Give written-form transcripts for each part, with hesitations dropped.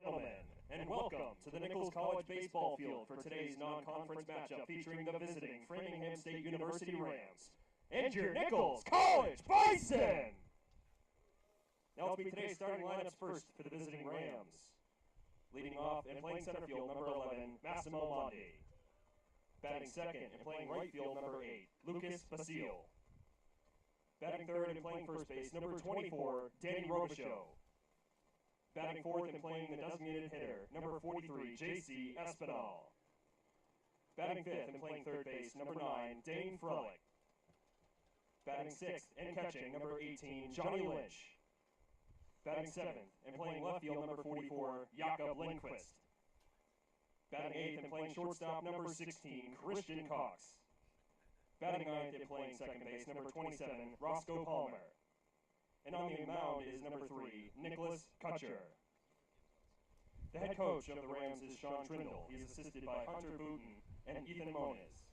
gentlemen, and welcome to the Nichols College baseball field for today's non-conference matchup featuring the visiting Framingham State University Rams and your Nichols College Bison! Now let's meet today's starting lineups first for the visiting Rams. Leading off and playing center field, number 11, Massimo Mondi. Batting second and playing right field, number 8, Lucas Basile. Batting third and playing first base, number 24, Danny Robichaud. Batting fourth and playing the designated hitter, number 43, J.C. Espinal. Batting fifth and playing third base, number 9, Dane Frelick. Batting sixth and catching, number 18, Johnny Lynch. Batting seventh and playing left field, number 44, Jakob Lindquist. Batting eighth and playing shortstop, number 16, Christian Cox. Batting ninth and playing second base, number 27, Roscoe Palmer. And on the mound is number 3, Nicholas Kutcher. The head coach of the Rams is Sean Trindle. He is assisted by Hunter Booten and Ethan Moniz.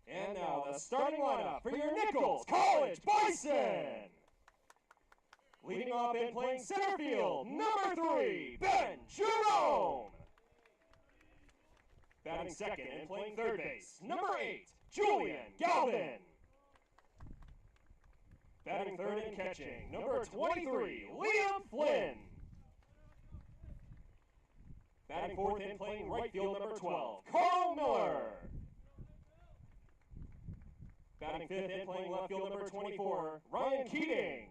And now the starting lineup for your Nichols College Bison! Leading off and playing center field, number 3, Ben Jerome! Batting second and playing third base, number 8, Julian Galvin. Batting third and catching, number 23, Liam Flynn. Batting fourth and playing right field, number 12, Carl Miller. Batting fifth and playing left field, number 24, Ryan Keating.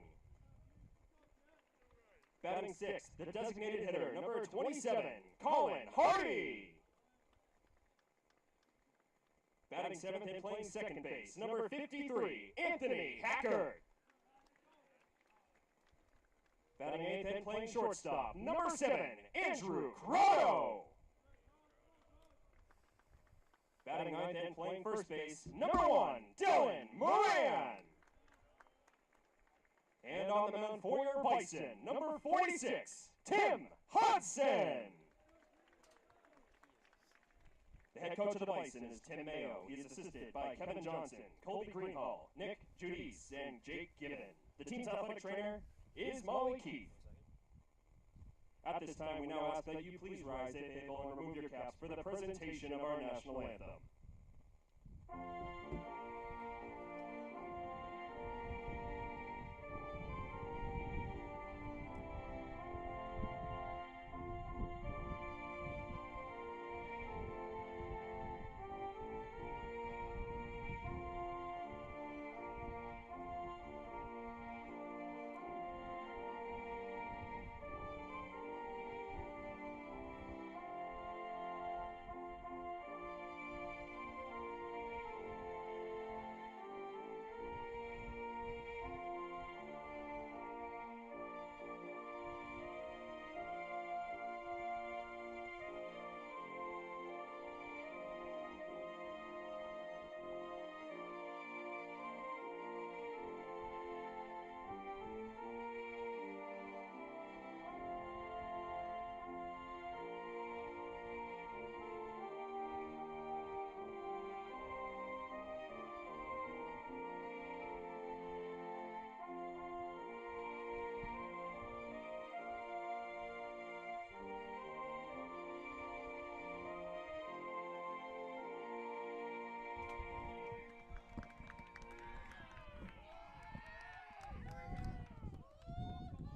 Batting sixth, the designated hitter, number 27, Colin Hardy. Batting seventh and playing second base, number 53, Anthony Hackert. Batting eighth and playing shortstop, number 7, Andrew Crotto. Batting ninth and playing first base, number 1, Dylan Moran. And on the mound for your Bison, number 46, Tim Hudson. The head coach of the Bison is Tim Mayo. He is assisted by Kevin Johnson, Colby Greenhall, Nick Judice, and Jake Gibbon. The team's athletic trainer is Molly Keith. At this time, we now ask that you please rise at the table and remove your caps for the presentation of our national anthem.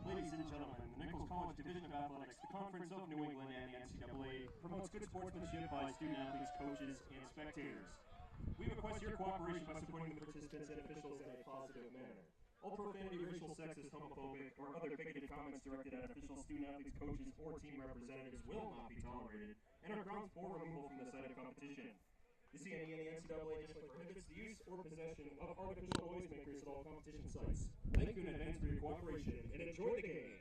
Ladies and gentlemen, the Nichols College Division of Athletics, the Conference of New England, and the NCAA promotes good sportsmanship by student-athletes, coaches, and spectators. We request your cooperation by supporting the participants and officials in a positive manner. All profanity, racial, sexist, homophobic, or other bigoted comments directed at officials, student-athletes, coaches, or team representatives will not be tolerated and are grounds for removal from the site of competition. The CNE and the NCAA additionally prohibits the use or possession of artificial noisemakers at all competition sites. Thank you in advance for your cooperation, and enjoy the game.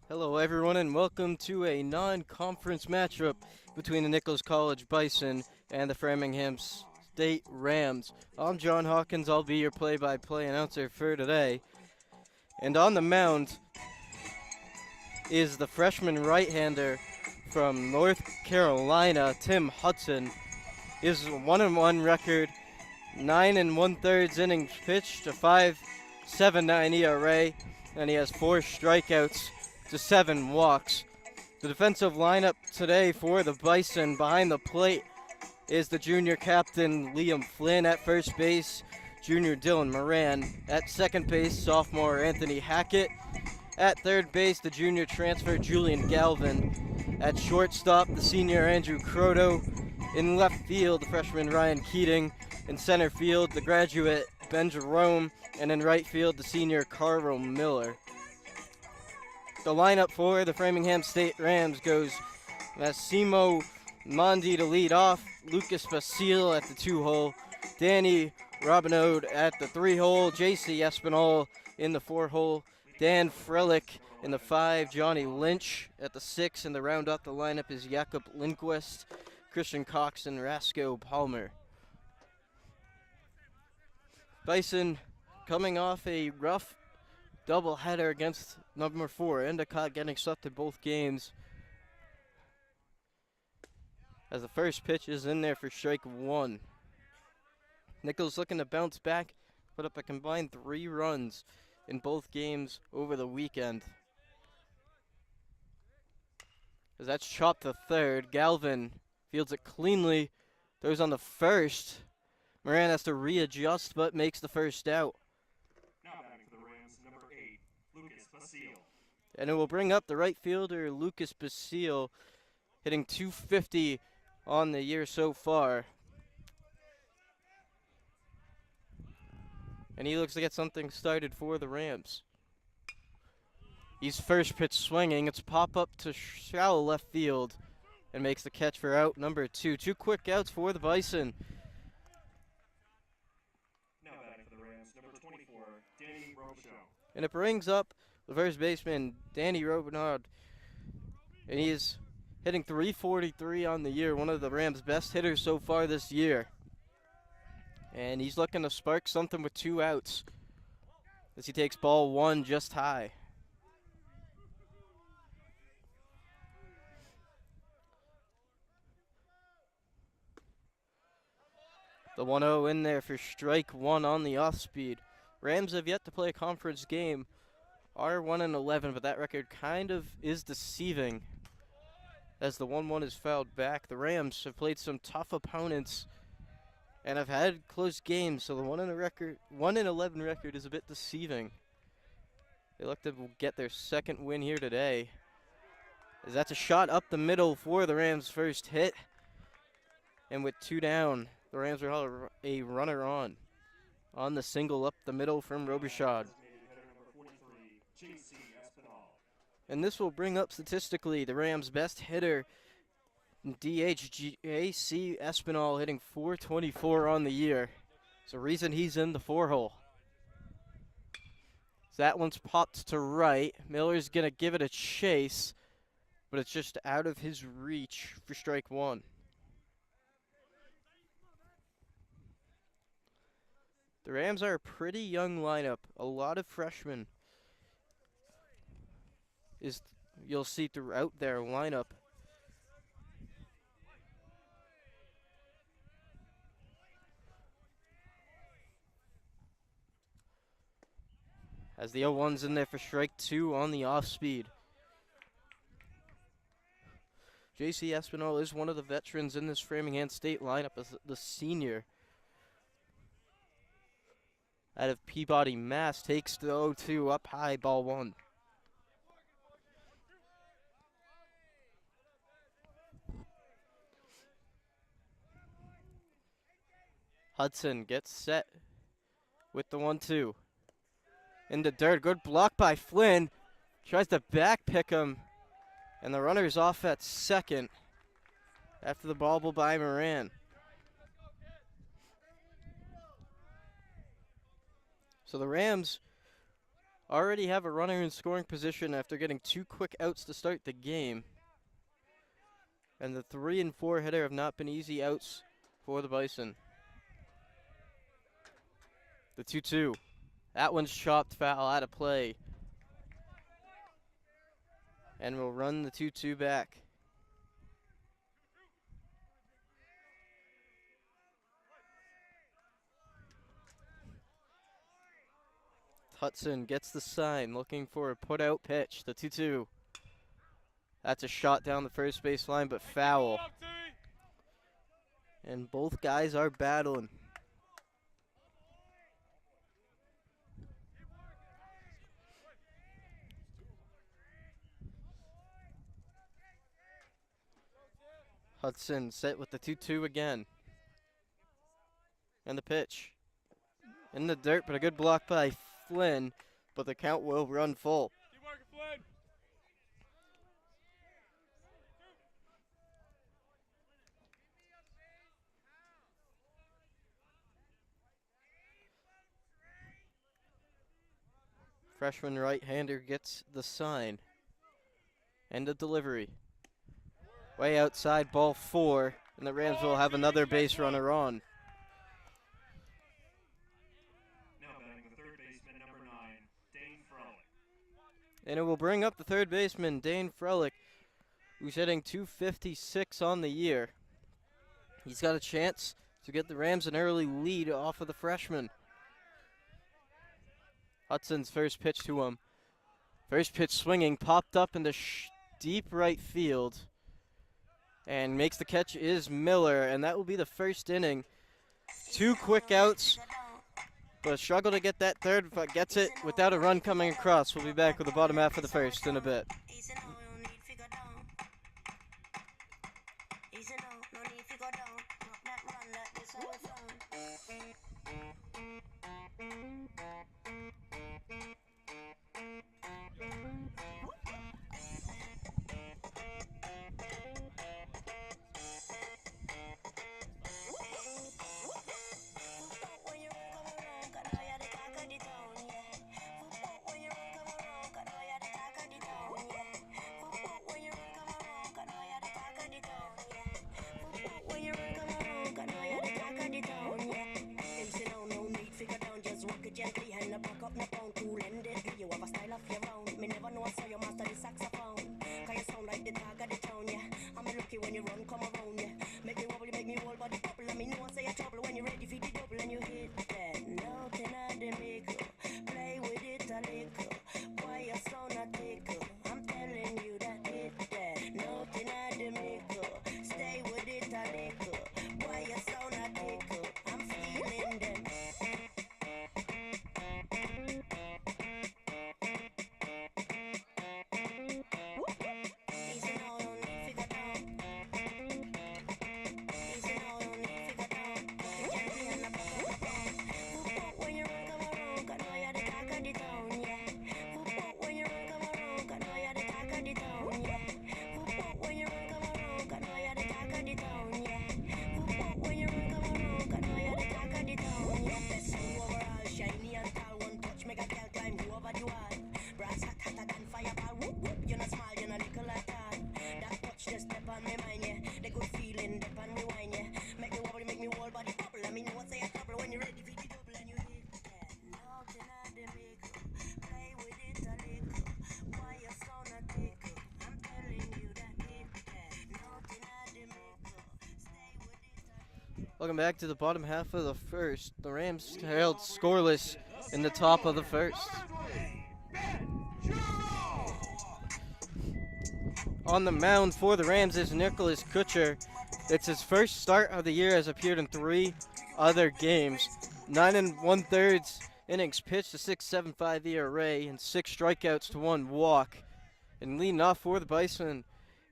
Hello everyone, and welcome to a non-conference matchup between the Nichols College Bison and the Framingham State Rams. I'm John Hawkins. I'll be your play-by-play announcer for today. And on the mound is the freshman right-hander from North Carolina, Tim Hudson. his 1-1 record, 9 1/3 innings pitched, a 5.79 ERA, and he has 4 strikeouts to 7 walks. The defensive lineup today for the Bison behind the plate is the junior captain Liam Flynn at first base, junior Dylan Moran at second base, sophomore Anthony Hackett. At third base, the junior transfer Julian Galvin. At shortstop, the senior Andrew Croto. In left field, the freshman Ryan Keating. In center field, the graduate Ben Jerome. And in right field, the senior Carl Miller. The lineup for the Framingham State Rams goes Massimo Mondi to lead off, Lucas Basile at the 2-hole, Danny Robinode at the 3-hole, JC Espinal in the 4-hole, Dan Frelick in the 5, Johnny Lynch at the 6, and to round up the lineup is Jakob Lindquist, Christian Cox, and Rasco Palmer. Bison coming off a rough doubleheader against number 4, Endicott, getting swept in both games. As the first pitch is in there for strike 1. Nichols looking to bounce back, put up a combined 3 runs in both games over the weekend. As that's chopped to third, Galvin fields it cleanly, throws on the first. Moran has to readjust but makes the first out. Now batting for the Rams, number 8, Lucas Basile. And it will bring up the right fielder Lucas Basile, hitting .250 on the year so far. And he looks to get something started for the Rams. He's first pitch swinging. It's pop up to shallow left field and makes the catch for out number 2. 2 quick outs for the Bison. Now batting for the Rams, number 24, Danny Robichaud. And it brings up the first baseman, Danny Robinard. And he is hitting .343 on the year, one of the Rams' best hitters so far this year. And he's looking to spark something with 2 outs as he takes ball 1 just high. The 1-0 in there for strike 1 on the off-speed. Rams have yet to play a conference game, are 1-11, but that record kind of is deceiving as the 1-1 is fouled back. The Rams have played some tough opponents and have had close games, so the 1-11 record is a bit deceiving. They look to get their second win here today, as that's a shot up the middle for the Rams' first hit. And with 2 down, the Rams will have a runner on the single up the middle from Robichaud. And this will bring up statistically the Rams' best hitter, JC Espinal, hitting .424 on the year. It's the reason he's in the 4-hole. So that one's popped to right. Miller's going to give it a chase, but it's just out of his reach for strike 1. The Rams are a pretty young lineup. A lot of freshmen you'll see throughout their lineup. As the 0-1's in there for strike 2 on the off-speed. JC Espinal is one of the veterans in this Framingham State lineup as the senior. Out of Peabody, Mass, takes the 0-2 up high, ball 1. Hudson gets set with the 1-2. Into dirt, good block by Flynn. Tries to back pick him, and the runner's off at second after the bobble by Moran. So the Rams already have a runner in scoring position after getting 2 quick outs to start the game. And the 3 and 4 hitter have not been easy outs for the Bison. The 2-2. That one's chopped foul out of play. And we'll run the 2-2 back. Hudson gets the sign, looking for a put-out pitch, the 2-2. That's a shot down the first base line, but foul. And both guys are battling. Hudson set with the 2-2 again. And the pitch. In the dirt, but a good block by Flynn, but the count will run full. Keep working, Flynn. Freshman right-hander gets the sign. And the delivery. Way outside, ball 4, and the Rams will have another base runner on. Now batting the third baseman, number 9, Dane Frolic. And it will bring up the third baseman, Dane Frelick, who's hitting .256 on the year. He's got a chance to get the Rams an early lead off of the freshman. Hudson's first pitch to him. First pitch swinging, popped up into deep right field. And makes the catch is Miller, and that will be the first inning. 2 quick outs, but a struggle to get that third, but gets it without a run coming across. We'll be back with the bottom half of the first in a bit. Welcome back to the bottom half of the first. The Rams held scoreless in the top of the first. On the mound for the Rams is Nichols Kutcher. It's his first start of the year, has appeared in 3 other games. 9 1/3 innings pitched, a 6.75 ERA, and 6 strikeouts to 1 walk. And leading off for the Bison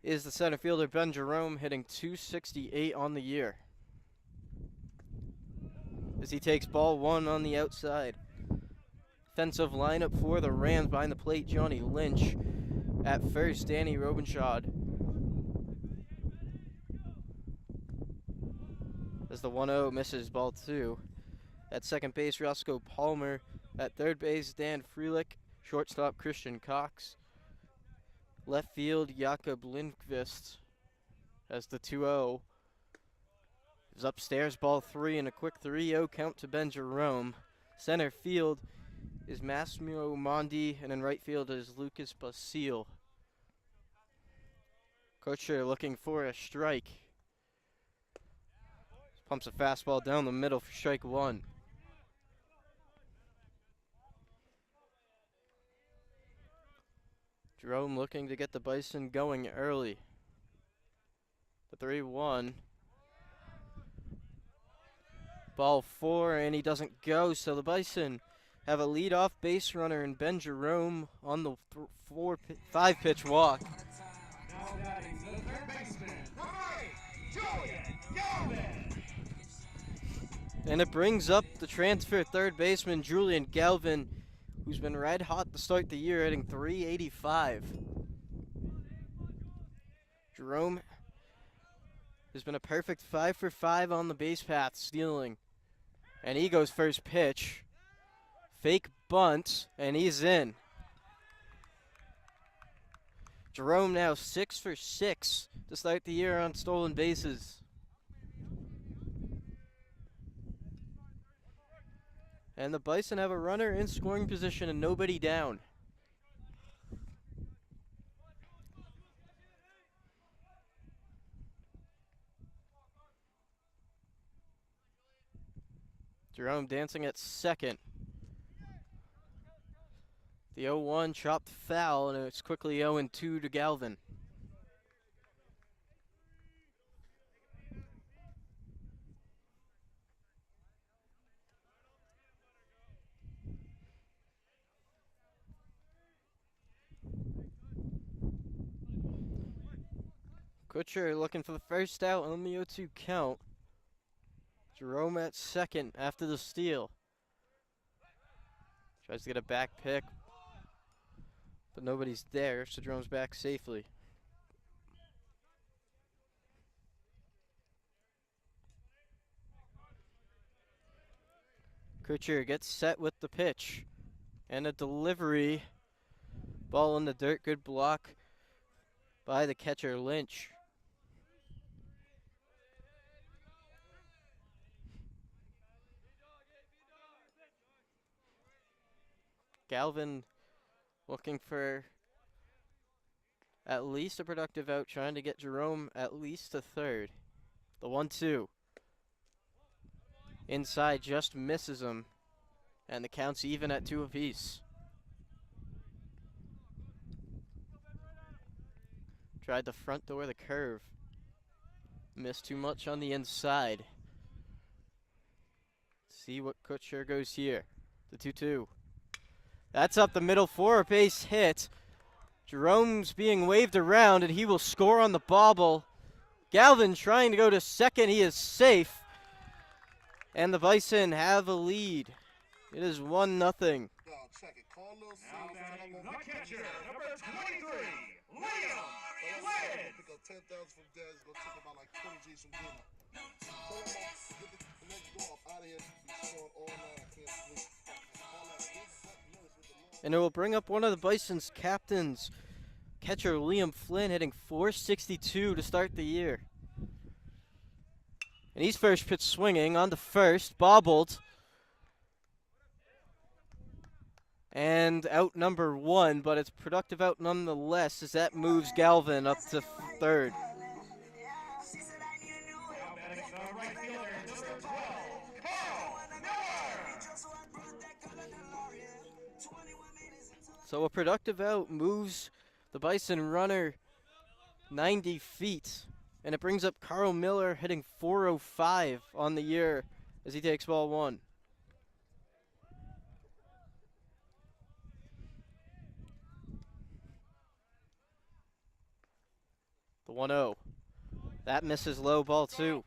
is the center fielder Ben Jerome, hitting .268 on the year. As he takes ball 1 on the outside. Defensive lineup for the Rams behind the plate, Johnny Lynch. At first, Danny Robichaud. As the 1-0 misses ball 2. At second base, Roscoe Palmer. At third base, Dan Freelick. Shortstop, Christian Cox. Left field, Jakob Lindqvist. As the 2-0 is upstairs, ball 3, and a quick 3-0 count to Ben Jerome. Center field is Massimo Mondi, and in right field is Lucas Basile. Kutcher looking for a strike. Pumps a fastball down the middle for strike 1. Jerome looking to get the Bison going early. The 3-1. Ball 4, and he doesn't go, so the Bison have a leadoff base runner in Ben Jerome on the 5-pitch walk. Now batting the third baseman, number 8, Julian Galvin. And it brings up the transfer third baseman, Julian Galvin, who's been red hot to start the year, hitting .385. Jerome has been a perfect 5 for 5 on the base path, stealing. And he goes first pitch. Fake bunt, and he's in. Jerome now 6 for 6 to start the year on stolen bases. And the Bison have a runner in scoring position and nobody down. Jerome dancing at second. The 0-1 chopped foul, and it's quickly 0-2 to Galvin. Kutcher looking for the first out on the 0-2 count. Jerome at second after the steal. Tries to get a back pick, but nobody's there, so Jerome's back safely. Kutcher gets set with the pitch. And a delivery. Ball in the dirt, good block by the catcher, Lynch. Galvin looking for at least a productive out, trying to get Jerome at least to third. The 1-2. Inside just misses him, and the count's even at 2 apiece. Tried the front door, the curve. Missed too much on the inside. See what Kutcher goes here. The 2-2. That's up the middle for a base hit. Jerome's being waved around, and he will score on the bobble. Galvin trying to go to second. He is safe. And the Bison have a lead. It is 1-0. Now batting the catcher, number 23, Liam Lynn. Pick up 10,000 from Dez, go take about like 20 G's from Dina. Tell him get the next door out of here. He's showing all night. I can't sleep. And it will bring up one of the Bison's captains, catcher Liam Flynn, hitting .462 to start the year. And he's first pitch swinging on the first, bobbled. And out number 1, but it's productive out nonetheless as that moves Galvin up to third. So a productive out moves the Bison runner 90 feet. And it brings up Carl Miller hitting .405 on the year as he takes ball 1. The 1-0. That misses low, ball 2.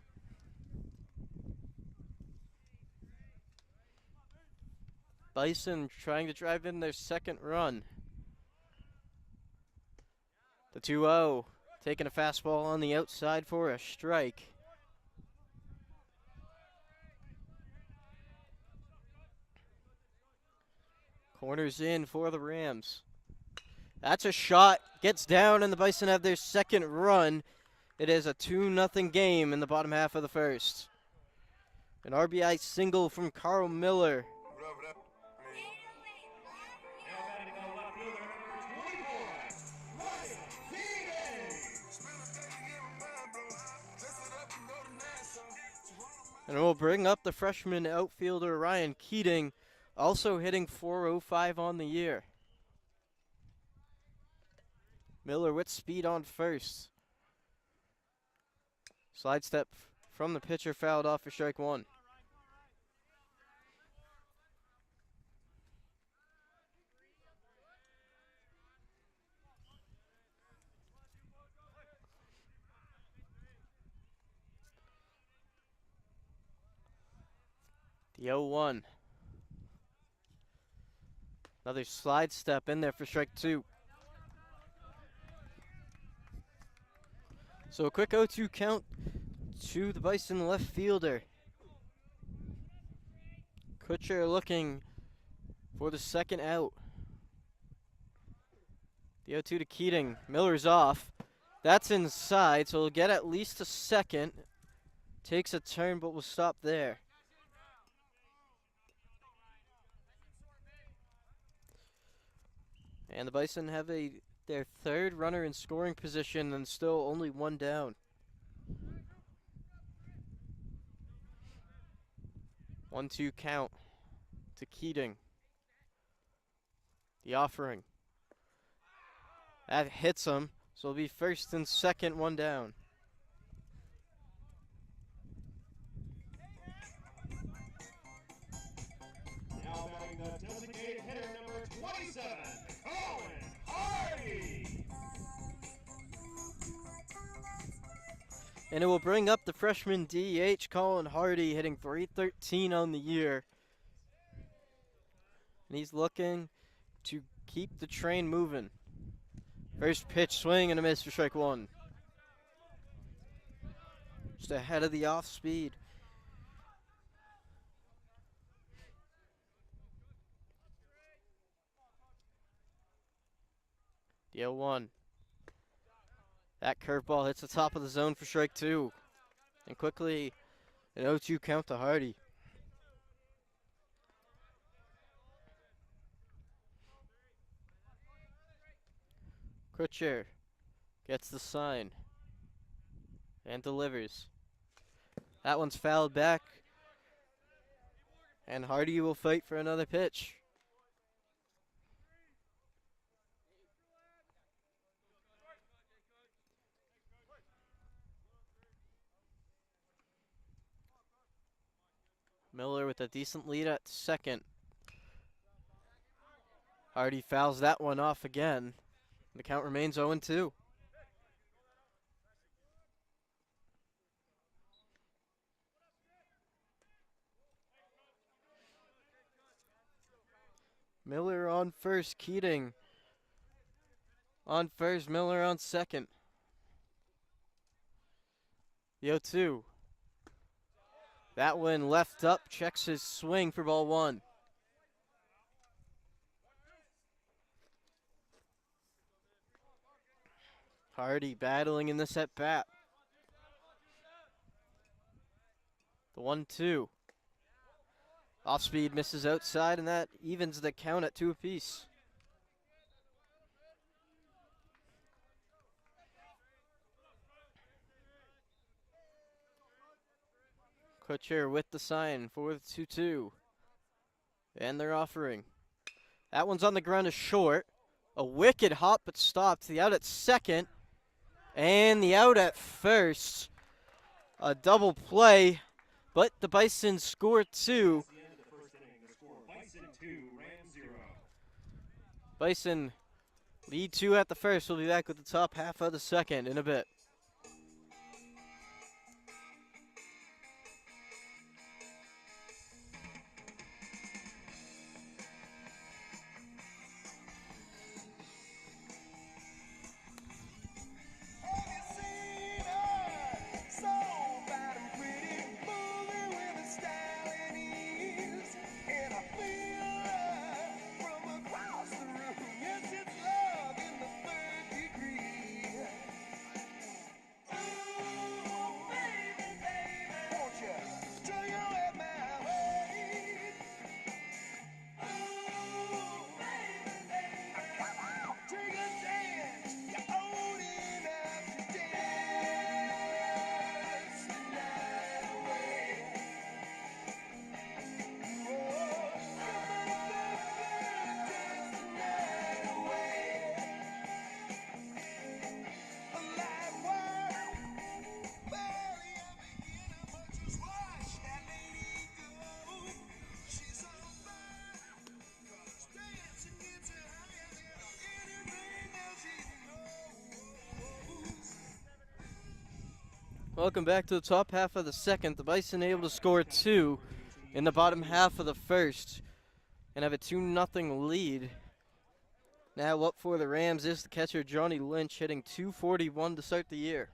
Bison trying to drive in their second run. The 2-0. Taking a fastball on the outside for a strike. Corners in for the Rams. That's a shot. Gets down, and the Bison have their second run. It is a 2-0 game in the bottom half of the first. An RBI single from Carl Miller. And we'll bring up the freshman outfielder Ryan Keating, also hitting .405 on the year. Miller with speed on first. Slide step from the pitcher, fouled off for strike one. The 0-1. Another slide step in there for strike two. So a quick 0-2 count to the Bison left fielder. Kutcher looking for the second out. The 0-2 to Keating. Miller's off. That's inside, so he'll get at least a second. Takes a turn, but will stop there. And the Bison have their third runner in scoring position and still only one down. 1-2 count to Keating. The offering. That hits him, so it'll be first and second, one down. Now batting the designated hitter number 27, Colin Hardy. And it will bring up the freshman DH, Colin Hardy, hitting .313 on the year. And he's looking to keep the train moving. First pitch, swing and a miss for strike one. Just ahead of the off speed. The 0-1. That curveball hits the top of the zone for strike two. And quickly, an 0-2 count to Hardy. Kutcher gets the sign and delivers. That one's fouled back. And Hardy will fight for another pitch. Miller with a decent lead at second. Hardy fouls that one off again. The count remains 0-2. Miller on first, Keating on first, Miller on second. The 0-2. That one left up, checks his swing for ball one. Hardy battling in this at bat. The 1-2. Off speed misses outside, and that evens the count at 2 apiece. Kutcher with the sign for the 2-2. And they're offering. That one's on the ground, is short. A wicked hop, but stopped. The out at second. And the out at first. A double play, but the Bison score two. Bison lead 2 at the first. We'll be back with the top half of the second in a bit. Welcome back to the top half of the second. The Bison able to score 2 in the bottom half of the first and have a 2-0 lead. Now up for the Rams is the catcher Johnny Lynch, hitting .241 to start the year.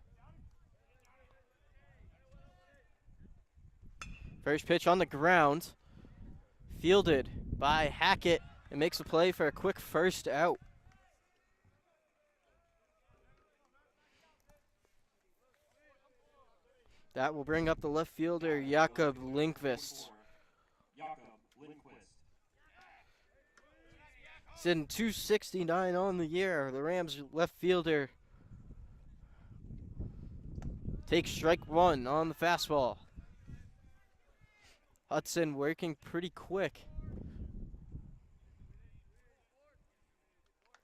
First pitch on the ground, fielded by Hackett, and makes a play for a quick first out. That will bring up the left fielder, Jakob Lindqvist. He's in .269 on the year. The Rams left fielder takes strike 1 on the fastball. Hudson working pretty quick.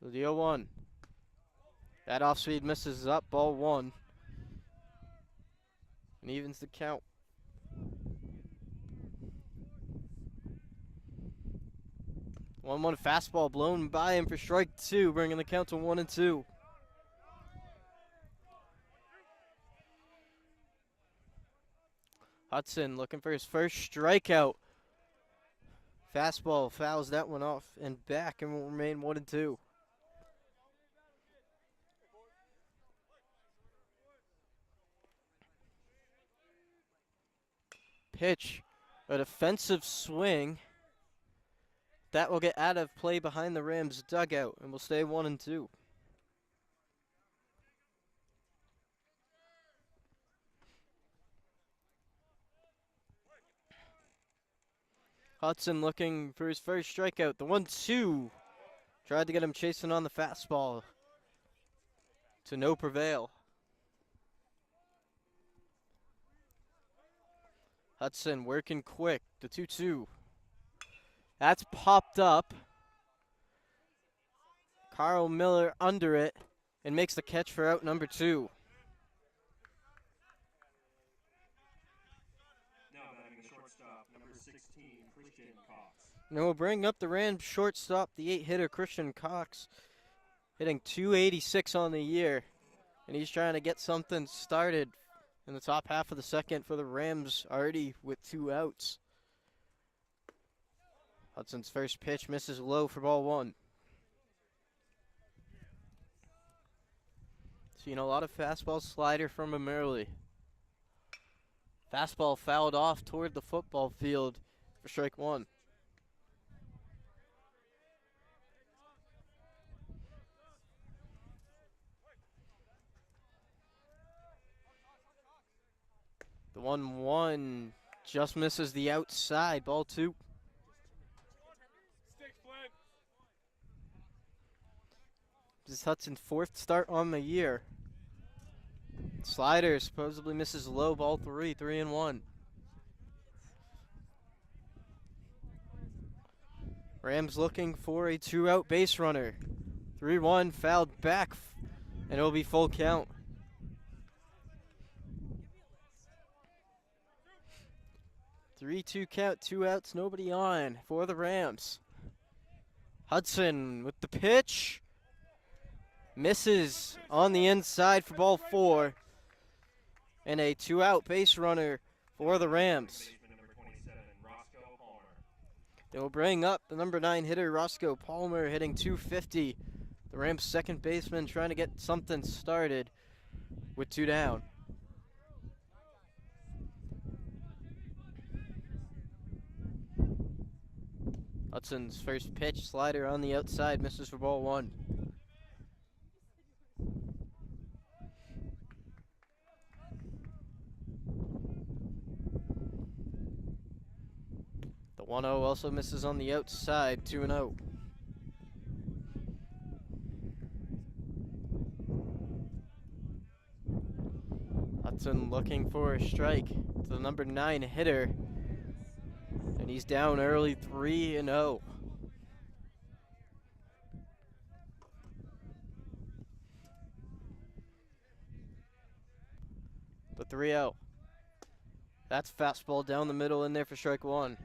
The 0-1. That off speed misses up, ball 1. And evens the count. One fastball blown by him for strike 2, bringing the count to 1-2. Hudson looking for his first strikeout. Fastball fouls that one off and back, and will remain 1-2. Pitch, a defensive swing. That will get out of play behind the Rams dugout and will stay 1-2. Hudson looking for his first strikeout. The 1-2. Tried to get him chasing on the fastball. To no prevail. Hudson working quick. The 2-2. That's popped up. Carl Miller under it and makes the catch for out number 2. Now batting the shortstop, number 16, Christian Cox. Now we'll bring up the Rams shortstop, the 8-hitter Christian Cox, hitting .286 on the year. And he's trying to get something started in the top half of the second for the Rams, already with 2 outs. Hudson's first pitch misses low for ball 1. Seeing a lot of fastball slider from him early. Fastball fouled off toward the football field for strike 1. The 1-1 just misses the outside, ball 2. This is Hudson's 4th start on the year. Slider supposedly misses low, ball 3, 3-1. Rams looking for a 2-out base runner. 3-1 fouled back, and it'll be full count. Three-two count, 2 outs, nobody on for the Rams. Hudson with the pitch. Misses on the inside for ball 4. And a 2-out base runner for the Rams. They will bring up the number 9 hitter, Roscoe Palmer, hitting .250. The Rams' second baseman trying to get something started with 2 down. Hudson's first pitch, slider on the outside, misses for ball 1. The 1-0 also misses on the outside, 2-0. Hudson looking for a strike to the number 9 hitter. And he's down early, 3-0. The 3-0. That's fastball down the middle in there for strike 1.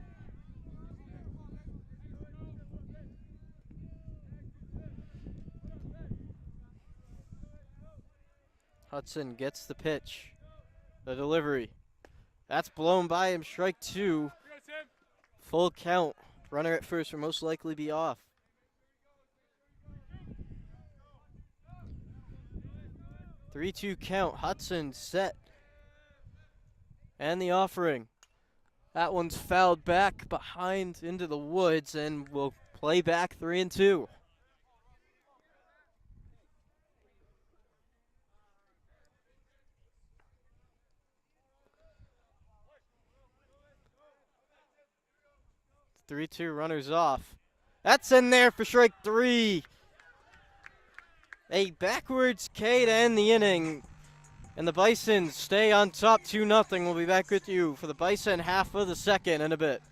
Hudson gets the pitch. The delivery. That's blown by him. Strike two. Full count. Runner at first will most likely be off. 3-2 count. Hudson set. And the offering. That one's fouled back behind into the woods and will play back 3-2. Three-two runners off. That's in there for strike three. A backwards K to end the inning. And the Bison stay on top 2-0. We'll be back with you for the Bison half of the second in a bit.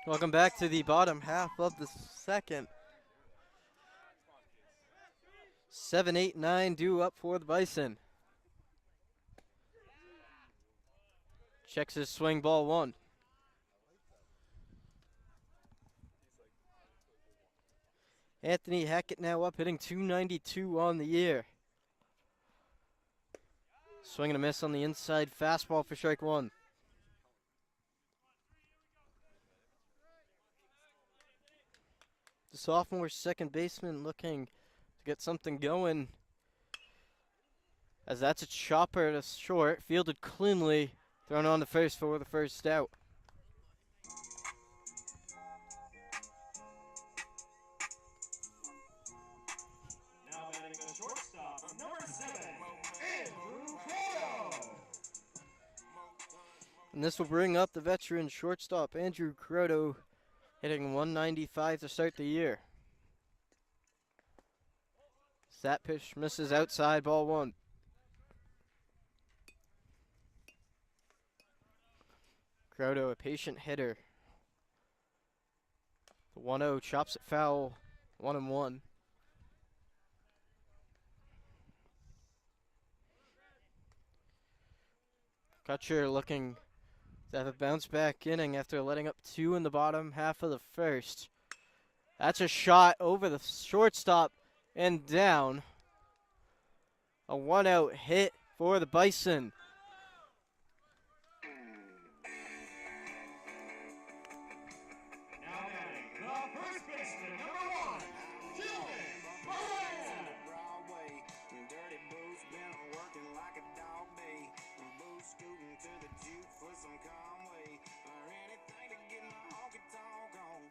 Welcome back to the bottom half of the second. 7-8-9 due up for the Bison. Checks his swing, ball one. Anthony Hackett now up, hitting .292 on the year. Swing and a miss on the inside fastball for strike one. The sophomore second baseman looking to get something going, as that's a chopper to short, fielded cleanly, thrown on to first for the first out. Now batting the shortstop, number 7, Andrew Crotto. And this will bring up the veteran shortstop, Andrew Crotto, hitting .195 to start the year. That pitch misses outside, ball one. Crotto, a patient hitter. The 1-0 chops it foul, 1-1. Kutcher looking to have a bounce back inning after letting up two in the bottom half of the first. That's a shot over the shortstop and down. A 1-out hit for the Bison. Now batting the first baseman, number 1, Julian Moran. Dirty boots been working like a dog day. Boots scooting to the juke for some Conway. Or anything to get my honky tonk on.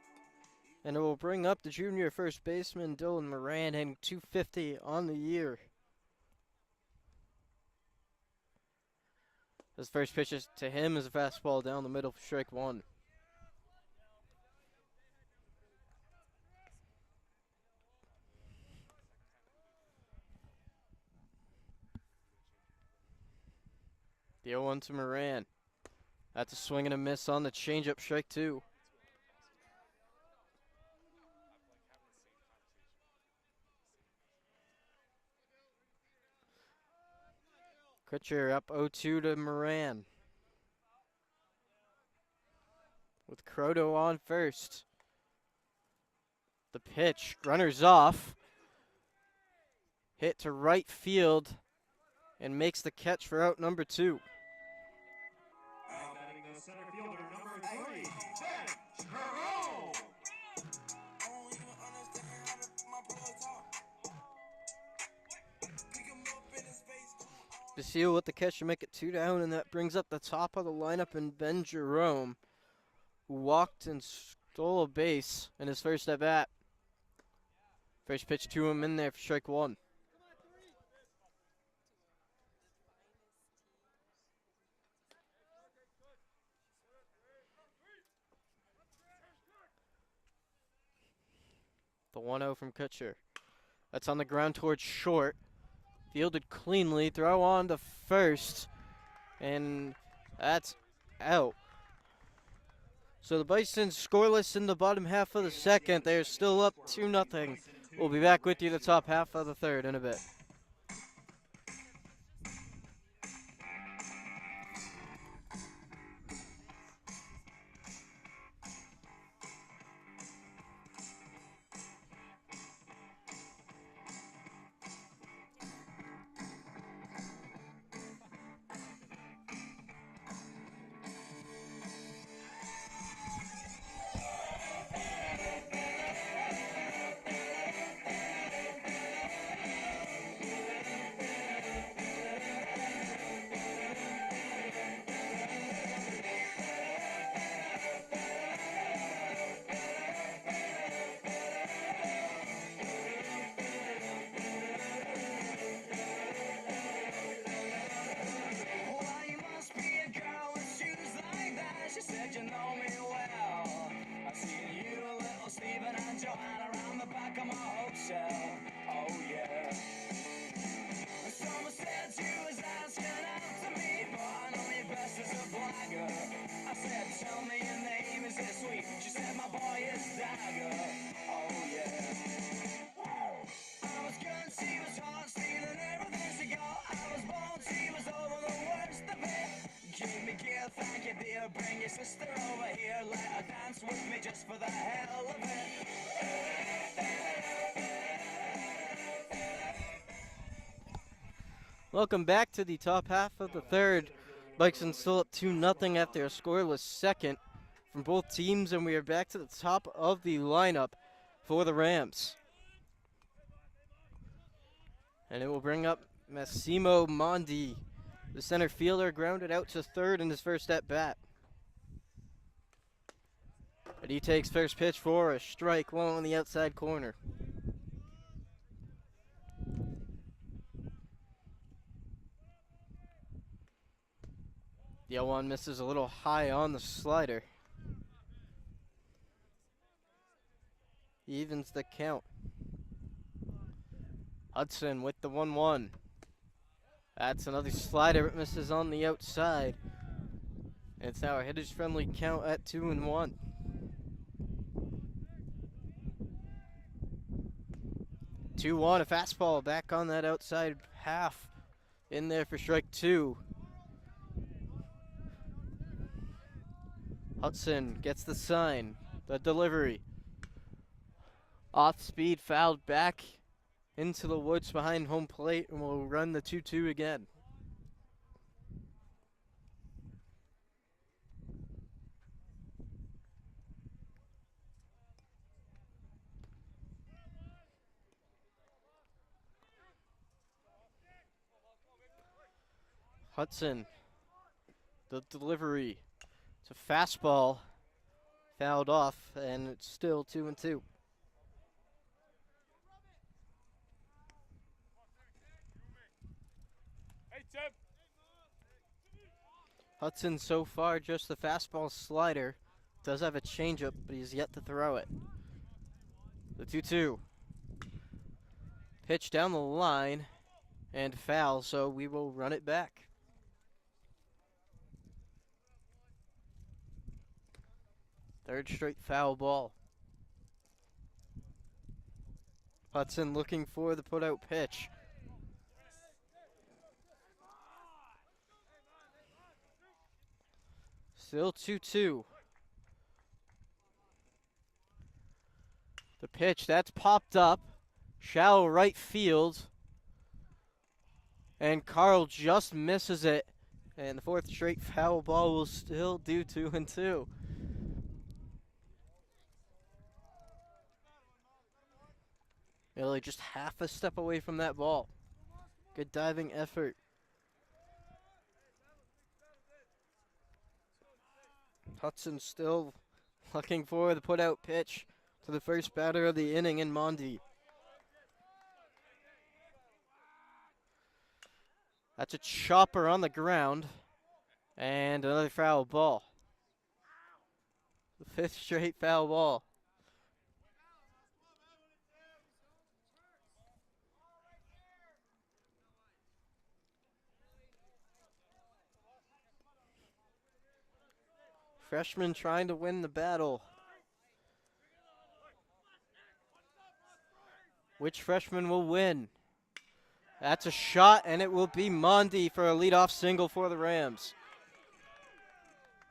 And it will bring up the junior first baseman, Dylan Moran, hitting .250 on the year. His first pitch to him is a fastball down the middle for strike one. The 0-1 to Moran. That's a swing and a miss on the changeup, strike two. Kutcher up 0-2 to Moran. With Croto on first. The pitch, runners off. Hit to right field and makes the catch for out number 2. Now batting the center fielder, number 3, Ben Jerome. I don't even understand how my plug talk. Pick him up in his face. Basile with the catch to make it 2 down, and that brings up the top of the lineup in Ben Jerome, who walked and stole a base in his first at bat. First pitch to him in there for strike 1. The 1-0 from Kutcher. That's on the ground towards short. Fielded cleanly. Throw on to first. And that's out. So the Bisons scoreless in the bottom half of the second. They are still up 2-0. We'll be back with you the top half of the third in a bit. Welcome back to the top half of the third. Bisons still up 2-0 after a scoreless second from both teams, and we are back to the top of the lineup for the Rams. And it will bring up Massimo Mondi, the center fielder, grounded out to third in his first at bat. But he takes first pitch for a strike, one on the outside corner. The 0-1 misses a little high on the slider. He evens the count. Hudson with the 1-1. That's another slider. It misses on the outside. It's now a hitter's friendly count at 2-1. A fastball back on that outside half. In there for strike 2. Hudson gets the sign, the delivery. Off speed, fouled back into the woods behind home plate, and will run the 2-2 again. Hudson, the delivery. It's a fastball, fouled off, and it's still 2-2. Hudson so far just the fastball slider. Does have a changeup, but he's yet to throw it. The 2-2. Pitch down the line and foul, so we will run it back. Third straight foul ball. Hudson looking for the put-out pitch. Still 2-2. The pitch, that's popped up. Shallow right field. And Carl just misses it. And the fourth straight foul ball will still do 2-2. Really just half a step away from that ball. Good diving effort. Hudson still looking for the put-out pitch to the first batter of the inning in Mondi. That's a chopper on the ground. And another foul ball. The fifth straight foul ball. Freshman trying to win the battle. Which freshman will win? That's a shot, and it will be Mondi for a leadoff single for the Rams.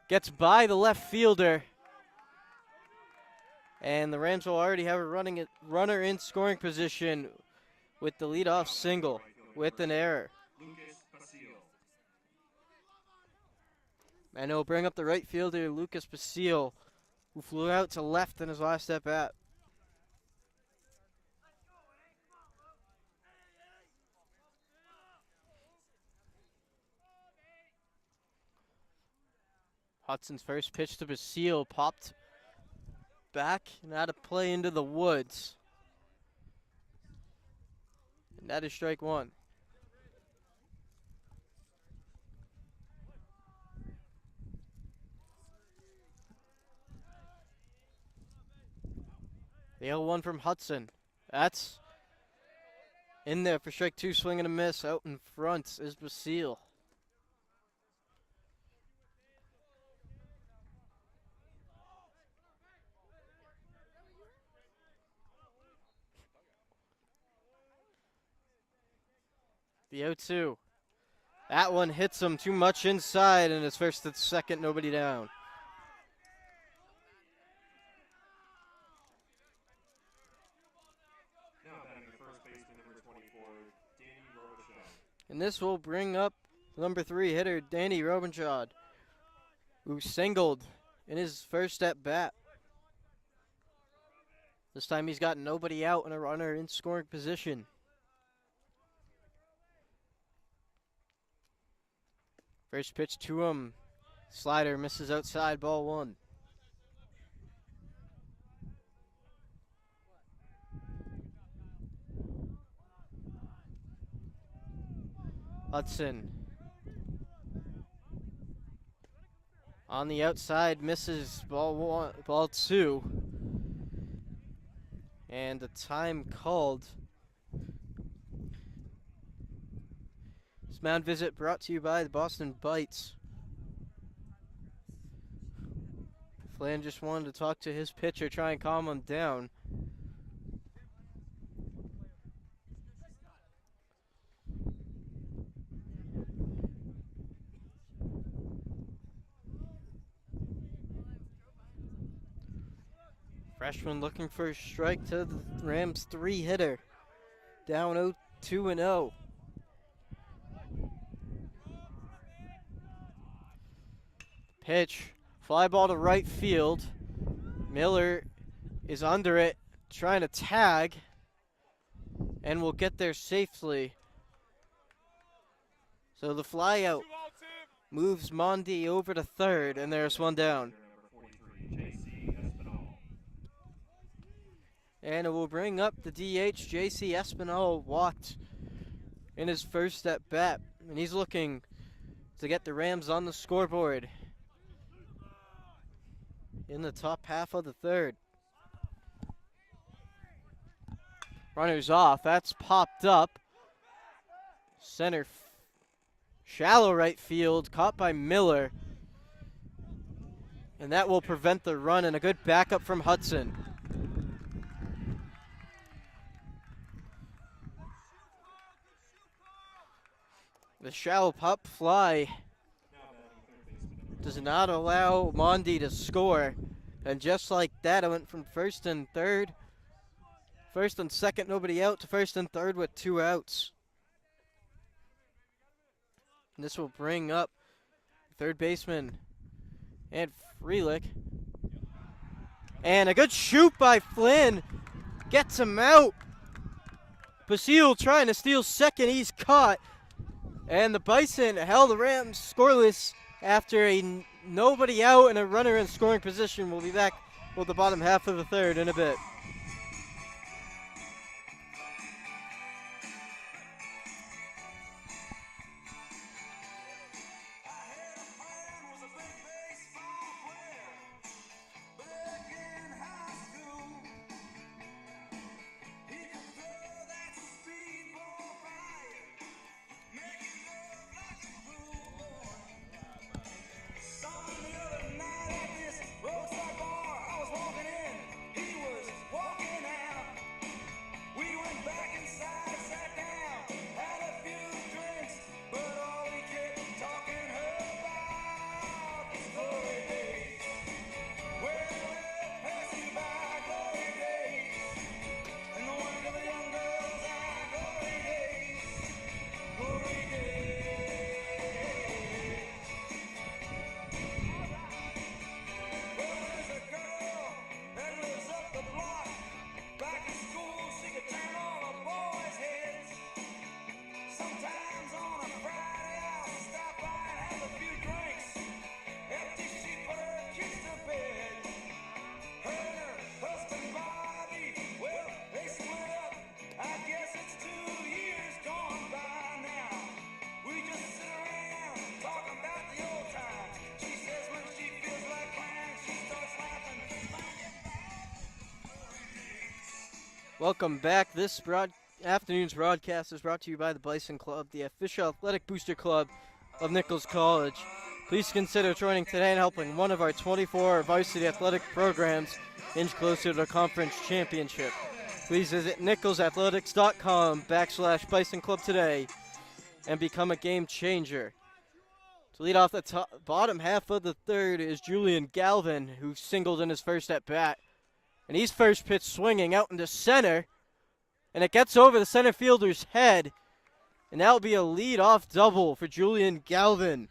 Gets by the left fielder. And the Rams will already have a runner in scoring position with the leadoff single with an error. And it'll bring up the right fielder, Lucas Basile, who flew out to left in his last at bat. Hudson's first pitch to Basile popped back and out of play into the woods. And that is strike one. The 0-1 from Hudson. That's in there for strike two, swing and a miss. Out in front is Basile. The 0-2. That one hits him too much inside, and it's first to second, nobody down. And this will bring up number 3 hitter, Danny Robenschad, who singled in his first at bat. This time he's got nobody out and a runner in scoring position. First pitch to him. Slider misses outside, ball 1. Hudson on the outside, misses, ball 2. And the time called. This mound visit brought to you by the Boston Bites. Flan just wanted to talk to his pitcher, try and calm him down. Freshman looking for a strike to the Rams 3 hitter. Down 2-0. Pitch, fly ball to right field. Miller is under it, trying to tag, and will get there safely. So the fly out moves Mondi over to third, and there's one down. And it will bring up the DH, J.C. Espinal, walked in his first at bat, and he's looking to get the Rams on the scoreboard in the top half of the third. Runners off, that's popped up. Center, shallow right field, caught by Miller. And that will prevent the run, and a good backup from Hudson. The shallow pop fly does not allow Mondi to score. And just like that, it went from first and second, nobody out, to first and third with 2 outs. And this will bring up third baseman and Freelick. And a good shoot by Flynn. Gets him out. Basile trying to steal second. He's caught. And the Bison held the Rams scoreless after a nobody out and a runner in scoring position. We'll be back with the bottom half of the third in a bit. Welcome back. This afternoon's broadcast is brought to you by the Bison Club, the official athletic booster club of Nichols College. Please consider joining today and helping one of our 24 varsity athletic programs inch closer to the conference championship. Please visit nicholsathletics.com/Bison Club today and become a game changer. To lead off the bottom half of the third is Julian Galvin, who singled in his first at bat. And he's first pitch swinging out into center. And it gets over the center fielder's head. And that will be a lead-off double for Julian Galvin.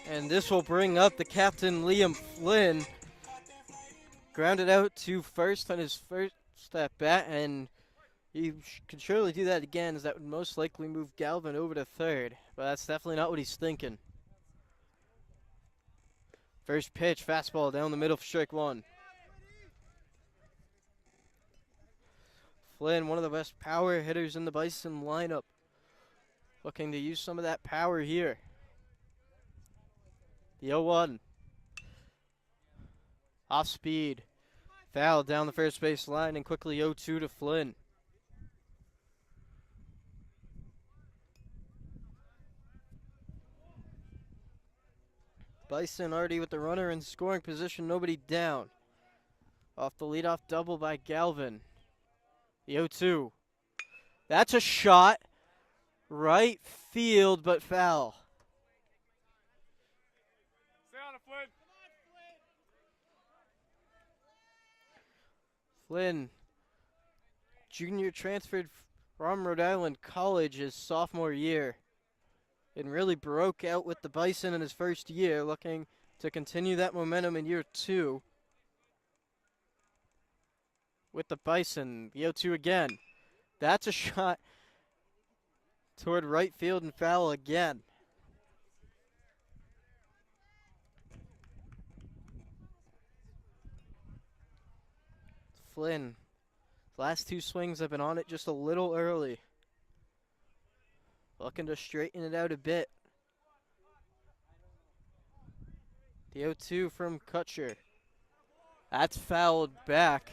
And this will bring up the captain, Liam Flynn. Grounded out to first on his first at bat, and he could surely do that again, as that would most likely move Galvin over to third. But that's definitely not what he's thinking. First pitch, fastball down the middle for strike one. Flynn, one of the best power hitters in the Bison lineup, looking to use some of that power here. The 0-1. Off speed. Foul down the first base line, and quickly 0-2 to Flynn. Bison already with the runner in scoring position, nobody down. Off the leadoff double by Galvin. The 0-2. That's a shot. Right field, but foul. Flynn, junior, transferred from Rhode Island College his sophomore year and really broke out with the Bison in his first year, looking to continue that momentum in year two with the Bison. The 0-2 again. That's a shot toward right field and foul again. Flynn, last two swings have been on it just a little early. Looking to straighten it out a bit. The 0-2 from Kutcher. That's fouled back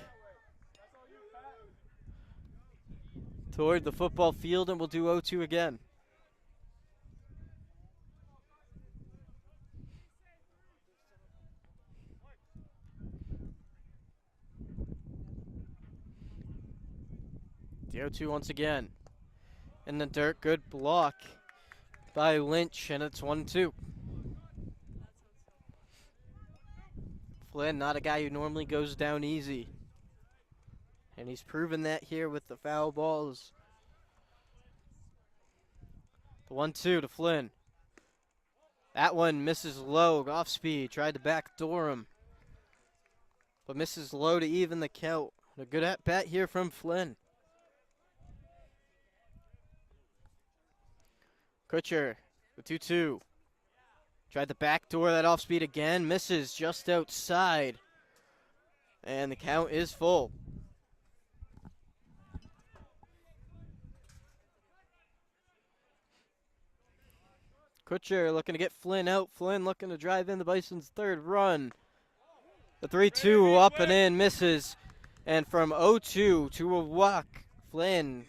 toward the football field, and we'll do 0-2 again. 0-2 once again. In the dirt, good block by Lynch, and it's 1-2. Flynn, not a guy who normally goes down easy. And he's proven that here with the foul balls. The 1-2 to Flynn. That one misses low, off speed, tried to backdoor him. But misses low to even the count. A good at bat here from Flynn. Kutcher, the 2-2. Tried to backdoor that off speed again, misses just outside. And the count is full. Kutcher looking to get Flynn out. Flynn looking to drive in the Bison's third run. The 3-2 up and in, misses. And from 0-2 to a walk, Flynn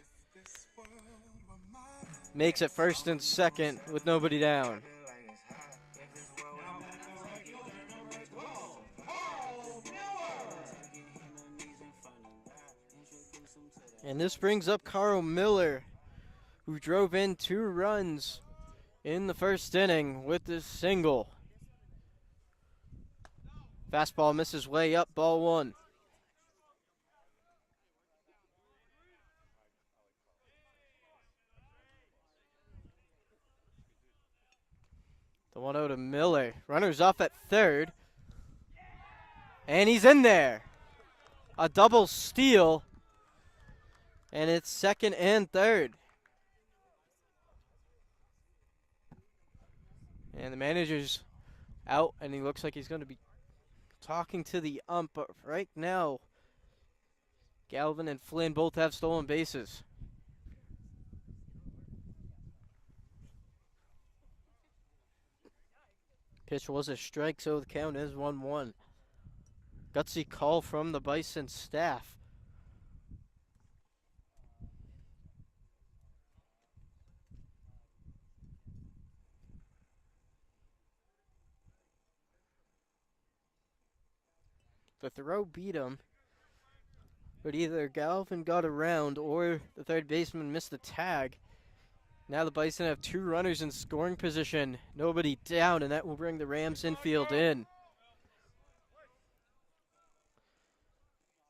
makes it first and second with nobody down. And this brings up Carl Miller, who drove in 2 runs in the first inning with this single. Fastball misses way up, ball 1. The 1-0 to Miller. Runner's off at third. And he's in there. A double steal. And it's second and third. And the manager's out, and he looks like he's going to be talking to the ump. But right now, Galvin and Flynn both have stolen bases. Pitch was a strike, so the count is 1-1. Gutsy call from the Bison staff. The throw beat him, but either Galvin got around or the third baseman missed the tag. Now the Bison have 2 runners in scoring position, nobody down, and that will bring the Rams infield in.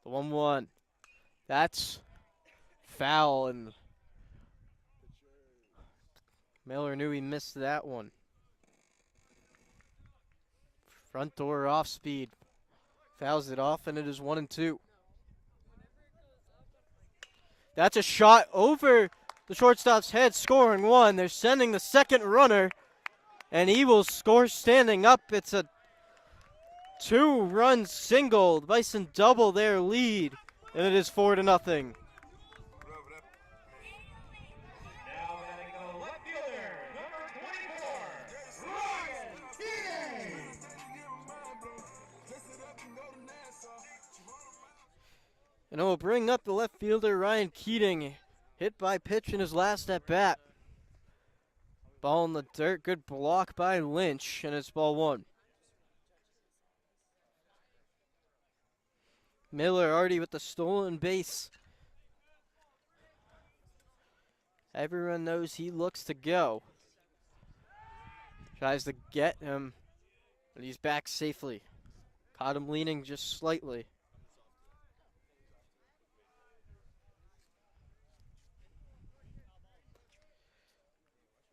The 1-1. That's foul, and Miller knew he missed that one. Front door off speed. Fouls it off, and it is 1-2. That's a shot over the shortstop's head, scoring 1. They're sending the second runner, and he will score standing up. It's a 2-run single. The Bison double their lead, and it is 4-0. Now batting the left fielder, number 24, Ryan Keating. And it will bring up the left fielder, Ryan Keating, hit by pitch in his last at bat. Ball in the dirt, good block by Lynch, and it's ball 1. Miller already with the stolen base. Everyone knows he looks to go. Tries to get him, but he's back safely. Caught him leaning just slightly.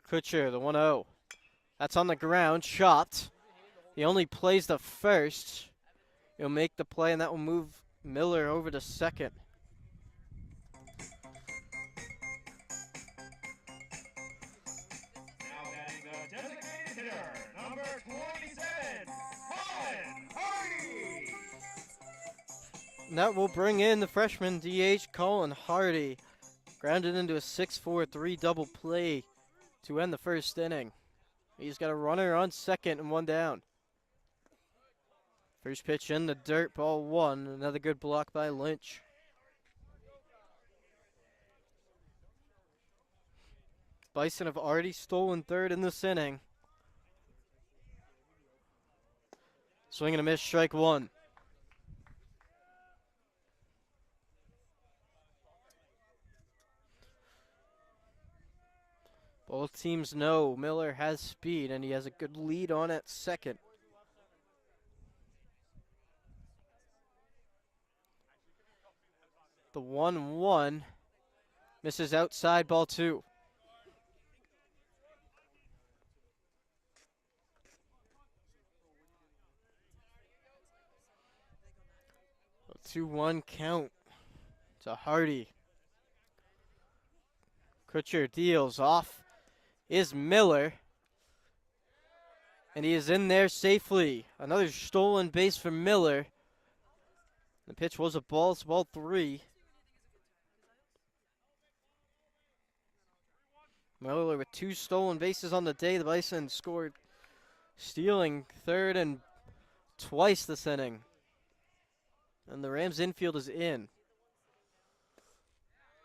Kutcher, the 1-0. That's on the ground, chopped. He only plays the first. He'll make the play, and that will move Miller over to second. Now batting the designated hitter, number 27, Colin Hardy. And that will bring in the freshman DH, Colin Hardy. Grounded into a 6-4-3 double play to end the first inning. He's got a runner on second and 1 down. First pitch in the dirt, ball 1. Another good block by Lynch. Bison have already stolen third in this inning. Swing and a miss, strike 1. Both teams know Miller has speed, and he has a good lead on at second. The 1-1 misses outside, ball 2. A 2-1 count to Hardy. Kutcher deals off is Miller. And he is in there safely. Another stolen base for Miller. The pitch was a ball. It's ball 3. Miller with 2 stolen bases on the day. The Bison scored, stealing third and twice this inning. And the Rams infield is in.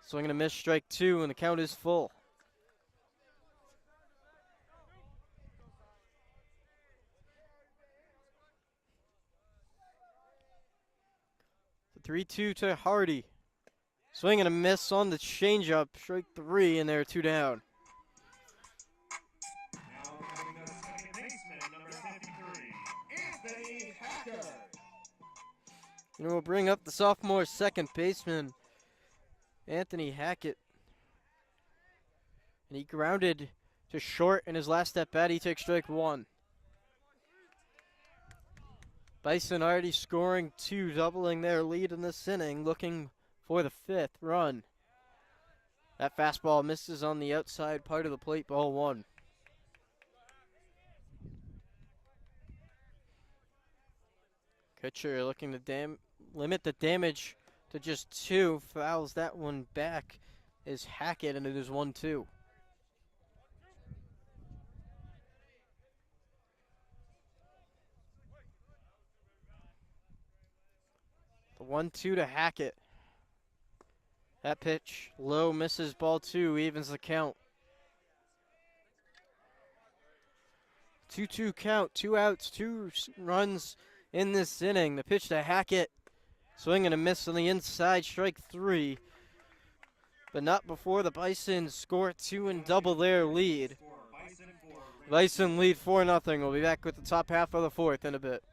Swing and a miss, strike 2, and the count is full. The 3-2 to Hardy. Swing and a miss on the changeup, strike 3, and they're 2 down. Now coming up, second baseman, number 53, Anthony Hacker. And we'll bring up the sophomore second baseman, Anthony Hackett. And he grounded to short in his last at bat. He takes strike 1. Bison already scoring 2, doubling their lead in this inning, looking for the 5th run. That fastball misses on the outside part of the plate, ball 1. Kutcher looking to limit the damage to just 2. Fouls that one back is Hackett, and it is 1-2. The 1-2 to Hackett. That pitch low, misses, ball 2, evens the count. 2-2 count, 2 outs, 2 runs in this inning. The pitch to Hackett, swing and a miss on the inside, strike 3. But not before the Bison score 2 and double their lead. Bison lead 4-0. We'll be back with the top half of the 4th in a bit.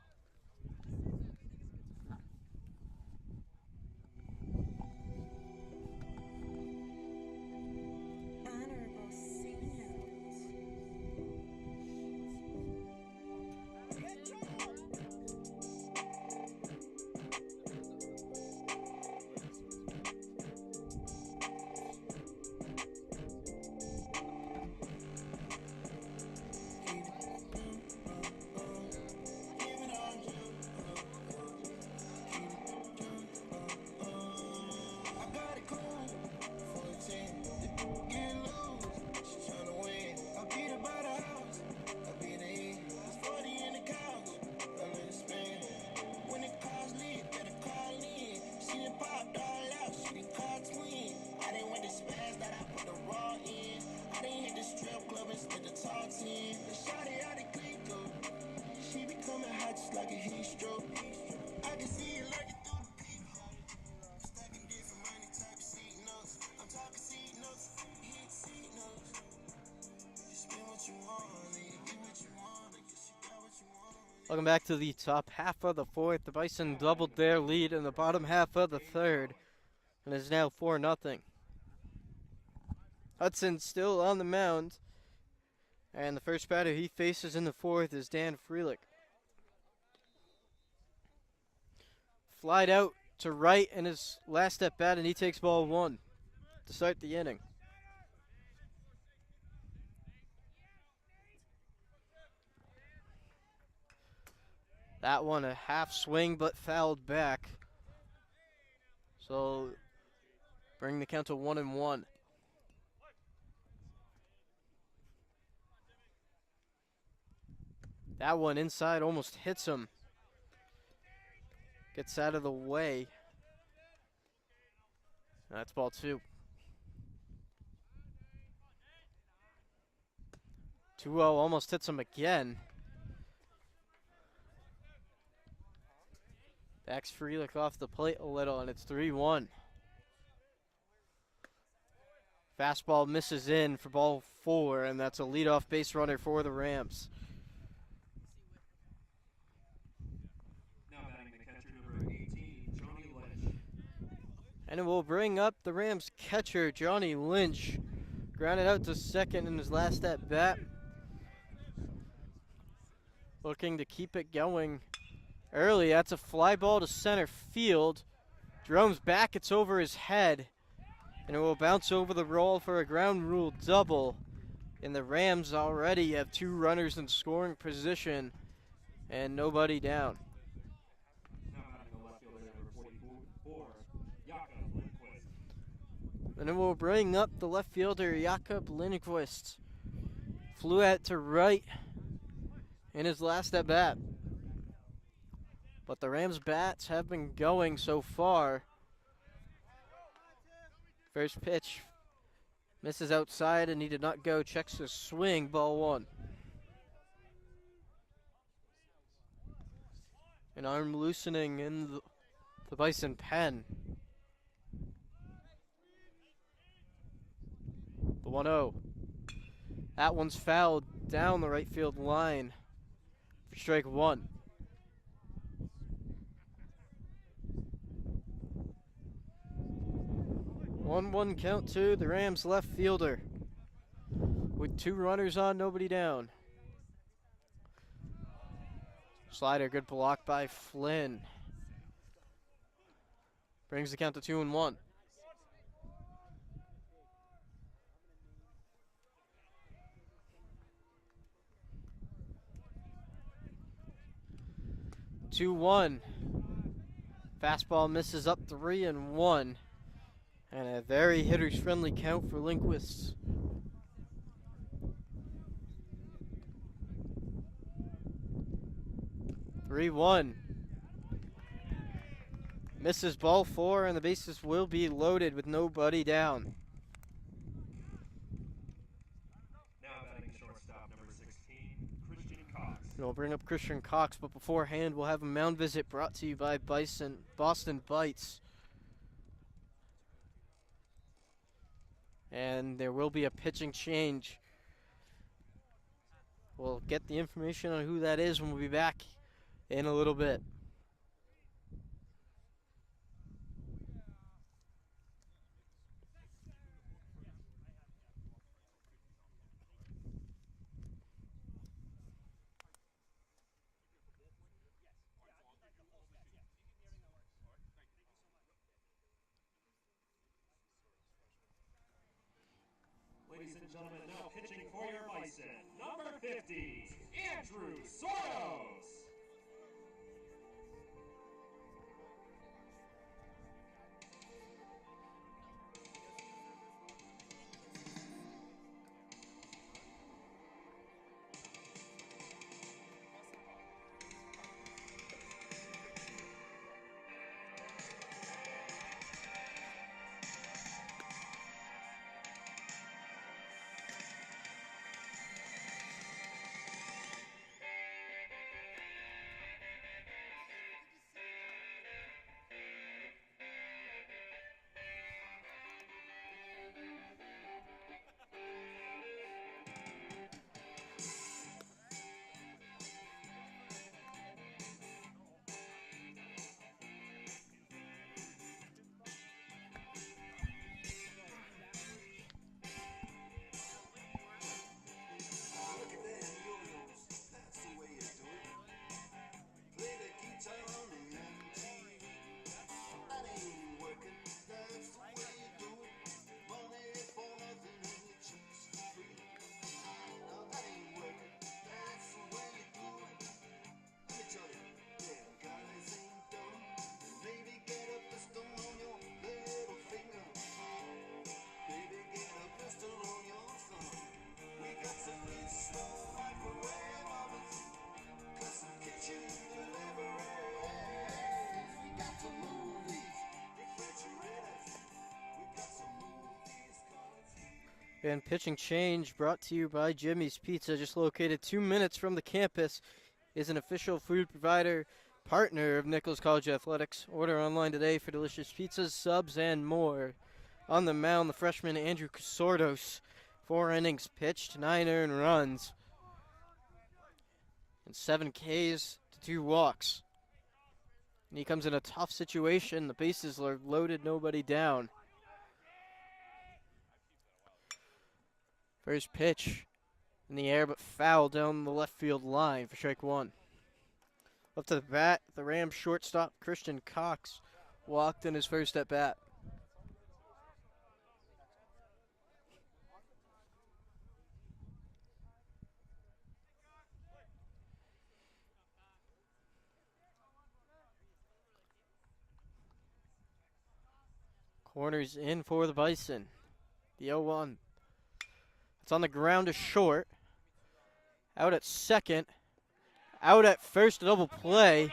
Welcome back to the top half of the 4th. The Bison doubled their lead in the bottom half of the 3rd, and is now 4-0. Hudson still on the mound, and the first batter he faces in the 4th is Dan Freelick. Flied out to right in his last at bat, and he takes ball 1 to start the inning. That one a half swing, but fouled back. So bring the count to 1-1. That one inside almost hits him. Gets out of the way. That's ball 2. 2-0 almost hits him again. Backs Freelick off the plate a little, and it's 3-1. Fastball misses in for ball 4, and that's a leadoff base runner for the Rams. Now batting the catcher, number 18, Johnny Lynch. And it will bring up the Rams catcher, Johnny Lynch. Grounded out to second in his last at bat. Looking to keep it going early. That's a fly ball to center field. Jerome's back, it's over his head. And it will bounce over the roll for a ground rule double. And the Rams already have 2 runners in scoring position and nobody down. Now batting the left fielder, number 44, Jakob Lindquist. And it will bring up the left fielder, Jakob Lindquist. Flew out to right in his last at bat. But the Rams bats have been going so far. First pitch misses outside and he did not go. Checks his swing, ball 1. An arm loosening in the Bison pen. The 1-0. That one's fouled down the right field line for strike 1. 1-1 count to the Rams left fielder. With 2 runners on, nobody down. Slider, good block by Flynn. Brings the count to 2-1. Fastball misses up 3-1. And a very hitters friendly count for Lindquist. (3-1). Misses ball 4 and the bases will be loaded with nobody down. Now batting the shortstop, number 16, Christian Cox. We'll bring up Christian Cox, but beforehand we'll have a mound visit brought to you by Boston Bites. And there will be a pitching change. We'll get the information on who that is when we'll be back in a little bit. Ladies and gentlemen, now pitching for your Bison, number 50, Andrew Soros. And pitching change brought to you by Jimmy's Pizza, just located 2 minutes from the campus, is an official food provider, partner of Nichols College Athletics. Order online today for delicious pizzas, subs, and more. On the mound, the freshman Andrew Casordos. 4 innings pitched, 9 earned runs, and 7 Ks to 2 walks. And he comes in a tough situation. The bases are loaded, nobody down. First pitch in the air, but foul down the left field line for strike 1. Up to the bat, the Rams shortstop Christian Cox walked in his first at bat. Corners in for the Bison. The 0-1. It's on the ground to short. Out at second. Out at first, double play.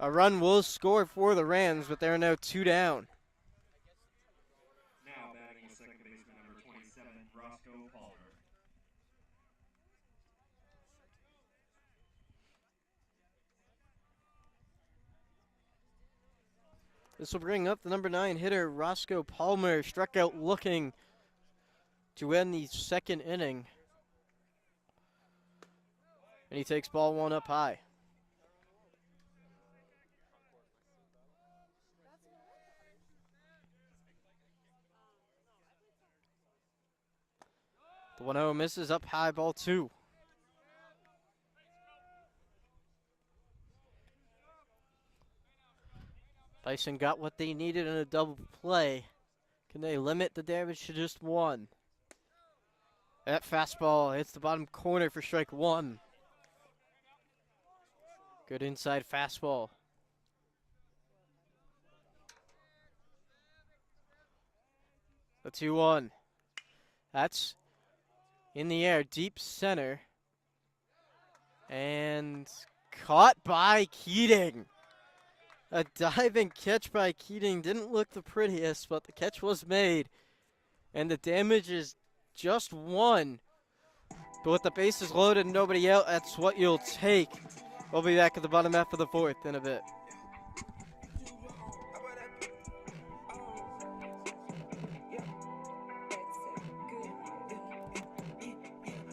A run will score for the Rams, but they're now 2 down. Now batting is second baseman number 27, Roscoe Palmer. This will bring up the number 9 hitter, Roscoe Palmer, struck out looking to end the second inning. And he takes ball 1 up high. The 1-0 misses up high, ball 2. Bison got what they needed in a double play. Can they limit the damage to just 1? That fastball hits the bottom corner for strike 1. Good inside fastball. The 2-1. That's in the air, deep center. And caught by Keating. A diving catch by Keating didn't look the prettiest, but the catch was made. And the damage is just 1. But with the bases loaded and nobody out, that's what you'll take. We'll be back at the bottom half of the 4th in a bit.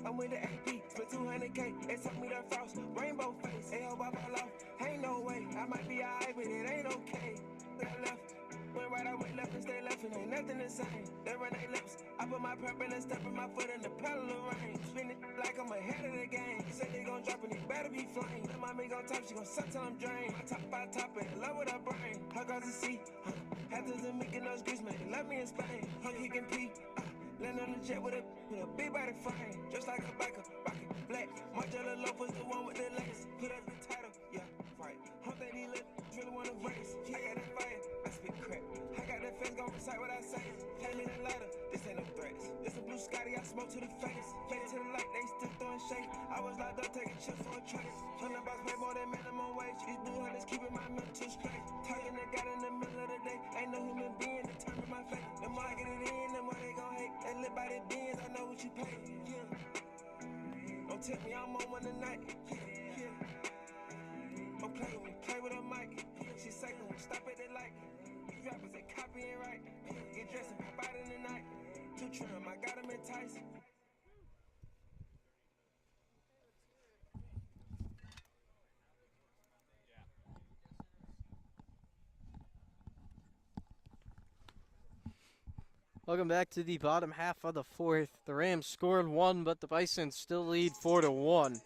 I'm with the AP, spent 200K, it took me the frost, rainbow face, hey, hope I fall off, ain't no way, I might be alright, but it ain't okay. I left, went right, I went left and stay left, and ain't nothing the same. They run their lips, I put my prep in and step in my foot in the pedal of rain. Spin it like I'm ahead of the game. Say they gon' drop and it better be flame. Then my gon' top, she gon' suck till I'm drained. My top by top and in love with her brain. Her girls to see, Hatters and making those grease, man, they love me in Spain. Her kick and pee, land on the jet with a big body frame. Just like a biker, rocket black. Marcella Lopez, the one with the legs. Put up the title, yeah, right. Hope that he look, really wanna race. I got that fire, I spit crap. I got that face, gon' recite what I say. Pay me the lighter, this ain't no threats. This a blue Scotty, I smoke to the face. Face to the light, they still throwing shade. I was locked up, taking chips for a trace. Turning box pay more than minimum wage. These blue hunters keeping my mental straight. Talking to God in the middle of the day. Ain't no human being determine my fate. The more I get it in, the more they gon' hate. They live by their beings, I know what you pay. Yeah. Don't tell me I'm on one tonight. Yeah. Don't play with me, play with a mic. She say when we stop at the light. These rappers they copying right. Get dressed and pop out in the night. Too trim, I got them enticed. Welcome back to the bottom half of the 4th. The Rams scored 1, but the Bison still lead 4-1. Now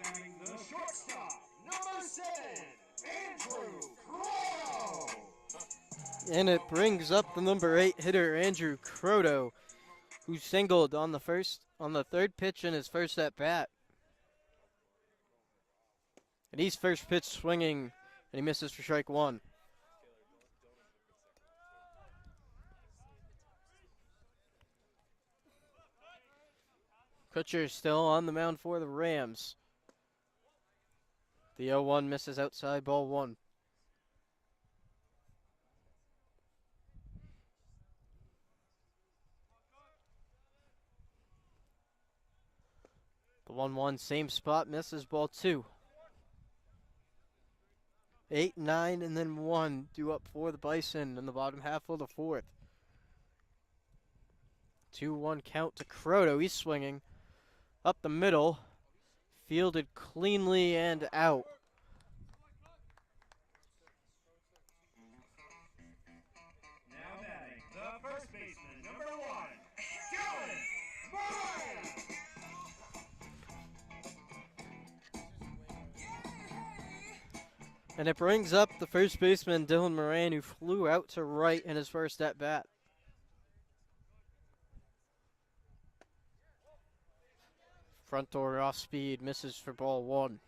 batting the shortstop, number 7, Andrew Crow. And it brings up the number 8 hitter, Andrew Croto, who singled on the 3rd pitch in his first at bat. And he's first pitch swinging, and he misses for strike 1. Kutcher still on the mound for the Rams. The 0-1 misses outside, ball 1. The 1-1, same spot, misses, ball 2. 8, 9, and then 1 due up for the Bison in the bottom half of the 4th. 2-1 count to Croto. He's swinging up the middle. Fielded cleanly and out. Now batting, the first baseman, number 1, Dylan Moran. And it brings up the first baseman, Dylan Moran, who flew out to right in his first at-bat. Front door off speed, misses for ball 1.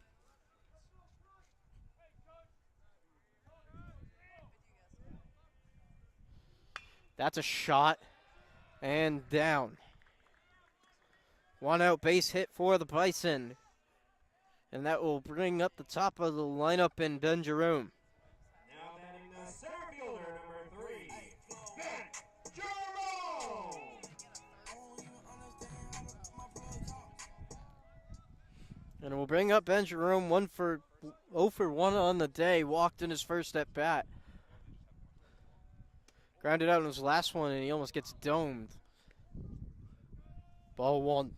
That's a shot and down. 1 out base hit for the Bison. And that will bring up the top of the lineup in Ben Jerome. Now batting the center fielder, number 3, Ben Jerome. And it will bring up Ben Jerome, 0 for 1 on the day. Walked in his first at bat. Grounded out in his last one, and he almost gets domed. Ball 1.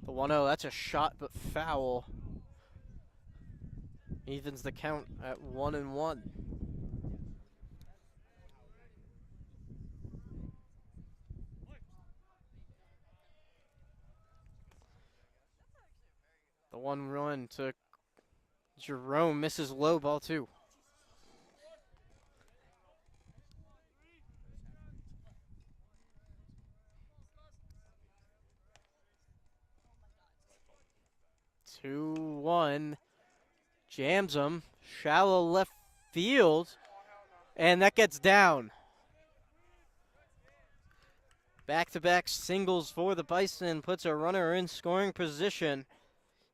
The 1-0, that's a shot but foul. Evens the count at 1-1. The 1 run to Jerome, misses low, ball 2. Two, 1, jams him, shallow left field, and that gets down. Back-to-back singles for the Bison, puts a runner in scoring position.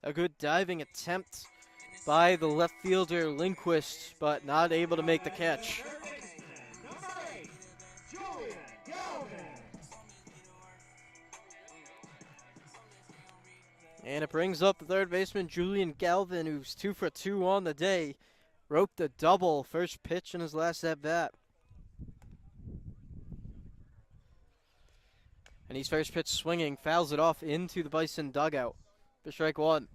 A good diving attempt by the left fielder Lindquist, but not able to make the catch. And it brings up the third baseman, Julian Galvin, who's 2 for 2 on the day. Roped a double, first pitch in his last at-bat. And he's first pitch swinging, fouls it off into the Bison dugout for strike 1.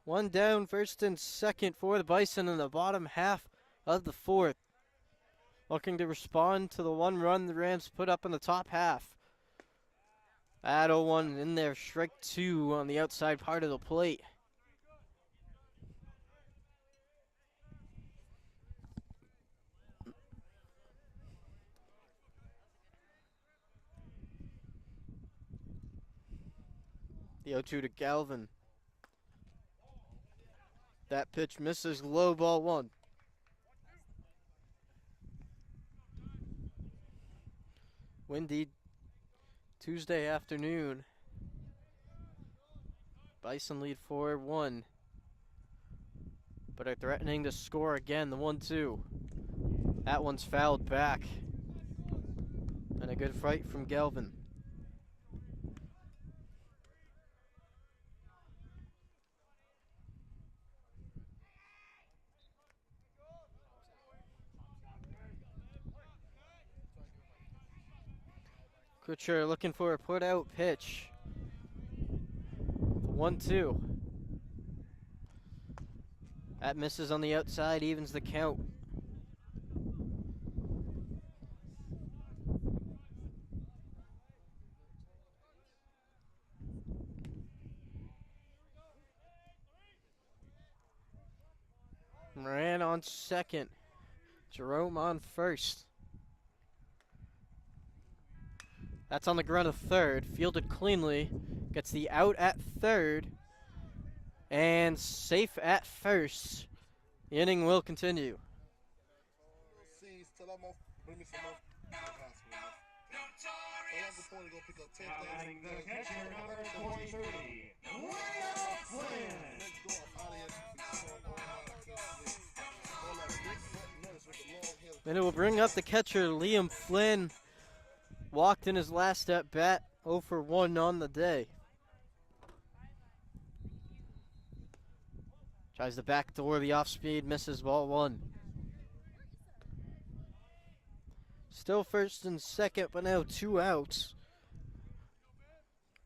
One down, first and second for the Bison in the bottom half of the 4th. Looking to respond to the 1 run the Rams put up in the top half. At 0-1 in there, strike 2 on the outside part of the plate. The 0-2 to Galvin. That pitch misses low, ball 1. Windy Tuesday afternoon. Bison lead 4-1. But are threatening to score again, the 1-2. That one's fouled back. And a good fight from Galvin. Kutcher looking for a put-out pitch. 1-2. That misses on the outside, evens the count. Moran on second. Jerome on first. That's on the ground of third. Fielded cleanly. Gets the out at third. And safe at first. The inning will continue. Batting the catcher, number 23, William Flynn. And it will bring up the catcher, Liam Flynn, walked in his last at bat, 0 for 1 on the day. Tries the back door, the off speed, misses, ball 1. Still first and second, but now 2 outs.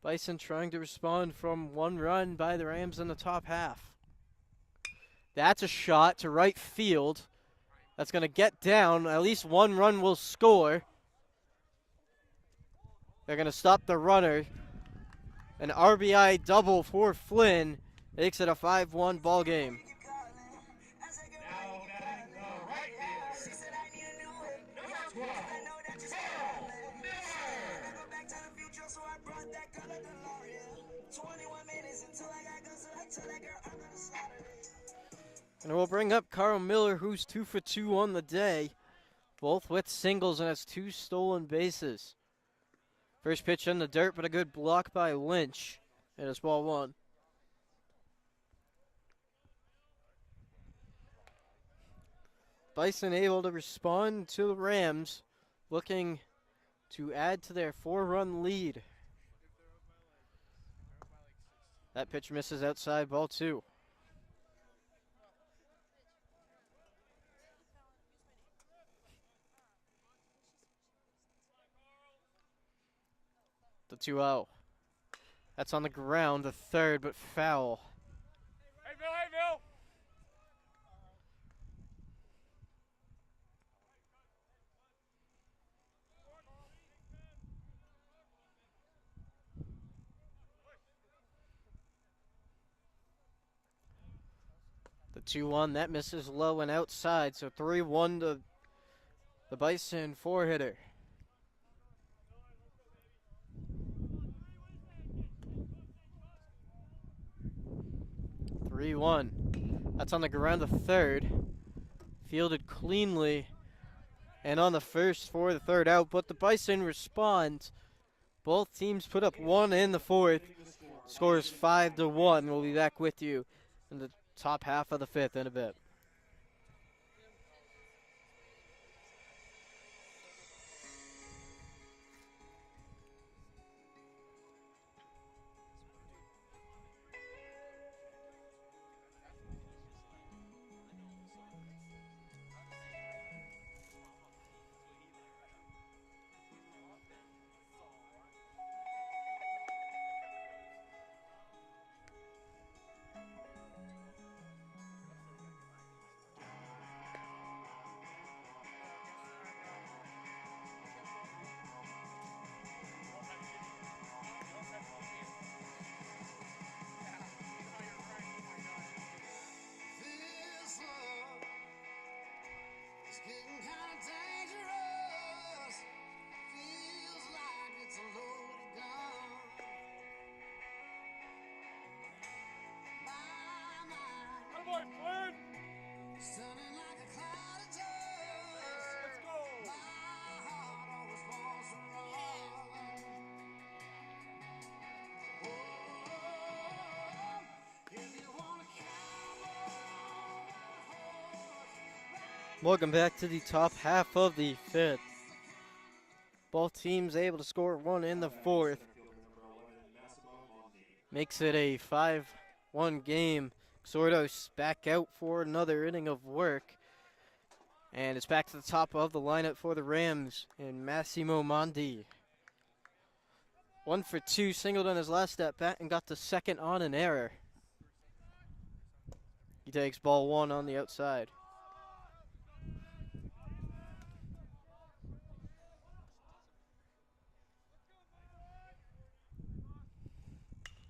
Bison trying to respond from 1 run by the Rams in the top half. That's a shot to right field. That's going to get down. At least 1 run will score. They're going to stop the runner. An RBI double for Flynn makes it a 5-1 ball game. And we'll bring up Carl Miller, who's 2 for 2 on the day, both with singles and has 2 stolen bases. First pitch in the dirt, but a good block by Lynch. And it's ball 1. Bison able to respond to the Rams, looking to add to their 4-run lead. That pitch misses outside, ball 2. The 2-0. That's on the ground, the third, but foul. Hey, Bill, hey, Bill. The 2-1, that misses low and outside, so 3-1 to the Bison 4-hitter. That's on the ground, the third. Fielded cleanly and on the first for the third out, but the Bison respond. Both teams put up 1 in the 4th. Scores 5-1. We'll be back with you in the top half of the 5th in a bit. This love is getting kind of dangerous. Feels like it's a loaded gun. My mind Good boy, Flynn. is turning like a cloud of dust. Let's go. My heart always wants to run. Oh, if you wanna Welcome back to the top half of the 5th. Both teams able to score 1 in the 4th. Makes it a 5-1 game. Sordos back out for another inning of work. And it's back to the top of the lineup for the Rams in Massimo Mondi. 1 for 2, singled on his last at bat and got the second on an error. He takes ball 1 on the outside.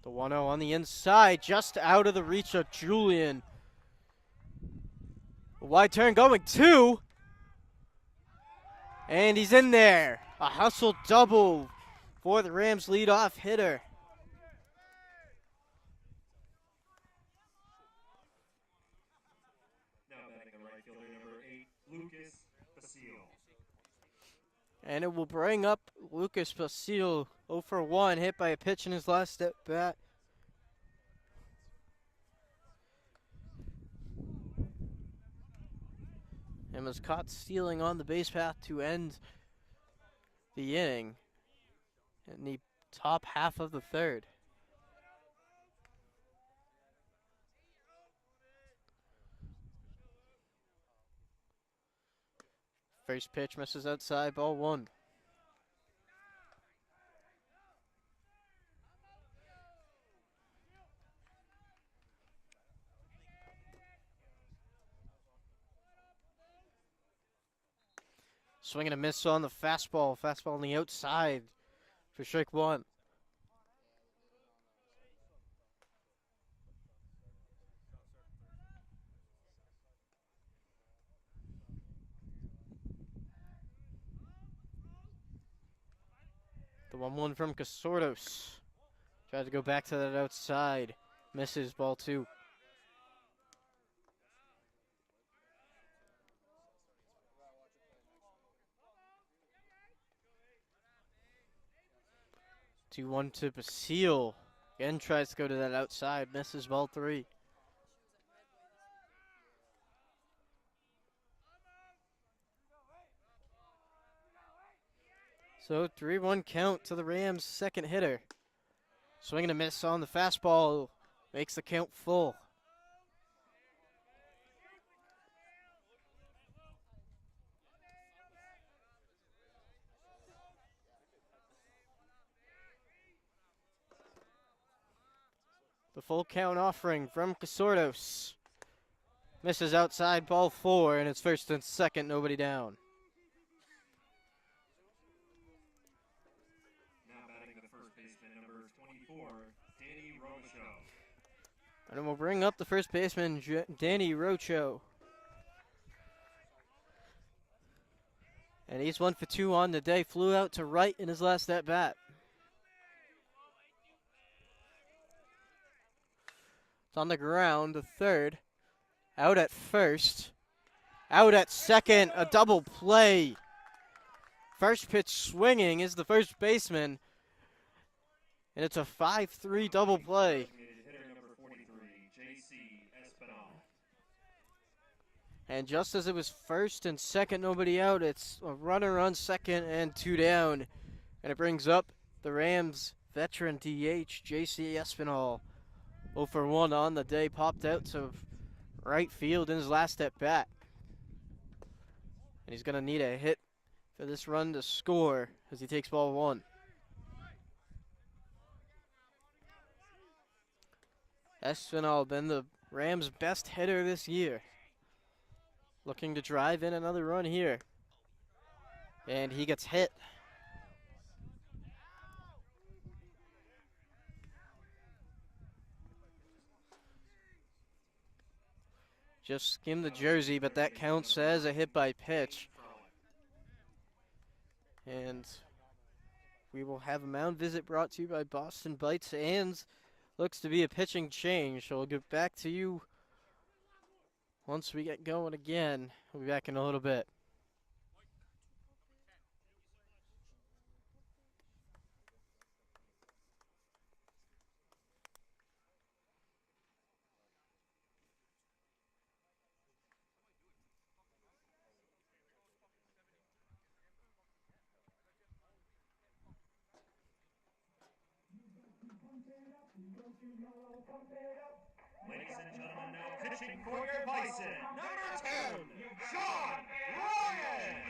The 1-0 on the inside, just out of the reach of Julian. A wide turn going 2. And he's in there. A hustle double for the Rams leadoff hitter. Now batting the right fielder, number 8, Lucas Basile. And it will bring up Lucas Basile, 0 for 1, hit by a pitch in his last at bat. And was caught stealing on the base path to end the inning. in the top half of the third. First pitch misses outside, ball one. Swing and a miss on the fastball. Fastball on the outside for strike one. The 1-1 from Casordos. Tried to go back to that outside. Misses, ball two. Two one to Basile. Again tries to go to that outside. Misses, ball three. So 3-1 count to the Rams' second hitter. Swing and a miss on the fastball. Makes the count full. The full count offering from Casordos. Misses outside, ball four, and it's first and second, nobody down. Now batting the first baseman, number 24, Danny Rocho. And we'll bring up the first baseman, Danny Rocho. And he's 1 for 2 on the day. Flew out to right in his last at bat. It's on the ground, the third. Out at first. Out at second, a double play. First pitch swinging is the first baseman. And it's a 5-3 double play. Hitter number 43, J.C. Espinal. And just as it was first and second, nobody out, it's a runner on second and two down. And it brings up the Rams veteran DH, J.C. Espinal. 0 for 1 on the day, popped out to right field in his last at bat. And he's going to need a hit for this run to score as he takes ball one. Espinal been the Rams' best hitter this year. Looking to drive in another run here. And he gets hit. Just skimmed the jersey, but that counts as a hit by pitch. And we will have a mound visit brought to you by Boston Bites, and looks to be a pitching change. So we'll get back to you once we get going again. We'll be back in a little bit. Ladies and gentlemen, now pitching for your Bison, number 10, Sean Ryan.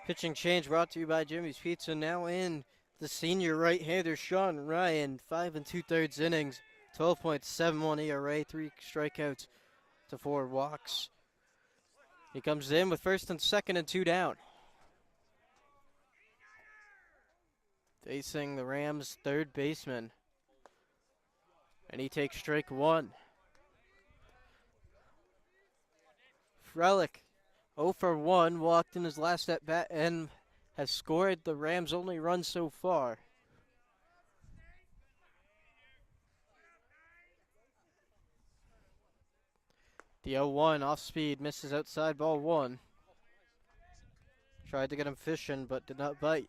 Pitching change brought to you by Jimmy's Pizza. Now in the senior right-hander Sean Ryan, 5 2/3 innings, 12.71 ERA, 3 strikeouts to 4 walks. He comes in with first and second and 2 down. Facing the Rams' third baseman. And he takes strike one. Frelick, 0 for 1, walked in his last at bat and has scored the Rams' only run so far. The 0-1 off speed, misses outside, ball one. Tried to get him fishing, but did not bite.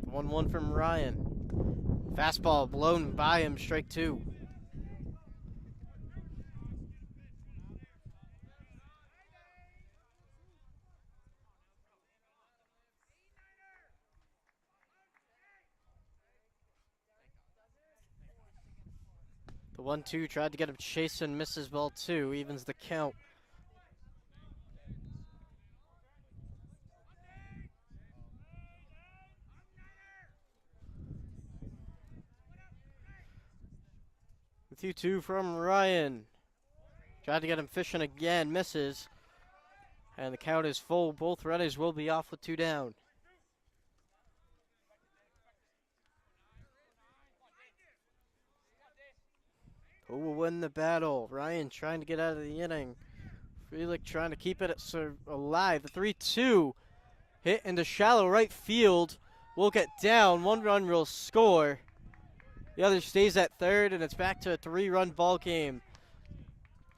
The 1-1 from Ryan. Fastball blown by him, strike two. The 1-2 tried to get him chasing, misses, ball two, evens the count. The 2-2 from Ryan. Tried to get him fishing again, misses. And the count is full. Both runners will be off with 2 down. Who will win the battle? Ryan trying to get out of the inning. Frelick trying to keep it alive. The 3-2 hit into shallow right field. Will get down. 1 run will score. The other stays at third, and it's back to a 3-run ball game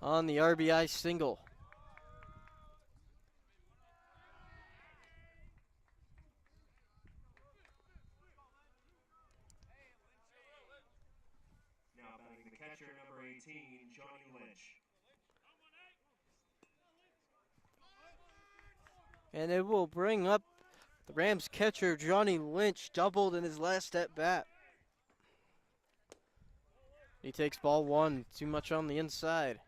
on the RBI single. Now batting the catcher, number 18, Johnny Lynch. And it will bring up the Rams catcher, Johnny Lynch, doubled in his last at bat. He takes ball one, too much on the inside.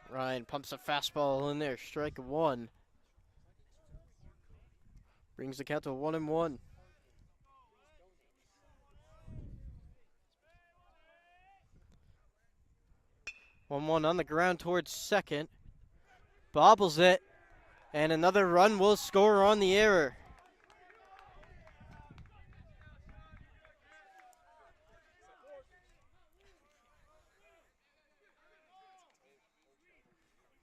Ryan pumps a fastball in there, strike one. Brings the count to 1-1. One on the ground towards second. Bobbles it, and another run will score on the error.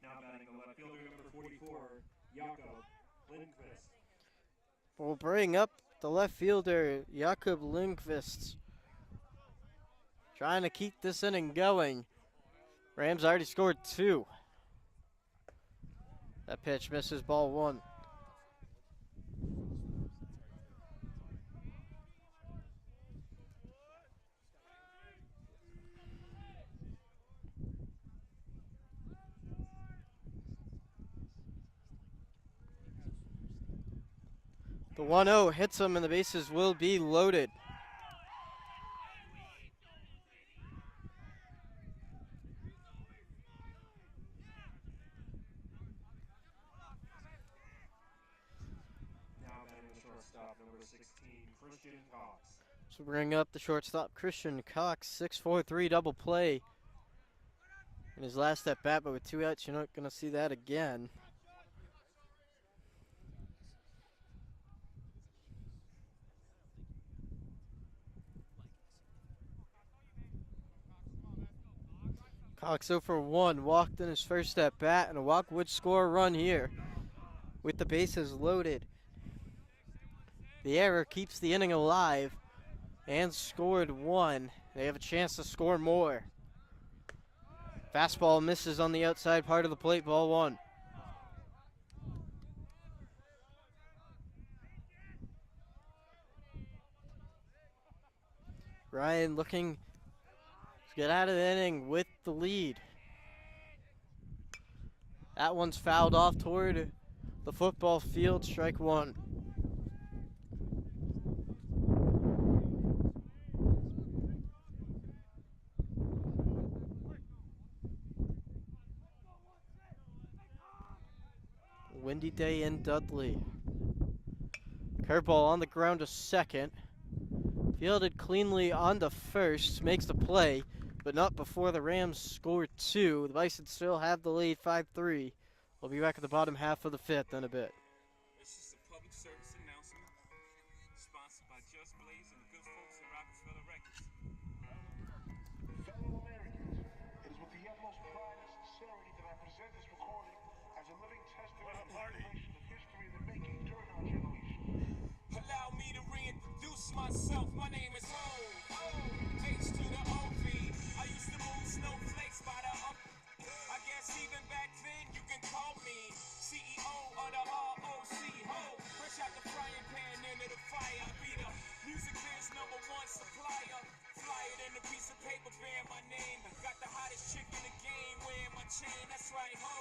Now batting the left fielder, number 44, Jakob Lindqvist. We'll bring up the left fielder, Jakob Lindqvist. Trying to keep this inning going. Rams already scored 2. That pitch misses, ball one. The 1-0 hits him and the bases will be loaded. So bring up the shortstop, Christian Cox, 6-4-3 double play. In his last at bat, but with 2 outs, you're not going to see that again. Cox 0 for 1, walked in his first at bat, and a walk would score a run here with the bases loaded. The error keeps the inning alive and scored 1. They have a chance to score more. Fastball misses on the outside part of the plate, ball 1. Ryan looking get out of the inning with the lead. That one's fouled off toward the football field, strike one. Windy day in Dudley. Curveball on the ground to second. Fielded cleanly onto first, makes the play, but not before the Rams score two. The Bison still have the lead, 5-3. We'll be back at the bottom half of the fifth in a bit. This is a public service announcement sponsored by Just Blaze and the good folks at Rockefeller Records. Fellow Americans, it is with the utmost pride and sincerity that I present this recording as a living testament and declaration of history in the making during our generation. Allow me to reintroduce myself. My name is Ho. H to the OV. I used to move snowflakes by the up. I guess even back then you can call me CEO of the ROC. Ho. Fresh out the frying pan into the fire. I be the music biz #1 supplier. Fly it in a piece of paper bearing my name. Got the hottest chick in the game wearing my chain. That's right, ho.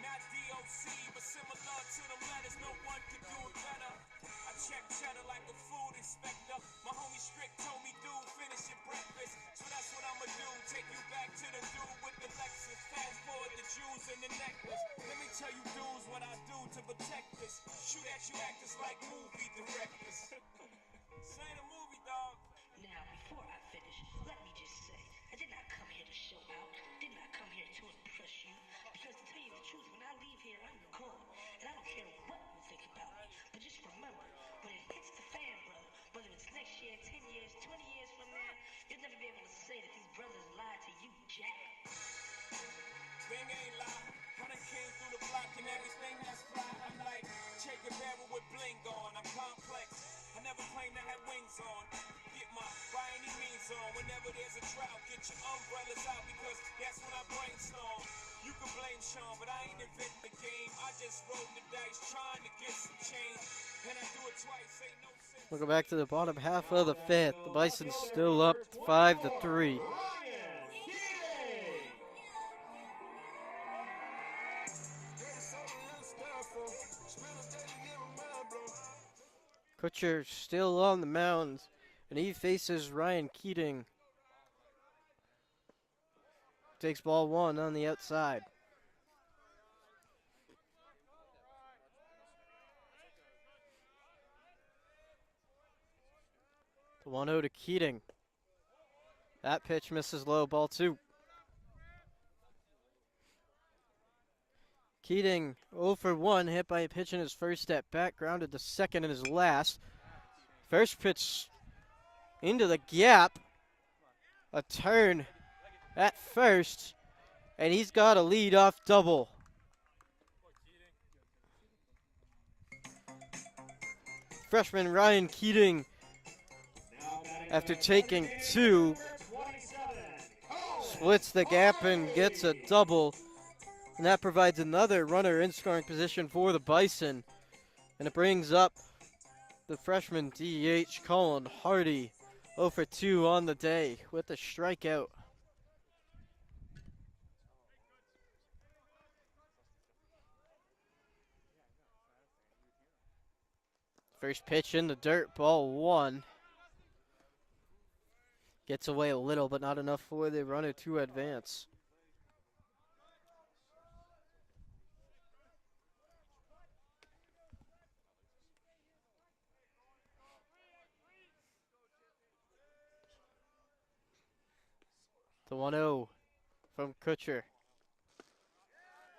Not DOC, but similar to them letters. No one can do it better. I check cheddar like a food inspector. My homie Strick told me, dude, finish your breakfast. So that's what I'ma do. Take you back to the dude with the Lexus. Fast forward the jewels and the necklace. Let me tell you dudes what I do to protect this. Shoot at you actors like movie directors. This ain't a movie, dog. Now, before I finish, let me just say, I did not come here to show out, did not come here to impress you, because to tell you the truth, when I leave here, I'm gone, and I don't care what you think about me, but just remember, when it hits the fan, brother, whether it's next year, 10 years, 20 years from now, you'll never be able to say that these brothers lied to you, Jack. Thing ain't lie. I done came through the block and everything that's fly. I'm like Che Guevara with bling on. I'm complex. I never claim to have wings on. Get my by any means on. Whenever there's a drought, get your umbrellas out because that's when I brainstorm. You can blame Sean, but I ain't inventing the game. I just rolled the dice trying to get some change. And I do it twice. Ain't no sense. We'll go back to the bottom half of the fifth. The Bison's still up 5-3. Kutcher still on the mound, and he faces Ryan Keating. Takes ball one on the outside. The 1-0 to Keating. That pitch misses low, ball two. Keating 0 for 1, hit by a pitch in his first at bat, grounded to second in his last. First pitch into the gap. A turn at first, and he's got a lead-off double. Freshman Ryan Keating, after taking two, splits the gap and gets a double. And that provides another runner in scoring position for the Bison. And it brings up the freshman DH, Colin Hardy, 0 for 2 on the day with a strikeout. First pitch in the dirt, ball one. Gets away a little, but not enough for the runner to advance. The 1-0 from Kutcher.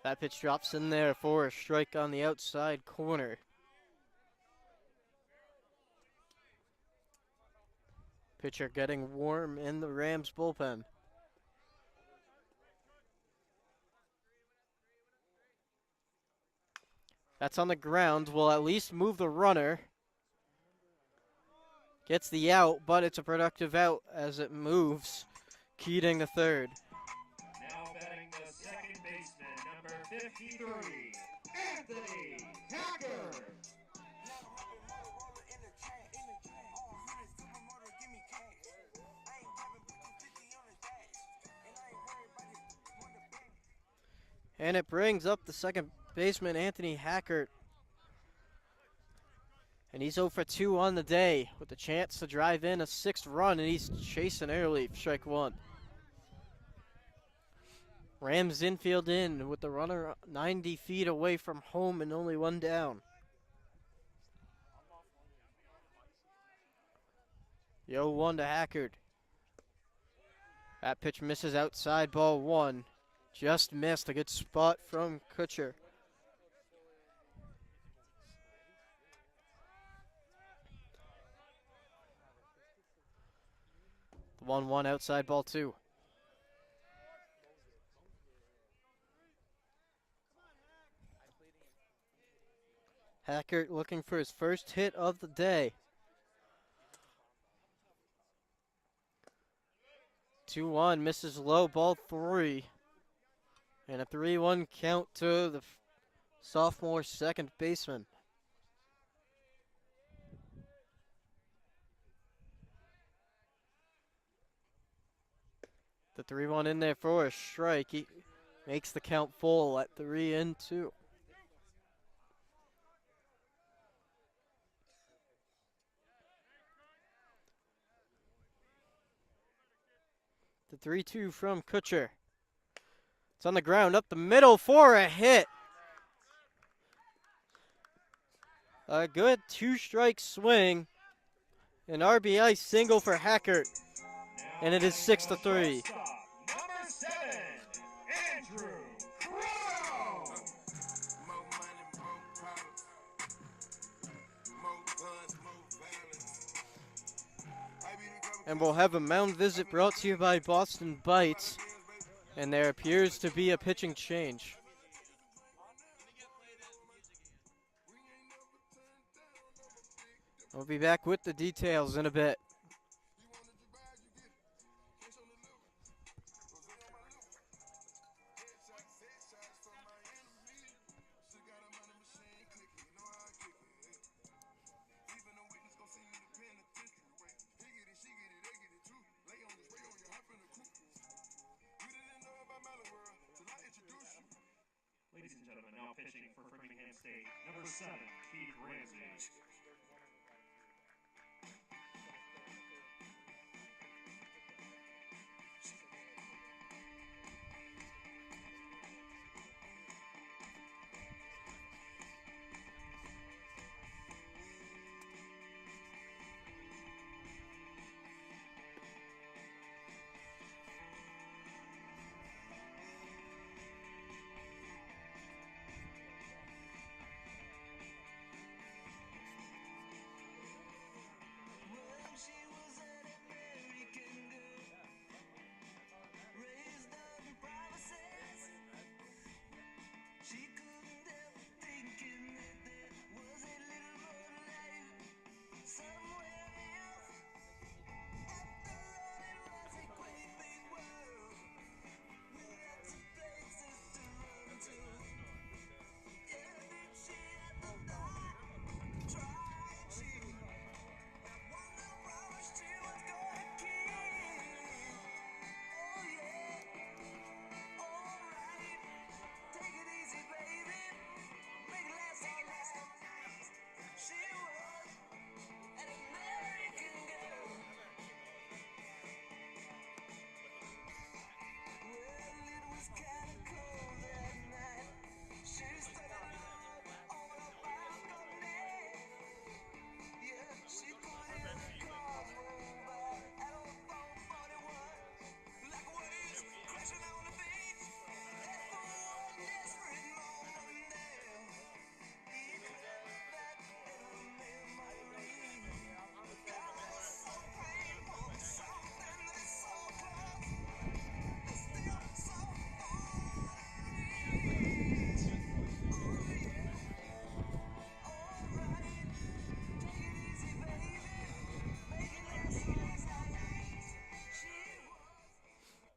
That pitch drops in there for a strike on the outside corner. Pitcher getting warm in the Rams bullpen. That's on the ground. Will at least move the runner. Gets the out, but it's a productive out as it moves. Keating the third. Now batting the second baseman, number 53, Anthony Hacker. And it brings up the second baseman, Anthony Hackert. And he's 0 for 2 on the day with a chance to drive in a 6th run, and he's chasing early, strike 1. Rams infield in with the runner 90 feet away from home and only 1 down. The 0-1 to Hackard. That pitch misses outside, ball 1. Just missed. A good spot from Kutcher. The 1-1 outside, ball 2. Hackert looking for his first hit of the day. 2-1, misses low, ball 3. And a 3-1 count to the sophomore second baseman. The 3-1 in there for a strike. He makes the count full at 3-2. The 3-2 from Kutcher. It's on the ground, up the middle for a hit. A good 2-strike swing. An RBI single for Hackert. And it is 6-3. Number 7, Andrew Crow. More money, more problems. More guns, more violence. And we'll have a mound visit brought to you by Boston Bites. And there appears to be a pitching change. We'll be back with the details in a bit. Ladies and gentlemen, now pitching for Framingham State, number 7, Keith Ramsey.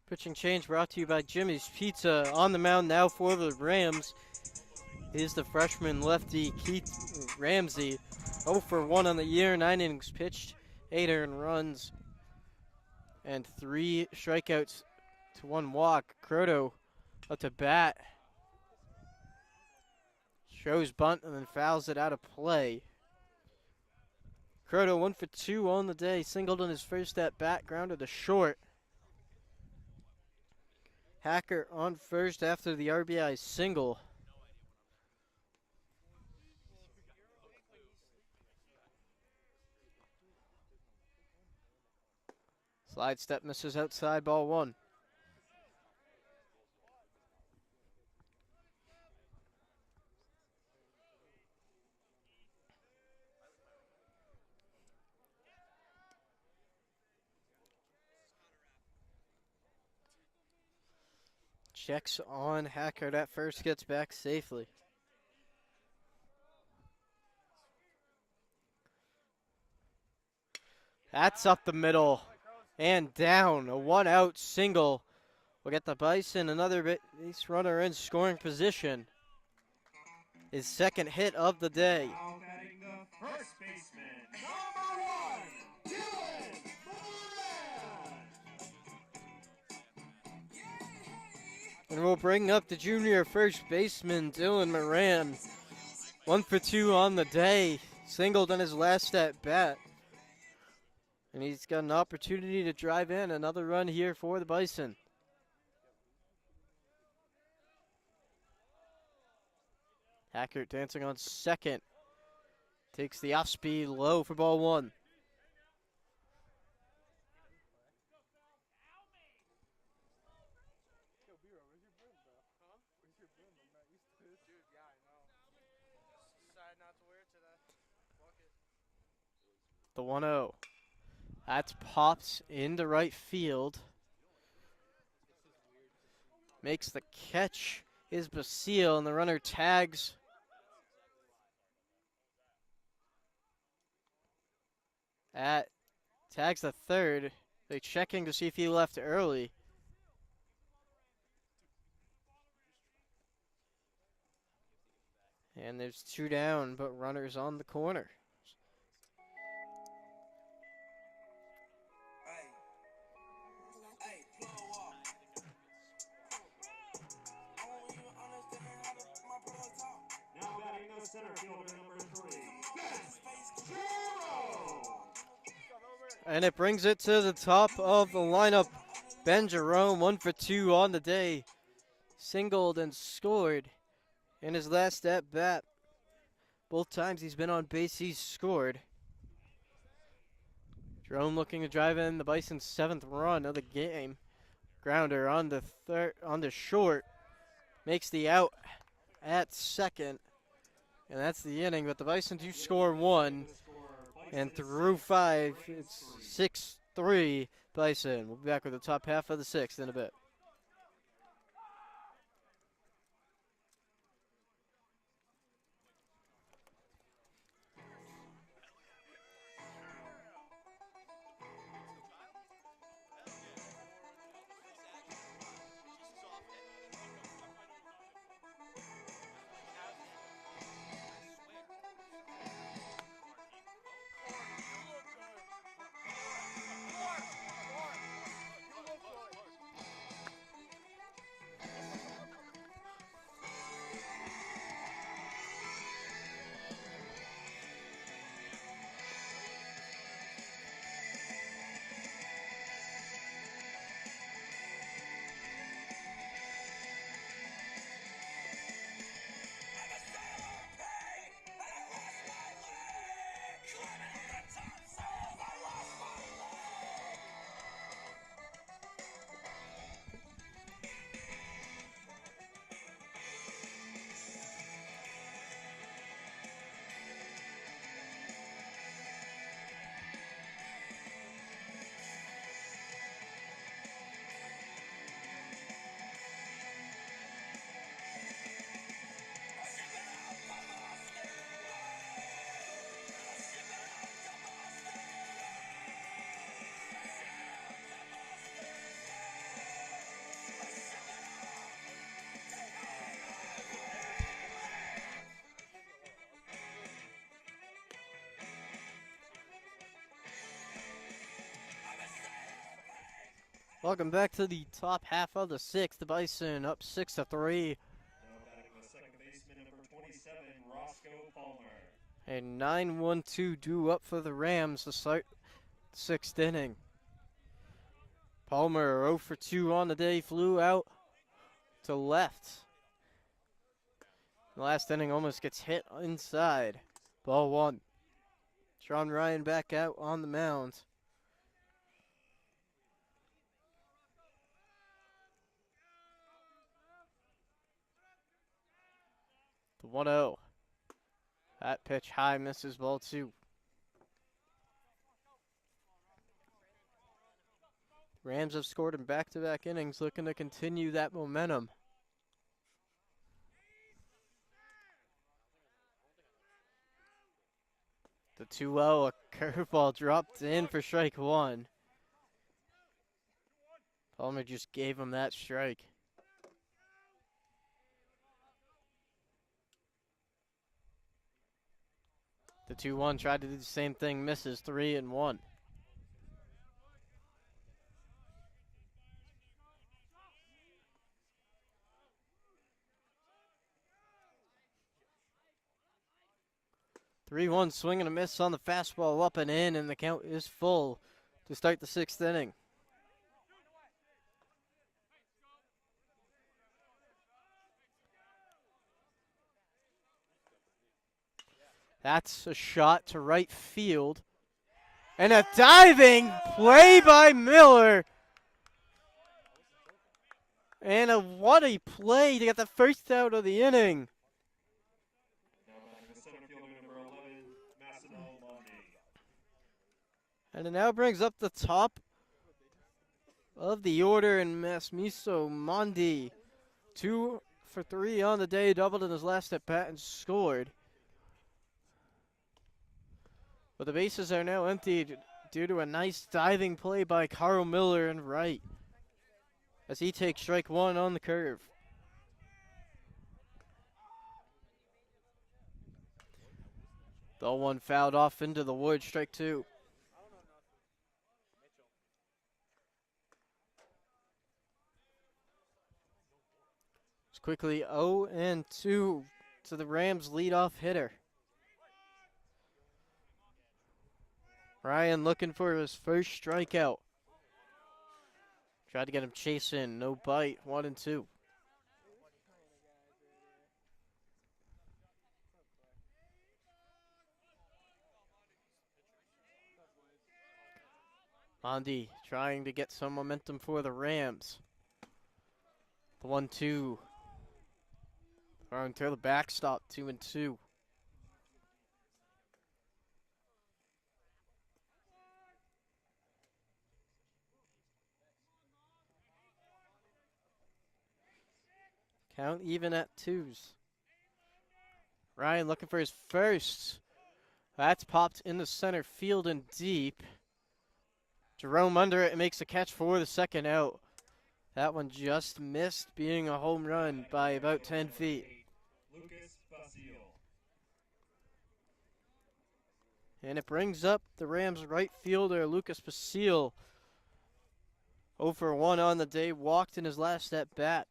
Pitching change brought to you by Jimmy's Pizza. On the mound now for the Rams is the freshman lefty Keith Ramsey. 0 for 1 on the year, 9 innings pitched, 8 earned runs, and 3 strikeouts to 1 walk. Croto up to bat Shows bunt and then fouls it out of play. Croto 1 for 2 on the day. Singled on his first at bat, grounded to short. Hacker on first after the RBI single. Slide step misses outside, ball 1. Checks on Hacker. That first gets back safely. That's up the middle and down. A 1-out single will get the Bison another base runner in scoring position. His second hit of the day. Now batting the first baseman, number 1, Dylan Moran. And we'll bring up the junior first baseman, Dylan Moran. 1 for 2 on the day. Singled on his last at bat. And he's got an opportunity to drive in another run here for the Bison. Hackert dancing on second. Takes the off speed low for ball 1. The 1-0. That's pops into right field. Makes the catch is Basile, and the runner tags. Tags the third. They're checking to see if he left early. And there's 2 down, but runners on the corner. Now batting the center fielder, number 3, Ben And it brings it to the top of the lineup. Ben Jerome, 1 for 2 on the day. Singled and scored in his last at bat. Both times he's been on base, he's scored. Jerome looking to drive in the Bison's 7th run of the game. Grounder on the short. Makes the out at second. And that's the inning, but the Bison do score 1. And through 5, it's 6-3 Bison. We'll be back with the top half of the 6th in a bit. Welcome back to the top half of the 6th. The Bison up 6-3. Now batting the second baseman, number 27, Go Palmer. A 9-1-2 due up for the Rams to start the 6th inning. Palmer 0 for 2 on the day, flew out to left. The last inning almost gets hit inside. Ball 1. Sean Ryan back out on the mound. The 1-0. That pitch high, misses, ball 2. Rams have scored in back-to-back innings, looking to continue that momentum. The 2-0, a curveball dropped in for strike 1. Palmer just gave him that strike. The 2-1 tried to do the same thing, misses, 3-1. Three-one swing and a miss on the fastball, up and in, and the count is full to start the 6th inning. That's a shot to right field. And a diving play by Miller. And what a play to get the first out of the inning. Now back to center fielder number 11, Massimo Mondi. And it now brings up the top of the order in Massimo Mondi. 2 for 3 on the day, doubled in his last at bat and scored. But the bases are now emptied due to a nice diving play by Carl Miller in right, as he takes strike 1 on the curve. The 1 fouled off into the wood, strike 2. It's quickly 0-2 to the Rams' leadoff hitter. Ryan looking for his first strikeout. Tried to get him chasing, no bite, 1-2. Mondi trying to get some momentum for the Rams. The 1-2. Throwing to the backstop, 2-2. Count even at 2s. Ryan looking for his first. That's popped into center field and deep. Jerome under it and makes a catch for the second out. That one just missed being a home run by about 10 feet. Lucas Basile. And it brings up the Rams' right fielder, Lucas Basile. 0 for 1 on the day, walked in his last at bat.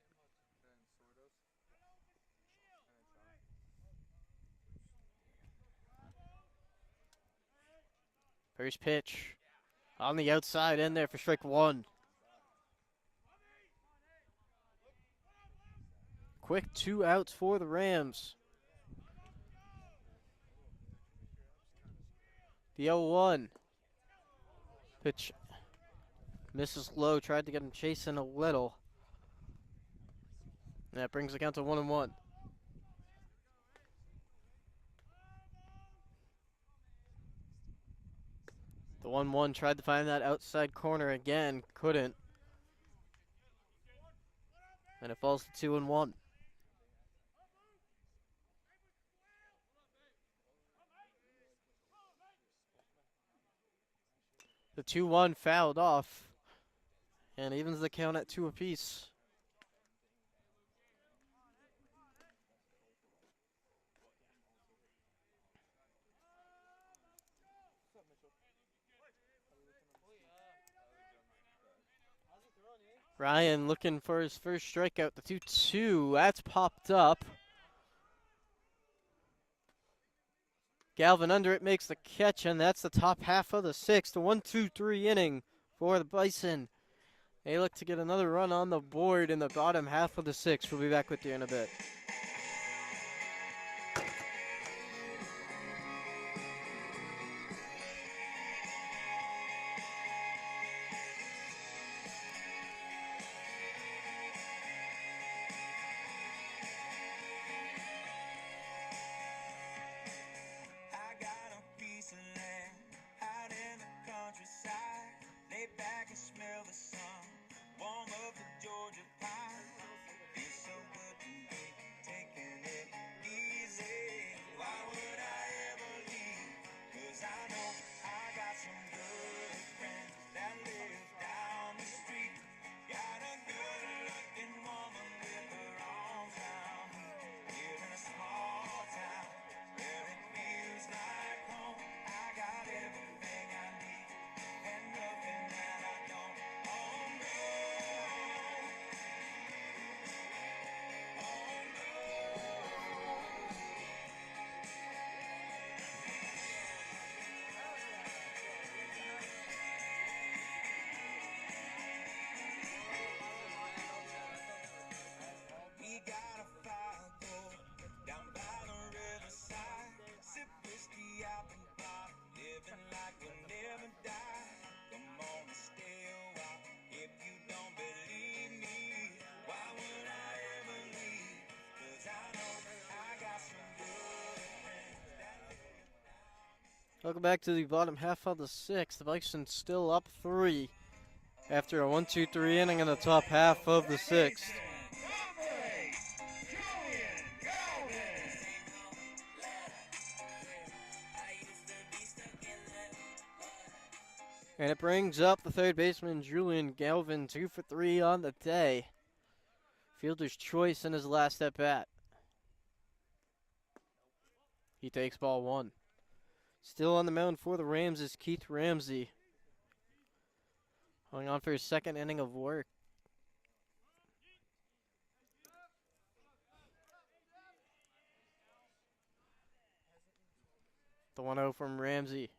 First pitch on the outside, in there for strike 1. Quick 2 outs for the Rams. The 0-1. Pitch misses low, tried to get him chasing a little. And that brings the count to 1-1. The 1-1 tried to find that outside corner again, couldn't. And it falls to 2-1. The 2-1 fouled off and evens the count at 2 apiece. Ryan looking for his first strikeout, the 2-2. That's popped up. Galvin under it makes the catch, and that's the top half of the sixth. A 1-2-3 inning for the Bison. They look to get another run on the board in the bottom half of the sixth. We'll be back with you in a bit. I got a piece of land out in the countryside. Lay back and smell the sun, warm up the Georgia pine. Feels so good to be taking it easy. Why would I ever leave? 'Cause I know I got some good friends that live down the street. Got a good looking woman with her arms around me. Here in a small town where it feels like home. I got everything I need and nothing that I don't. Oh no. We got a fire going down by the riverside. Sip whiskey out the bottle, living like we'll never die. Come on and stay a while if you don't believe me. Why would I ever leave? 'Cause I know I got some good friends that live. Welcome back to the bottom half of the sixth. The Bison still up 3 after a 1-2-3 inning in the top half of the sixth. And it brings up the third baseman, Julian Galvin, 2 for 3 on the day. Fielder's choice in his last at bat. He takes ball 1. Still on the mound for the Rams is Keith Ramsey. Going on for his second inning of work. The 1-0 from Ramsey.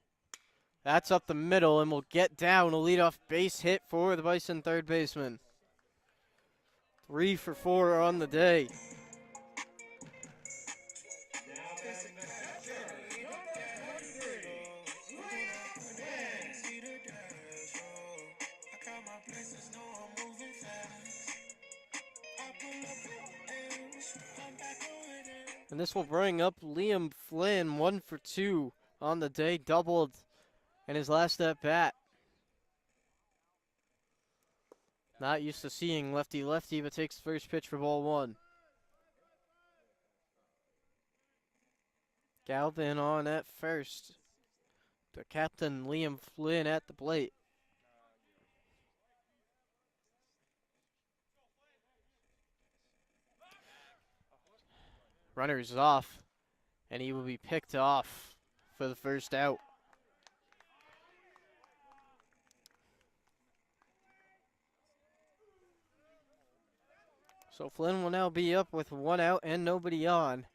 That's up the middle and will get down. A leadoff base hit for the Bison third baseman. 3 for 4 on the day. And this will bring up Liam Flynn, 1 for 2 on the day, doubled in his last at bat. Not used to seeing lefty-lefty, but takes the first pitch for ball 1. Galvin on at first. The captain, Liam Flynn, at the plate. Runner's off, and he will be picked off for the first out. So Flynn will now be up with 1 out and nobody on.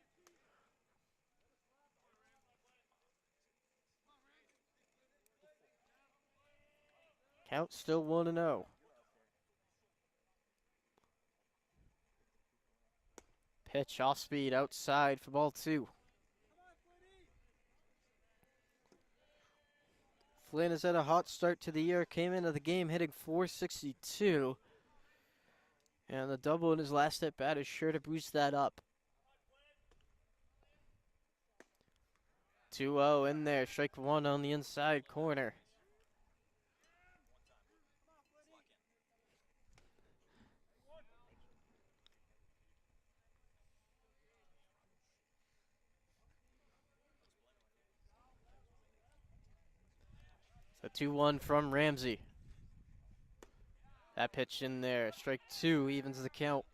Count still 1-0. Pitch off speed outside for ball 2. Flynn has had a hot start to the year. Came into the game hitting .462. And the double in his last at bat is sure to boost that up. 2-0 in there. Strike 1 on the inside corner. A 2-1 from Ramsey. That pitch in there. Strike 2 evens the count.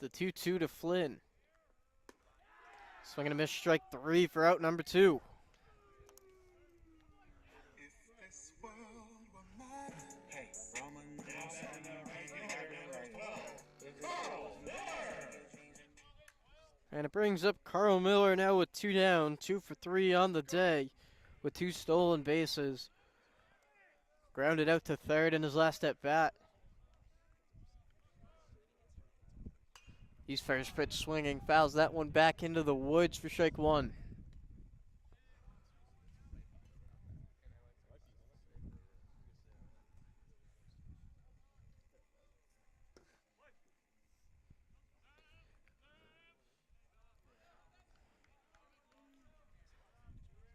The 2-2 to Flynn. Swing and a miss, strike 3 for out number 2. And it brings up Carl Miller now with 2 down, 2 for 3 on the day with 2 stolen bases. Grounded out to third in his last at bat. He's first pitch swinging, fouls that one back into the woods for strike 1.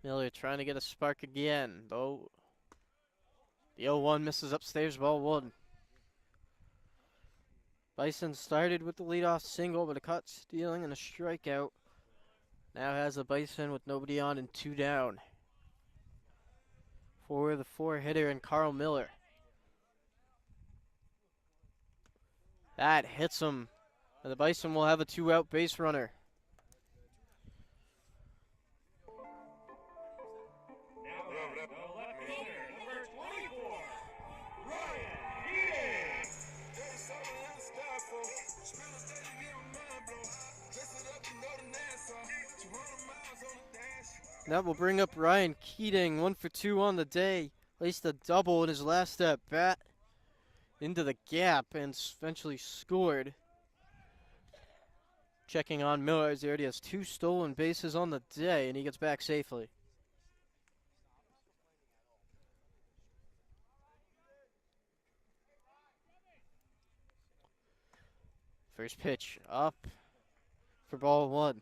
Miller trying to get a spark again, though the 0-1 misses upstairs, ball 1. Bison started with the leadoff single, but a caught stealing and a strikeout. Now has the Bison with nobody on and 2 down. For the 4-hitter and Carl Miller. That hits him, and the Bison will have a 2-out base runner. That will bring up Ryan Keating, 1 for 2 on the day. Placed a double in his last at bat into the gap and eventually scored. Checking on Miller as he already has 2 stolen bases on the day and he gets back safely. First pitch up for ball 1.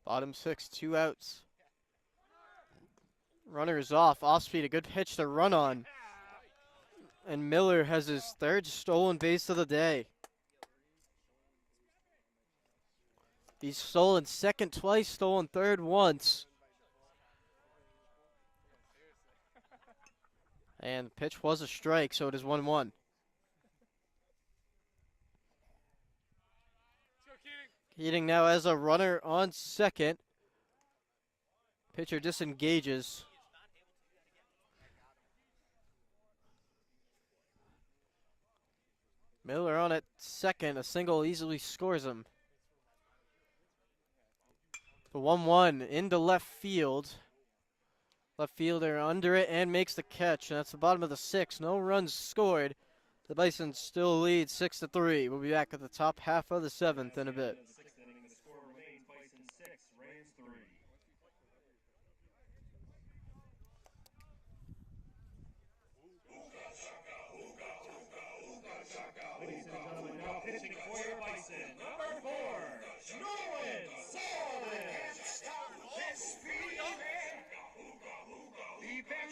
Bottom 6, 2 outs. Runner is off speed, a good pitch to run on. And Miller has his 3rd stolen base of the day. He's stolen 2nd twice, stolen 3rd once. And the pitch was a strike, so it is 1-1. Keating now has a runner on 2nd. Pitcher disengages. Miller on at 2nd. A single easily scores him. The 1-1 into left field. Left fielder under it and makes the catch. And that's the bottom of the 6th. No runs scored. The Bison still lead 6-3. We'll be back at the top half of the 7th in a bit.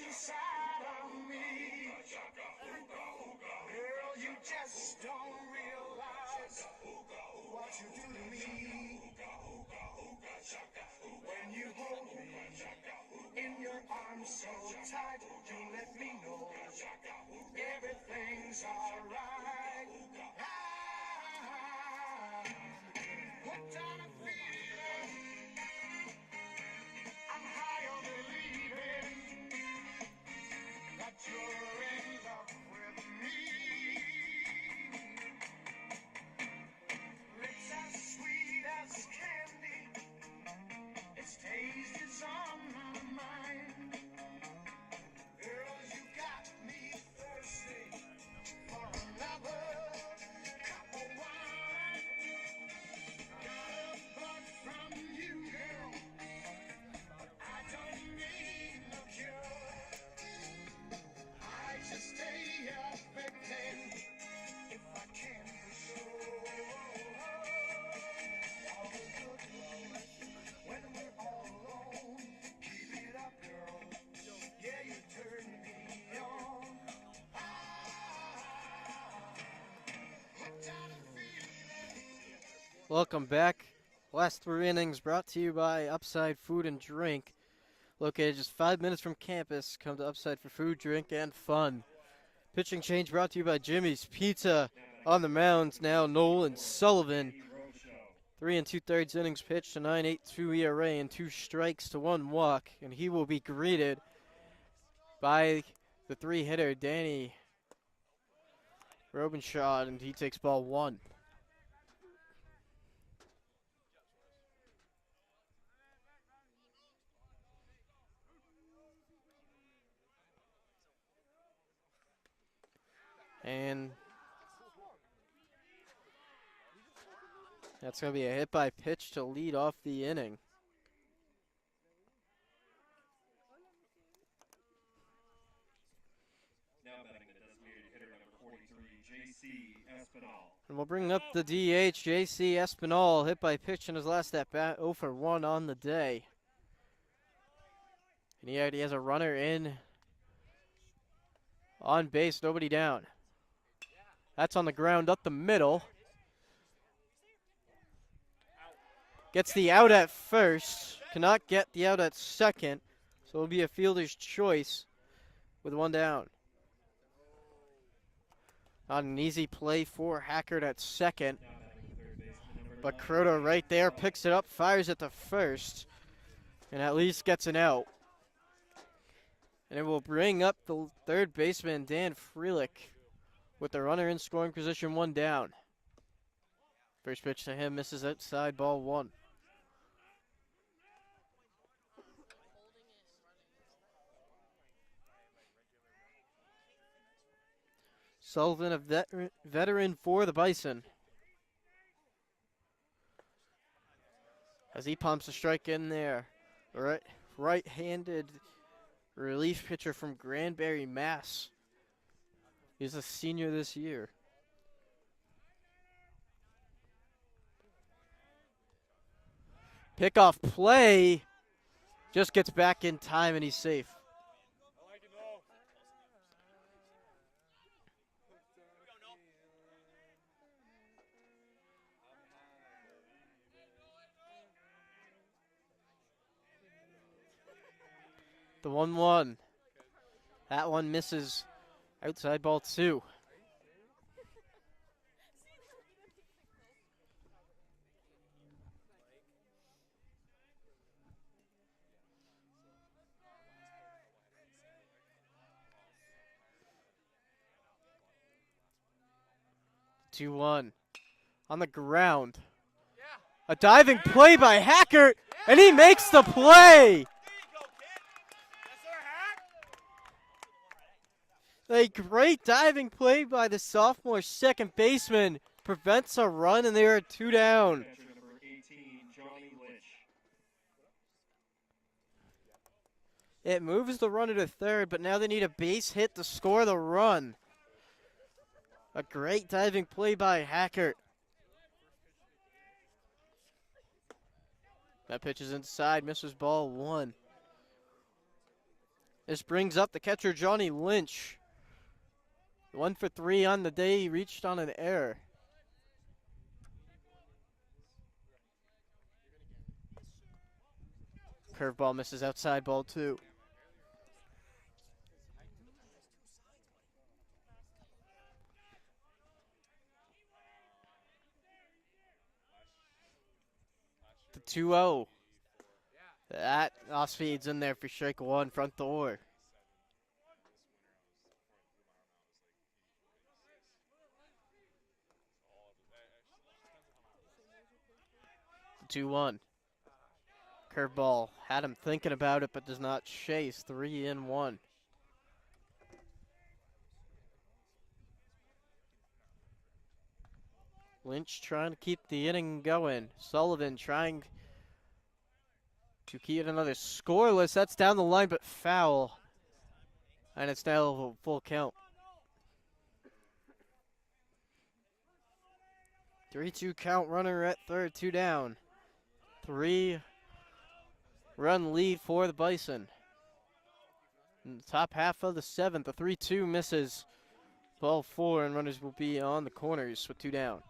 Inside of me, girl, you just don't realize what you do to me. When you hold me in your arms so tight, you let me know everything's alright. What kind of feeling? I'm high on believing that you're in love with me. Lips as sweet as candy, its taste is on my mind. Girl, you got me thirsty for another cup of wine. Got a bug from you, girl, but I don't need no cure. I just stay affected if I can be sure. All the good love when we're all alone. Keep it up, girl. Yeah, you turn me on. Hooked on a feeling. Welcome back. Last 3 innings brought to you by Upside Food and Drink. located just 5 minutes from campus. Come to Upside for food, drink, and fun. Pitching change brought to you by Jimmy's Pizza. On the mounds now, Nolan Sullivan. 3 2/3 innings pitched, a 9.82 ERA, and 2 strikes to 1 walk. And he will be greeted by the 3-hitter, Danny Robenshaw, and he takes ball 1. And that's going to be a hit by pitch to lead off the inning. Now batting the designated hitter number 43, J.C. Espinal. And we'll bring up the DH, J.C. Espinal, hit by pitch in his last at bat, 0 for 1 on the day. And he already has a runner in on base, nobody down. That's on the ground up the middle. Gets the out at first. Cannot get the out at second. So it'll be a fielder's choice with 1 down. Not an easy play for Hackert at second. But Croto right there picks it up, fires it to first, and at least gets an out. And it will bring up the third baseman, Dan Freelich, with the runner in scoring position, 1 down. First pitch to him, misses outside, ball 1. Sullivan, a veteran for the Bison. As he pumps a strike in there. Right-handed relief pitcher from Granbury, Mass. He's a senior this year. Pickoff play. Just gets back in time and he's safe. The 1-1. That one misses. Outside ball 2. The 2-1. On the ground. A diving play by Hackert, and he makes the play. A great diving play by the sophomore second baseman. Prevents a run, and they are 2 down. It moves the runner to third, but now they need a base hit to score the run. A great diving play by Hackert. That pitch is inside, misses ball 1. This brings up the catcher, Johnny Lynch. 1 for 3 on the day, he reached on an error. Curveball misses outside, ball 2. The 2-0. That off speed's in there for strike 1, front door. The 2-1. Curveball had him thinking about it, but does not chase. 3-1. Lynch trying to keep the inning going. Sullivan trying to keep another scoreless. That's down the line, but foul. And it's now a full count. 3-2 count, runner at third, 2 down. 3-run lead for the Bison. In the top half of the 7th, the 3-2 misses. Ball 4, and runners will be on the corners with 2 down.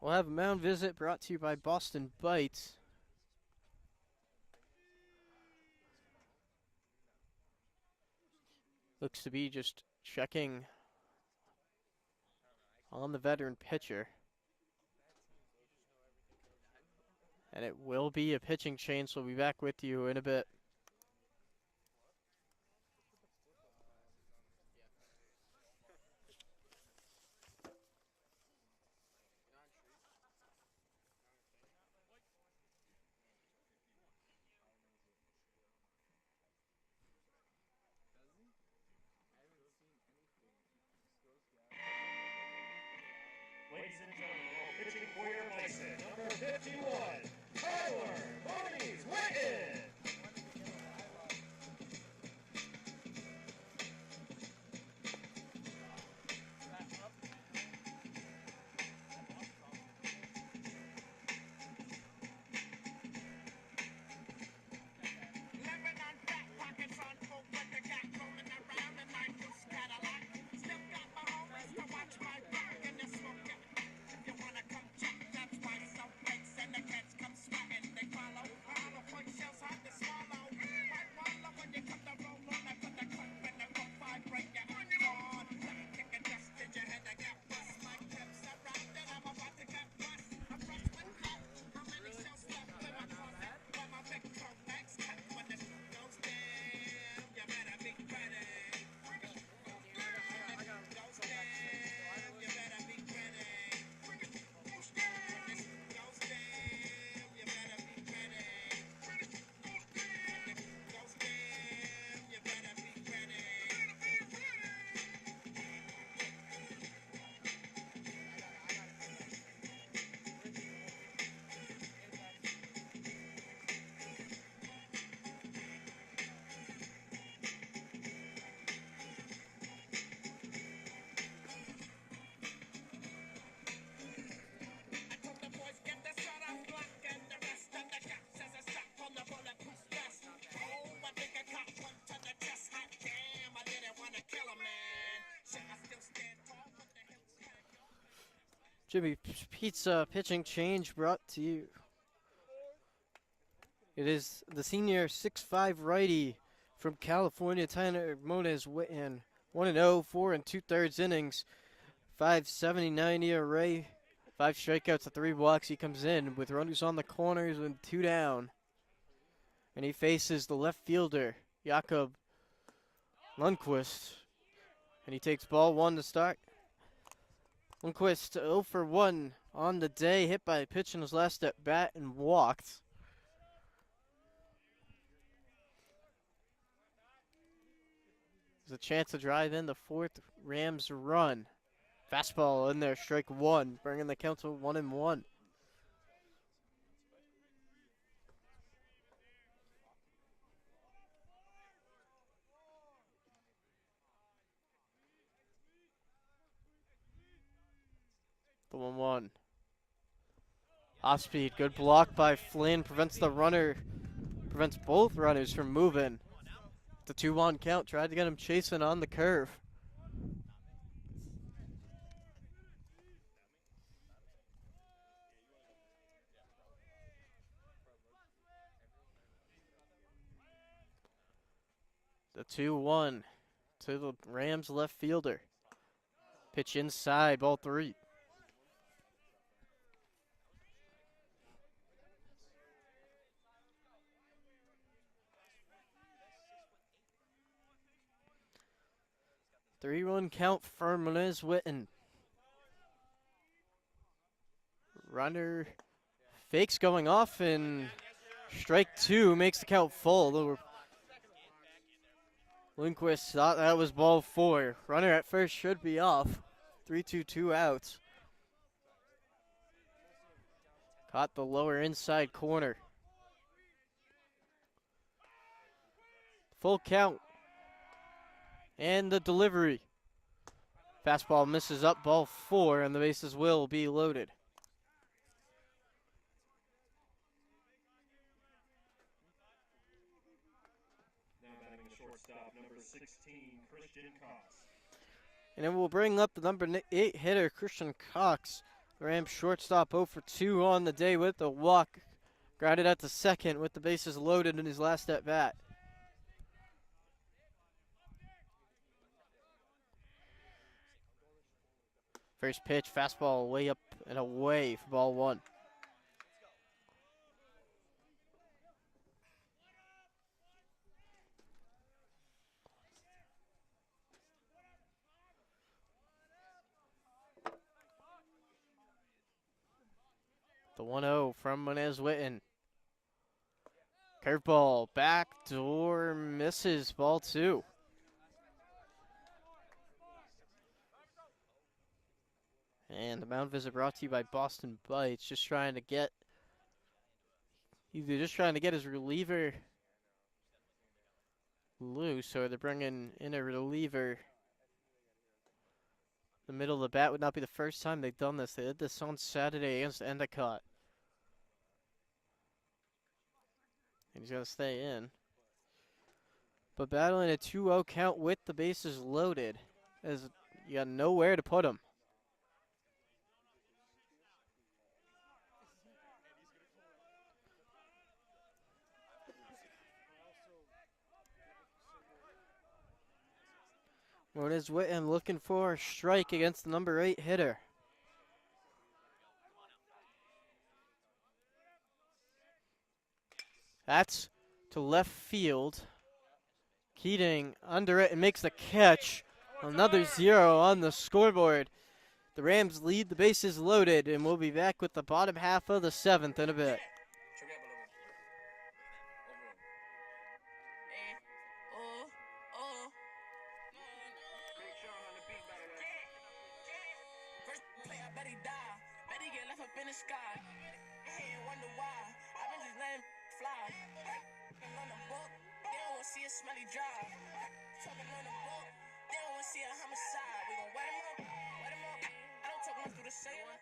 We'll have a mound visit brought to you by Boston Bites. Looks to be just checking on the veteran pitcher. And it will be a pitching change, so we'll be back with you in a bit. Ladies and gentlemen, pitching for your Bison, number 51, Tyler Monies Witten. Lemon on back pockets on full with the cat rolling around in my goose Cadillac. Still got my homies to watch my back and the smoke it. If you wanna come check, that's why some fakes and the cats come sweating. They follow all the point shells hard to swallow. White wallow when you come to roll on, I put the clip in the rope, vibrate your on. Kick a dust in your head, I got bust. My clips are wrapped and I'm about to get bust. I'm fresh with hot. How many shells left in my closet? While my big pro bags cut when the shoot goes down. You better be ready. Goes down, you better be ready. Goes down, you better be ready. Goes down, you better be ready. I told the boys get the shot off block and the rest of the cops as a strap on the bulletproof vest. Oh, I think I caught one to the chest. Hot damn, I didn't want to kill a man. Shit, I still stand tall with the hips back. Jimmy Pizza pitching change brought to you. It is the senior 6'5" righty from California, Tyler Moniz Witten. 1-0, 4 2/3 innings, 5.79 ERA, 5 strikeouts to 3 walks. He comes in with runners on the corners and 2 down. And he faces the left fielder, Jakob Lundqvist. And he takes ball 1 to start. Lundqvist 0 for 1 on the day, hit by a pitch in his last at bat and walked. There's a chance to drive in the 4th Rams run. Fastball in there, strike 1, bringing the count to 1-1. The 1-1. Off speed, good block by Flynn, prevents both runners from moving. The 2-1 count, tried to get him chasing on the curve. The 2-1 to the Rams left fielder. Pitch inside, ball 3. Three-run count for Moniz Witten. Runner fakes going off, and strike 2 makes the count full. Lundqvist thought that was ball 4. Runner at first should be off. 3-2 outs. Caught the lower inside corner. Full count. And the delivery. Fastball misses up, ball 4, and the bases will be loaded. Now batting the shortstop, number 16, Christian Cox. And then we'll bring up the number 8 hitter, Christian Cox. Rams shortstop 0 for 2 on the day with the walk. Grounded out to second with the bases loaded in his last at bat. First pitch, fastball way up and away for ball one. The 1-0 from Menez Witten. Curveball, backdoor, misses, ball two. And the mound visit brought to you by Boston Bites. Just trying to get his reliever loose, or they're bringing in a reliever. The middle of the bat would not be the first time they've done this. They did this on Saturday against Endicott. And he's going to stay in. But battling a 2-0 count with the bases loaded, as you got nowhere to put him. Menez Witten looking for a strike against the number 8 hitter. That's to left field. Keating under it and makes the catch. Another 0 on the scoreboard. The Rams lead, the bases loaded, and we'll be back with the bottom half of the 7th in a bit. Smelly drive. Talking on the boat, they don't want to see a homicide. We gon' wet him up. I don't talk much through the sailor.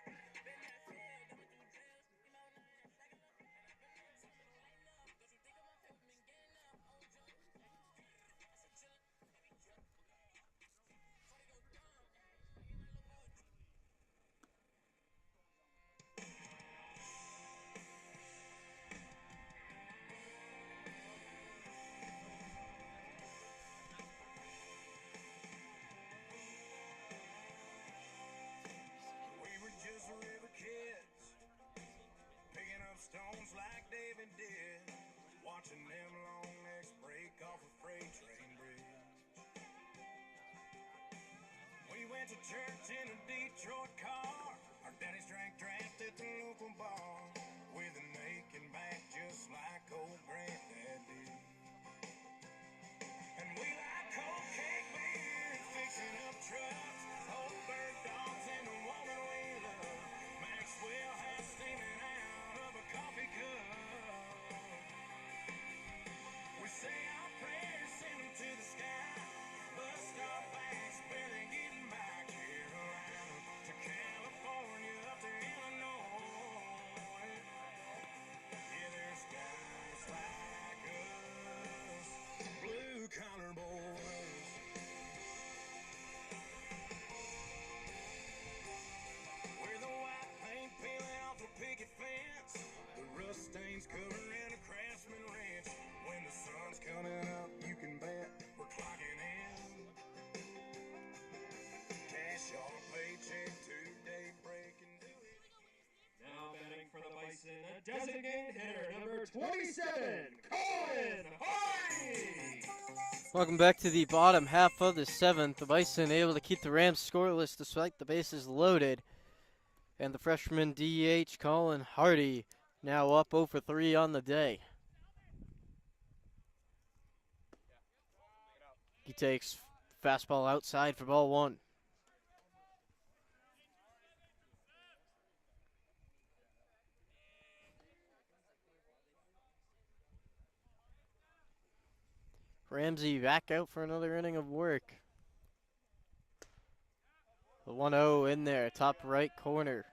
Stones like David did, watching them long necks break off a freight train bridge. We went to church in a Detroit car. Our daddies drank draft at the local bar with an aching back just like old granddad did. And we like cold cake beer, fixing up trucks, old bird dogs, and the woman we love. Maxwell has steaming coffee cup. We say our prayers, send them to the sky. Bust our backs, barely getting by. Carolina to California, up to Illinois. Yeah, there's guys like us, blue collar boys. We're the white paint peeling off a picket fence. The rust stains covering a Craftsman ranch. When the sun's coming up, you can bet we're clocking in. Cash on a paycheck, 2-day break and do it. Now batting for the Bison, a designated hitter, number 27, Colin Hardy. Welcome back to the bottom half of the 7th. The Bison able to keep the Rams scoreless despite the bases loaded. And the freshman DH, Colin Hardy, now up 0 for 3 on the day. He takes fastball outside for ball one. Ramsey back out for another inning of work. The 1-0 in there, top right corner.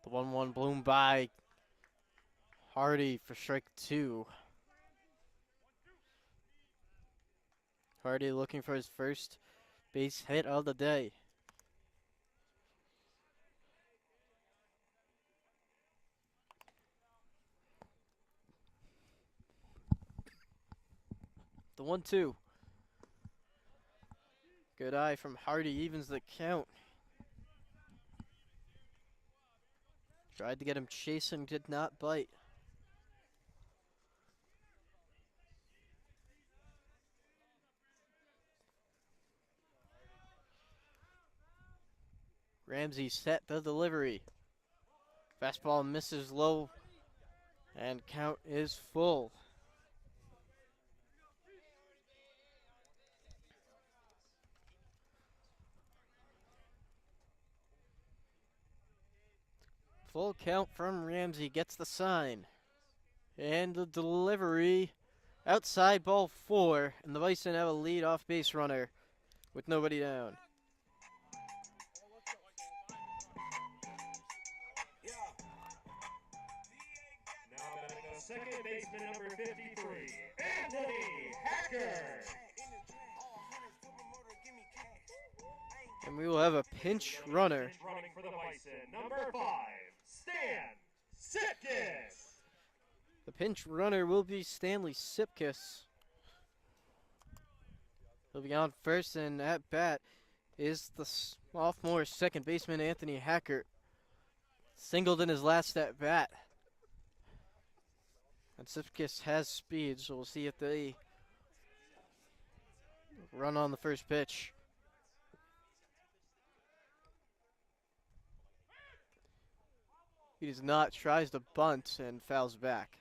The 1-1 blown by Hardy for strike 2. Hardy looking for his first base hit of the day. The 1-2. Good eye from Hardy, evens the count. Tried to get him chasing, did not bite. Ramsey set the delivery. Fastball misses low, and count is full. Full count from Ramsey, gets the sign. And the delivery, outside ball 4, and the Bison have a lead-off base runner with nobody down. Now batting the second baseman, number 53, Anthony Hacker. And we will have a pinch runner. Running for the Bison, number 5, Stan Sitkus. The pinch runner will be Stanley Sipkus. He'll be on first, and at bat is the sophomore second baseman Anthony Hackert. Singled in his last at bat. And Sipkus has speed, so we'll see if they run on the first pitch. He does not, tries to bunt and fouls back.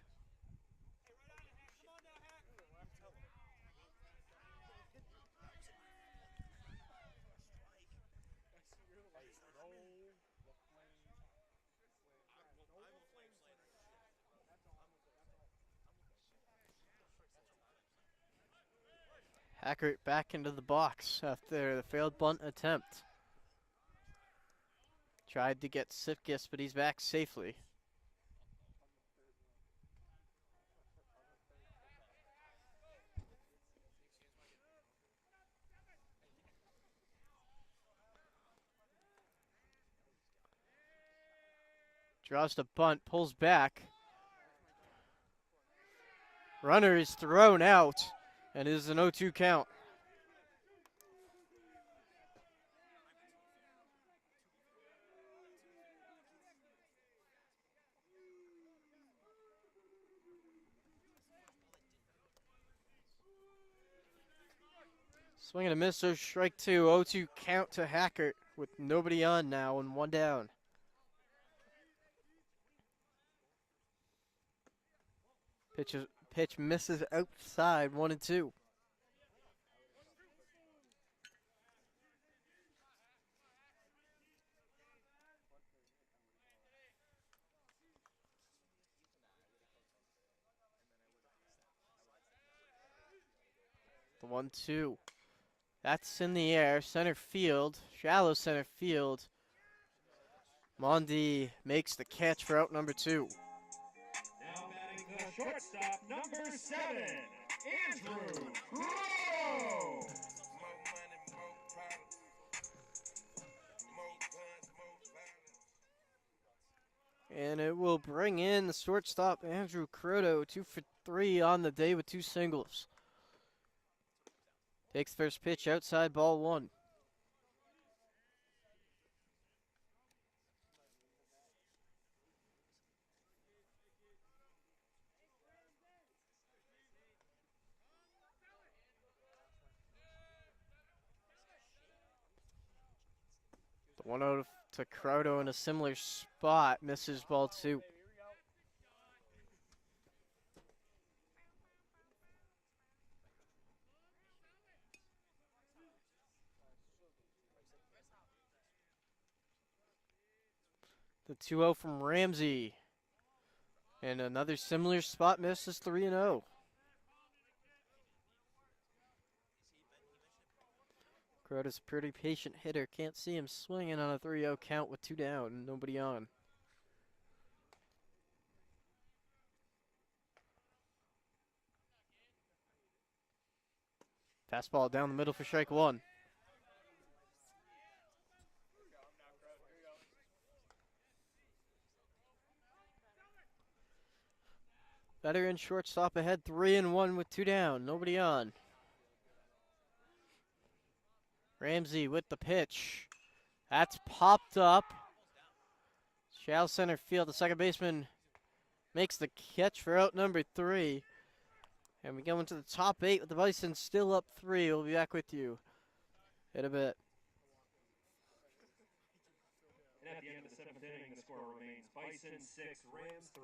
Hackert back into the box after the failed bunt attempt. Tried to get Sipkus, but he's back safely. Draws the bunt, pulls back. Runner is thrown out, and it is an 0-2 count. Swing and a miss, so strike 2. 0-2 count to Hackert with nobody on now and one down. Pitch misses outside, 1-2. The 1-2. That's in the air, center field, shallow center field. Mondi makes the catch for out number 2. Now batting the shortstop, number 7, Andrew Crow. And it will bring in the shortstop, Andrew Croto, 2 for 3 on the day with 2 singles. Takes first pitch outside, ball 1. The 1-0 to Croto in a similar spot, misses ball 2. The 2-0 from Ramsey. And another similar spot misses 3-0. Crota's a pretty patient hitter. Can't see him swinging on a 3-0 count with 2 down and nobody on. Fastball down the middle for strike one. Veteran shortstop ahead 3-1 with 2 down. Nobody on. Ramsey with the pitch. That's popped up. Shallow center field. The second baseman makes the catch for out number 3. And we go into the top 8 with the Bison still up 3. We'll be back with you in a bit. And at the end of the 7th inning, the score remains Bison 6, Rams 3.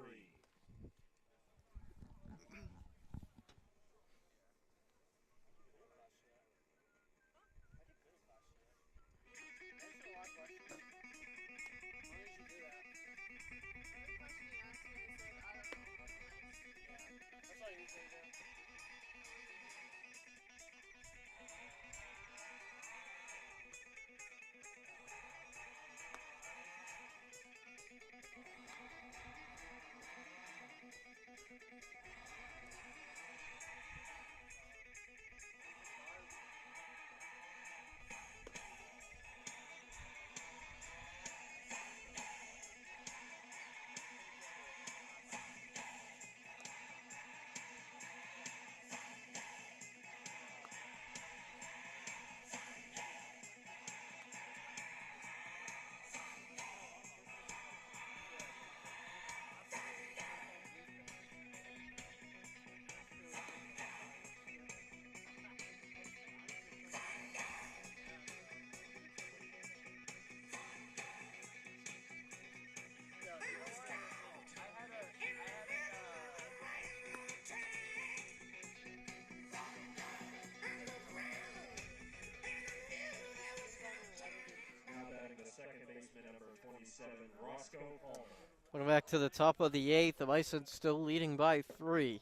Second baseman number 27, Roscoe Palmer. Welcome back to the top of the 8th. The Bison still leading by 3.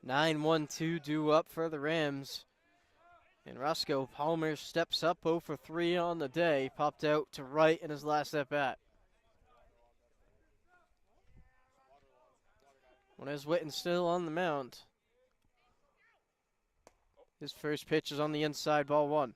9-1-2 due up for the Rams. And Roscoe Palmer steps up 0 for 3 on the day. Popped out to right in his last at bat. Wes Witten still on the mound. His first pitch is on the inside, ball 1.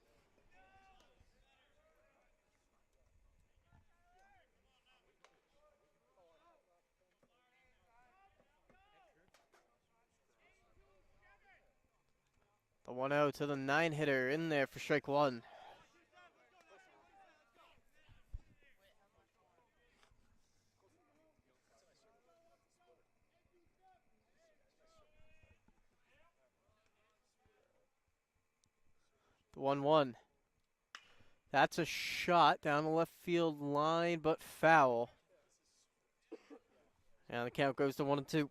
The 1-0 to the 9-hitter in there for strike 1. The 1-1. That's a shot down the left field line, but foul. And the count goes to 1-2.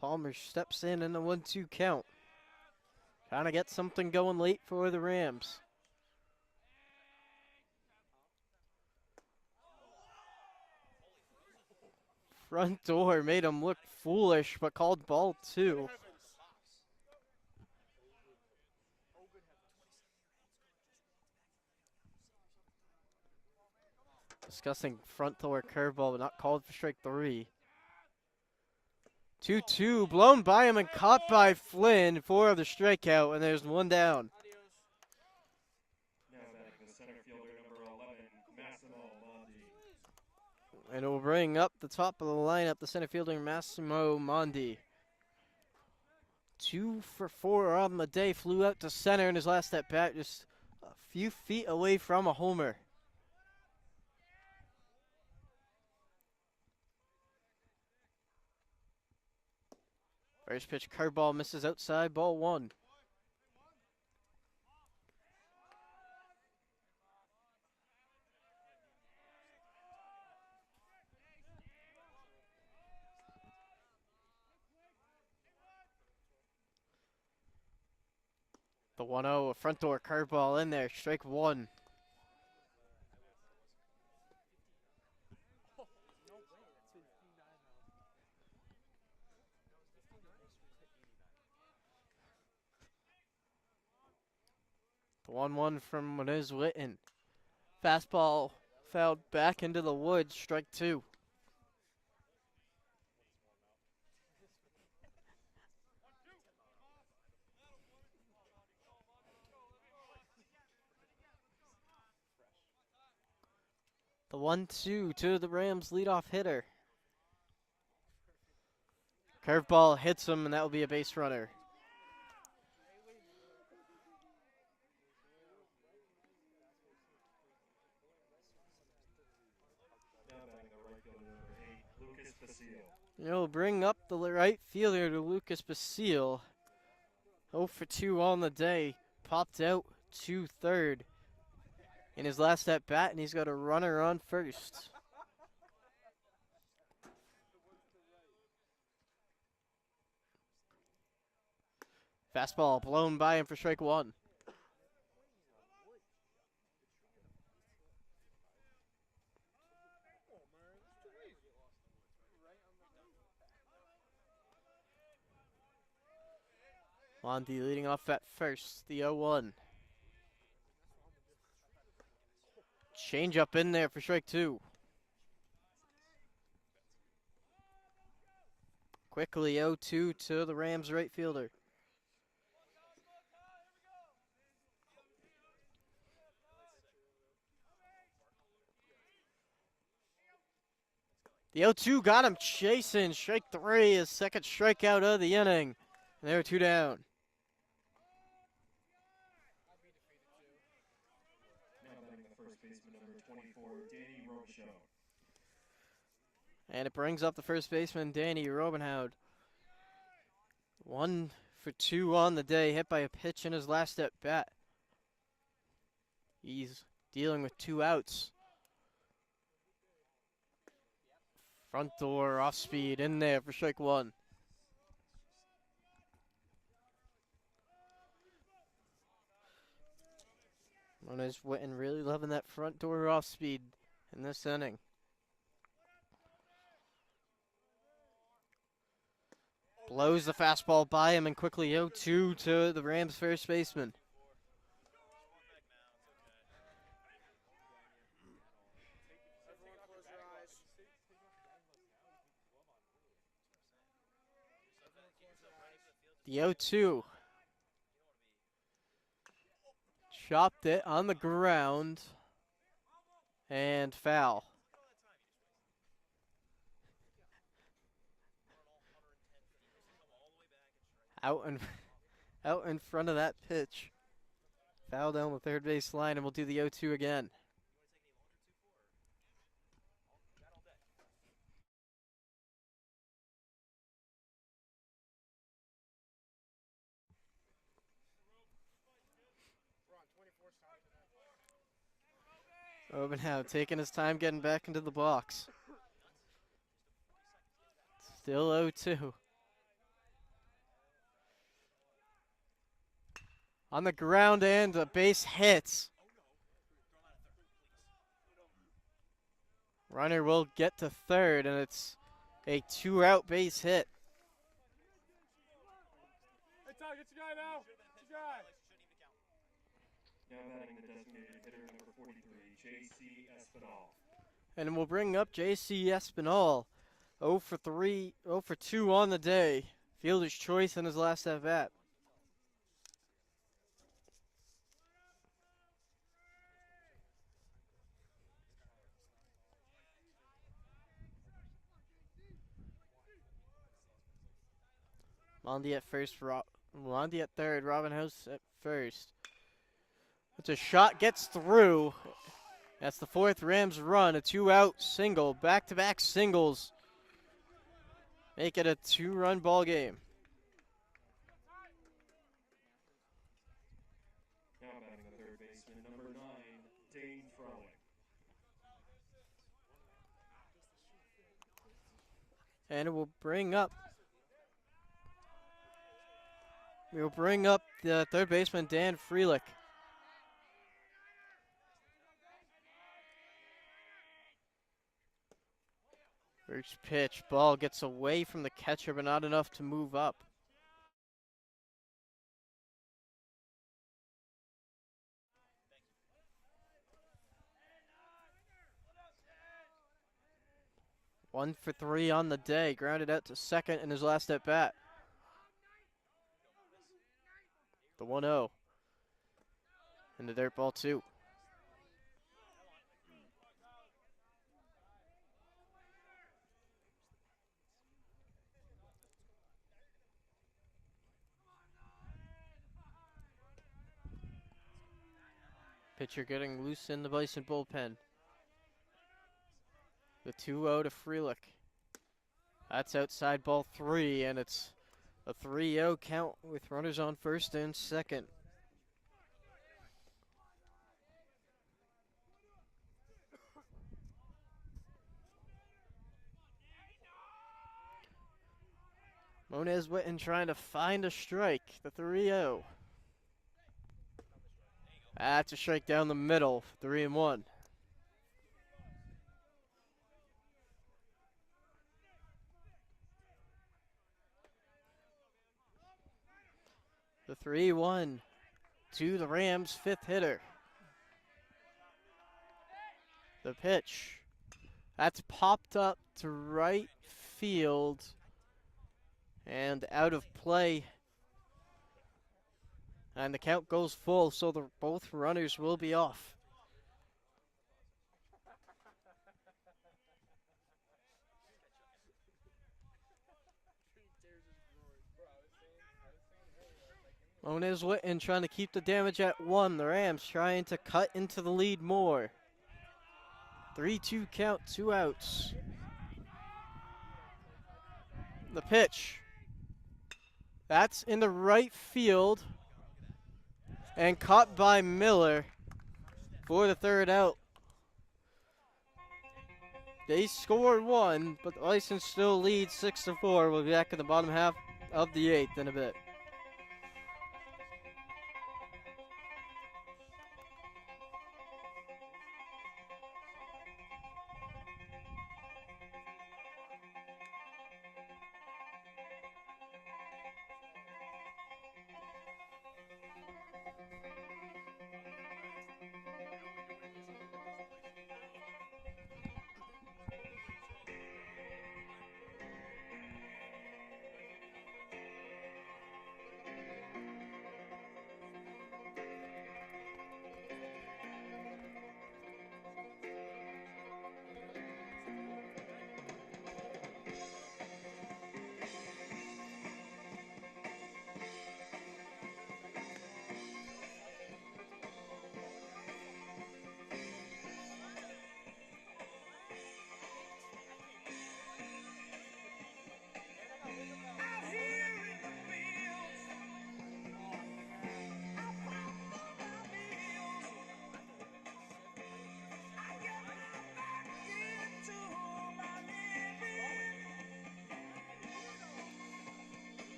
Palmer steps in the 1-2 count. Trying to get something going late for the Rams. Front door made him look foolish, but called ball 2. Discussing front door curveball, but not called for strike 3. 2-2, blown by him and caught by Flynn for the strikeout, and there's 1 down. Now batting the center fielder number 11, Massimo Mondi. And it will bring up the top of the lineup, the center fielder Massimo Mondi. 2 for 4 on the day, flew out to center in his last at bat, just a few feet away from a homer. First pitch curveball misses outside, ball 1. The 1-0, a front door curveball in there, strike 1. The 1-1 from Moniz Witten. Fastball fouled back into the woods, strike 2. The 1-2 to the Rams leadoff hitter. Curveball hits him, and that will be a base runner. Now batting the right fielder, number 8, Lucas Basile. You'll bring up the right fielder to Lucas Basile. 0 for 2 on the day. Popped out to third in his last at bat, and he's got a runner on first. Fastball blown by him for strike 1. Monty leading off at first, the 0-1. Change up in there for strike 2. Quickly 0-2 to the Rams right fielder. The 0-2 got him chasing. Strike 3, his second strikeout of the inning. And there are 2 down. Now batting the first baseman, number 24, Danny Robichaud. And it brings up the first baseman, Danny Robenhoud. 1 for 2 on the day, hit by a pitch in his last at bat. He's dealing with 2 outs. Front door off speed in there for strike 1. Moniz Witten really loving that front door off speed in this inning. Blows the fastball by him and quickly 0-2 to the Rams first baseman. The 0-2. Chopped it on the ground. And foul. Out in front of that pitch. Foul down the third base line, and we'll do the 0-2 again. Robenhoud taking his time getting back into the box. Still 0-2. On the ground and a base hit. Runner will get to third, and it's a 2-out base hit. Hey, Tom, get your guy now. Get your guy. Now batting the designated hitter, number 43, J.C. Espinal. And we'll bring up J.C. Espinal. 0 for 3, 0 for 2 on the day. Fielder's choice in his last at bat. Mondi at first, Mondi at third, Robin House at first. It's a shot, gets through. That's the 4th Rams run, a 2-out single, back-to-back singles. Make it a 2-run ball game. Now batting the third baseman, number 9, Dane Frolic. And it will bring up the third baseman, Dan Freelick. First pitch, ball gets away from the catcher, but not enough to move up. 1 for 3 on the day. Grounded out to second in his last at bat. The 1-0. And the dirt ball 2. Pitcher getting loose in the Bison bullpen. The 2-0 to Freelick. That's outside ball 3, and it's a 3-0 count with runners on first and second. Moniz Witten trying to find a strike. The 3-0. That's a strike down the middle. 3-1. The 3-1 to the Rams' fifth hitter. The pitch. That's popped up to right field and out of play. And the count goes full, so both runners will be off. Moniz Witten trying to keep the damage at 1. The Rams trying to cut into the lead more. 3-2 count, 2 outs. The pitch. That's in the right field and caught by Miller for the third out. They score 1, but the Bison still lead 6-4. We'll be back in the bottom half of the 8th in a bit.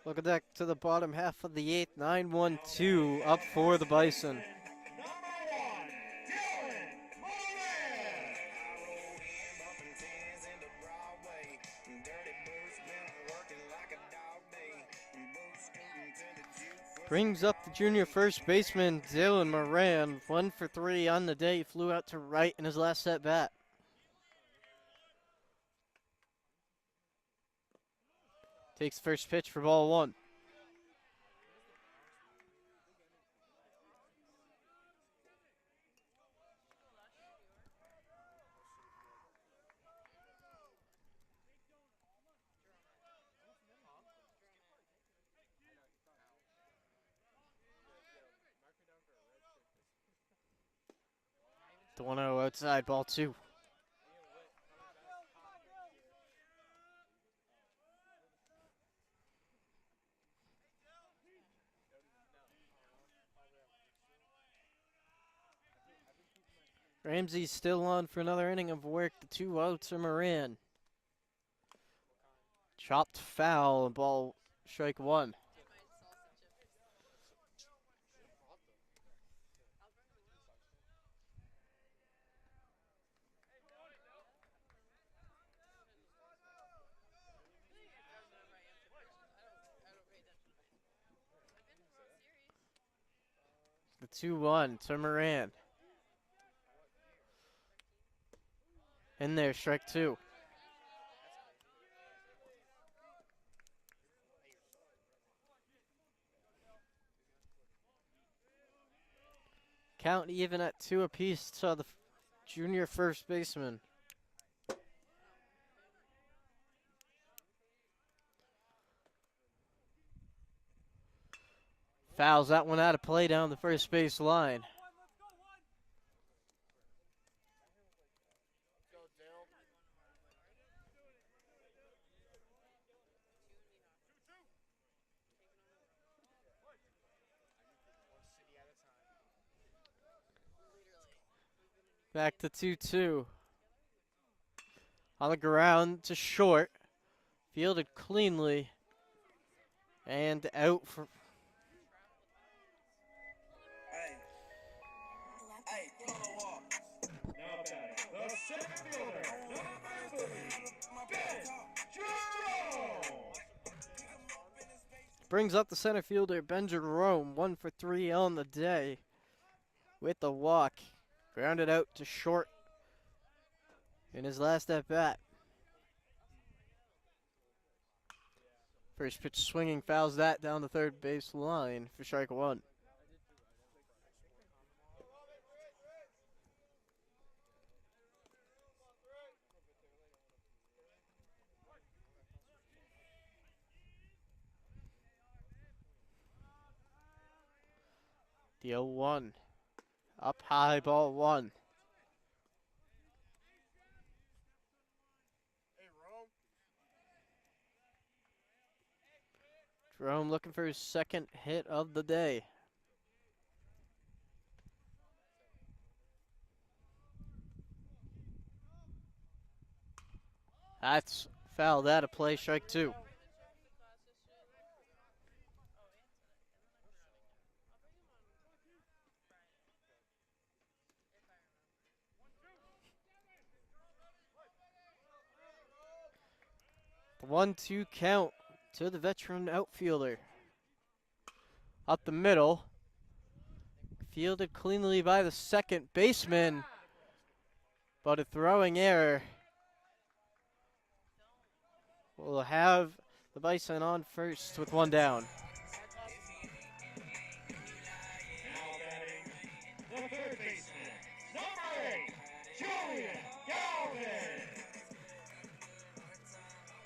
Welcome back to the bottom half of the 8th. 9-1-2 up for the Bison. Brings up the junior first baseman, Dylan Moran. 1 for 3 on the day. Flew out to right in his last at bat. Takes first pitch for ball 1. The 1-0 outside, ball 2. Ramsey's still on for another inning of work. The 2 outs are Moran. Chopped foul, ball strike 1. The 2-1 to Moran. In there, strike 2. Count even at 2 apiece to the junior first baseman. Fouls that one out of play down the first base line. Back to 2-2. On the ground to short. Fielded cleanly. And out for... Now batting, the center fielder, number 3, Ben Jerome. Brings up the center fielder, Ben Jerome. 1 for 3 on the day. With the walk. Grounded out to short in his last at bat. First pitch swinging, fouls that down the third base line for strike 1. The 0-1. Up high, ball 1. Jerome looking for his second hit of the day. That's fouled out of play, strike 2. The 1-2 count to the veteran outfielder. Up the middle. Fielded cleanly by the second baseman. But a throwing error will have the Bison on first with 1 down. Now batting, the third baseman, number 8, Julian Galvin.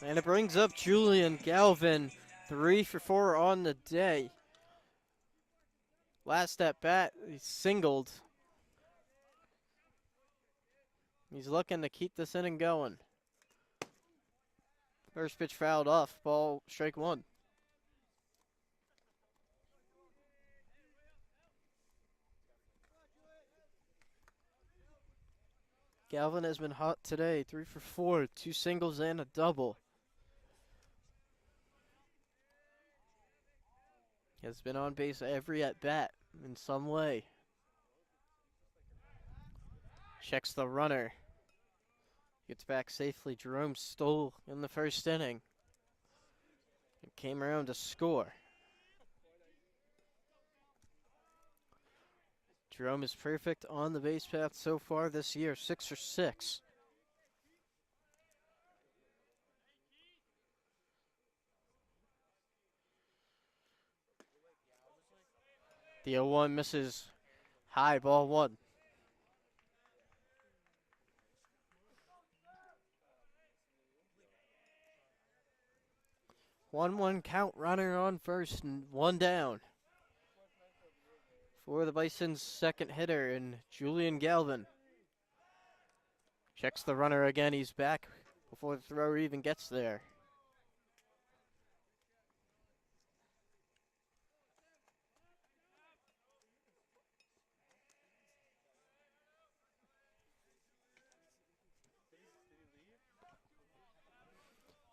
And it brings up Julian Galvin, 3 for 4 on the day. Last at bat, he singled. He's looking to keep this inning going. First pitch fouled off, ball strike 1. Galvin has been hot today, 3 for 4, 2 singles and a double. He has been on base every at bat in some way. Checks the runner. Gets back safely. Jerome stole in the first inning. And came around to score. Jerome is perfect on the base path so far this year, 6 for 6. The 0-1 misses high, ball 1. 1-1 count, runner on first and 1 down. For the Bison's second hitter in Julian Galvin. Checks the runner again, he's back before the thrower even gets there.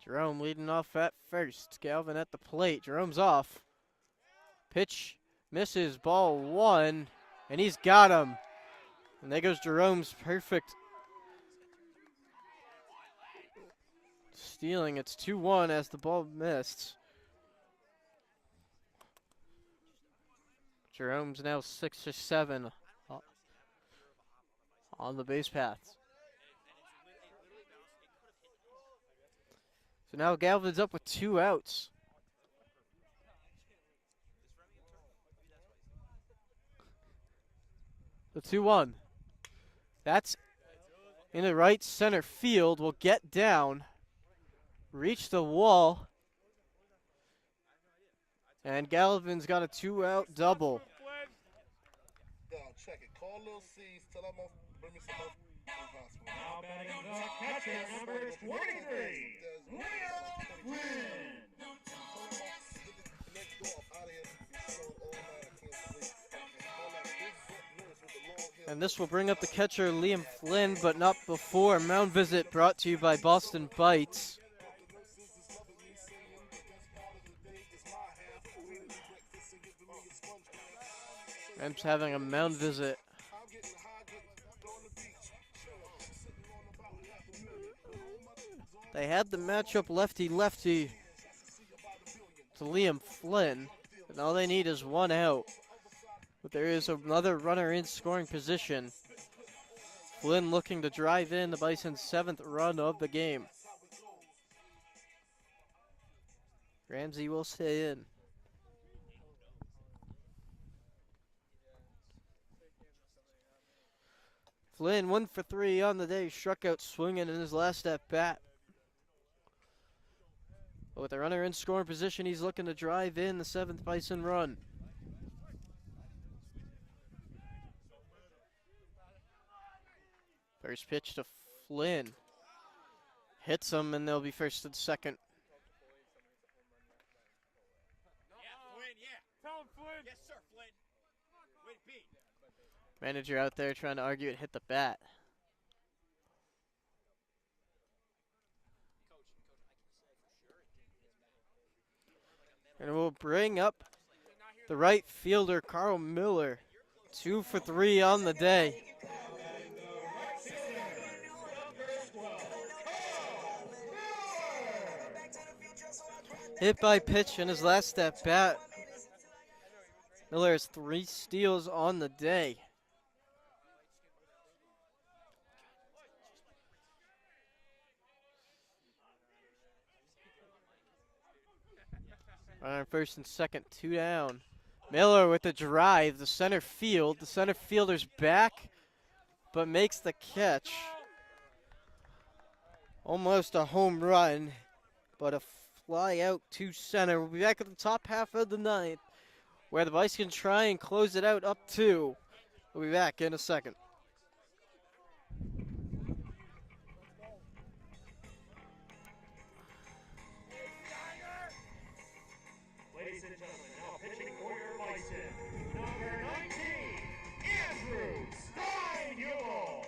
Jerome leading off at first. Galvin at the plate. Jerome's off. Pitch misses, ball one, and he's got him. And there goes Jerome's perfect stealing. It's 2-1 as the ball missed. Jerome's now 6 or 7 on the base paths. So now Galvin's up with 2 outs. The 2-1. That's in the right center field. Will get down, reach the wall, and Galvin's got a 2-out double. Yo, check it. Call Lil C's. Tell him bring me some more hospital. Now batting the catcher, number 23, Liam Flynn. And this will bring up the catcher, Liam Flynn, but not before. Mound visit brought to you by Boston Bites. Rams having a mound visit. They had the matchup lefty-lefty to Liam Flynn, and all they need is 1 out. But there is another runner in scoring position. Flynn looking to drive in the Bison's 7th run of the game. Ramsey will stay in. Flynn 1 for 3 on the day, struck out swinging in his last at bat. But with the runner in scoring position, he's looking to drive in the 7th Bison run. First pitch to Flynn. Hits him, and they'll be first and second. Tell him, Flynn. Yes, sir, Flynn. Way to be. Manager out there trying to argue it hit the bat. And we'll bring up the right fielder, Carl Miller. 2 for 3 on the day. Hit by pitch in his last at bat. Miller has 3 steals on the day. Runner first and second, 2 down. Miller with the drive, the center field. The center fielder's back, but makes the catch. Almost a home run, but a fly out to center. We'll be back at the top half of the ninth, where the Vice can try and close it out up 2. We'll be back in a second. Ladies and gentlemen, now pitching for your Bison, number 19, Andrew Steinhubel.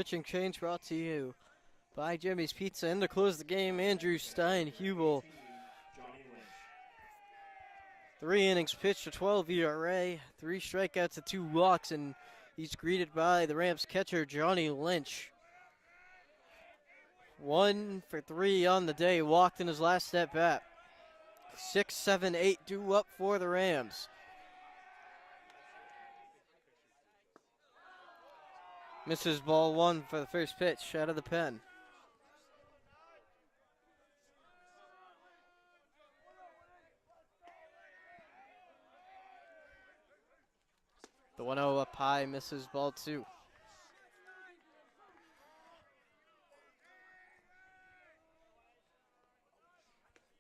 Pitching change brought to you by Jimmy's Pizza. And to close the game, Andrew Stein-Hubel. 3 innings pitched, a 12 ERA, 3 strikeouts and 2 walks, and he's greeted by the Rams catcher, Johnny Lynch. 1 for 3 on the day, walked in his last at bat. 6, 7, 8 due up for the Rams. Misses ball 1 for the first pitch out of the pen. The 1-0 up high, misses ball 2.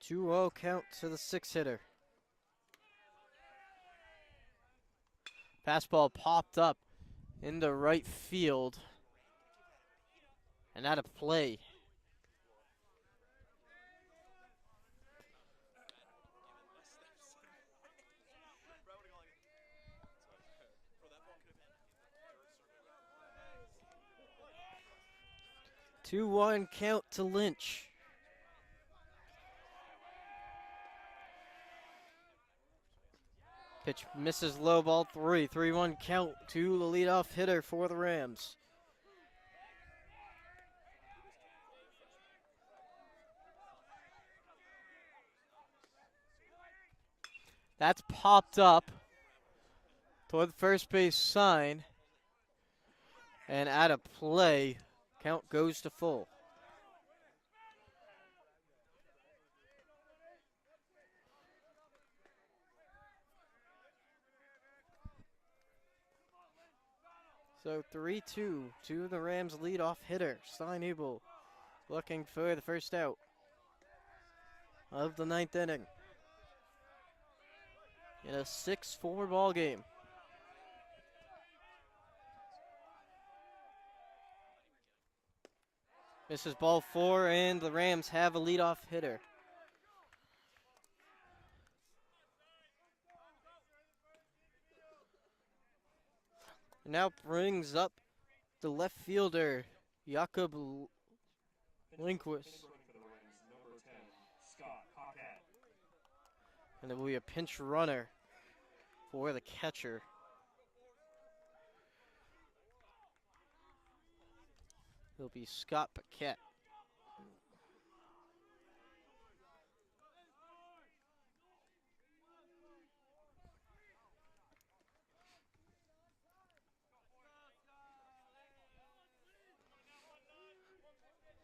Two-0 count to the 6-hitter. Fastball popped up into right field and out of play. Two-one count to Lynch. Pitch misses low, ball 3. 3-1 count to the leadoff hitter for the Rams. That's popped up toward the first base sign and out of play. Count goes to full. So 3-2 to the Rams leadoff hitter, Stein-Hubel, looking for the first out of the 9th inning in a 6-4 ball game. Misses ball 4, and the Rams have a leadoff hitter. Now brings up the left fielder, Jakob Lindquist. And there will be a pinch runner for the catcher. It'll be Scott Paquette.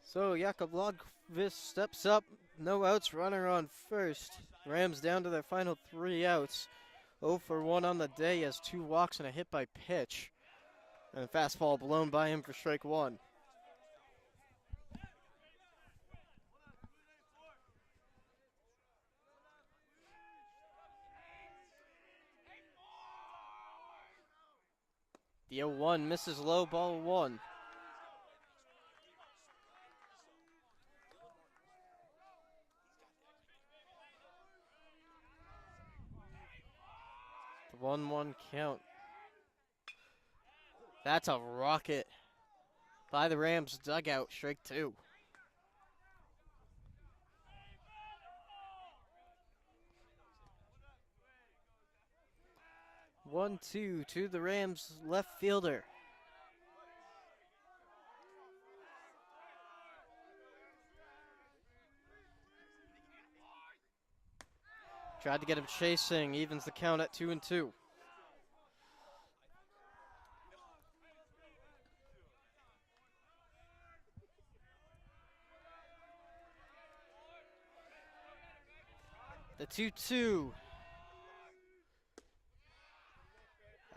So Jakob Lundqvist steps up, no outs, runner on first. Rams down to their final 3 outs. 0 for 1 on the day, has 2 walks and a hit by pitch. And a fastball blown by him for strike 1. The 0-1 misses low, ball 1. The 1-1 count. That's a rocket by the Rams dugout, strike 2. One, 2 to the Rams left fielder. Tried to get him chasing, evens the count at 2-2. The 2-2.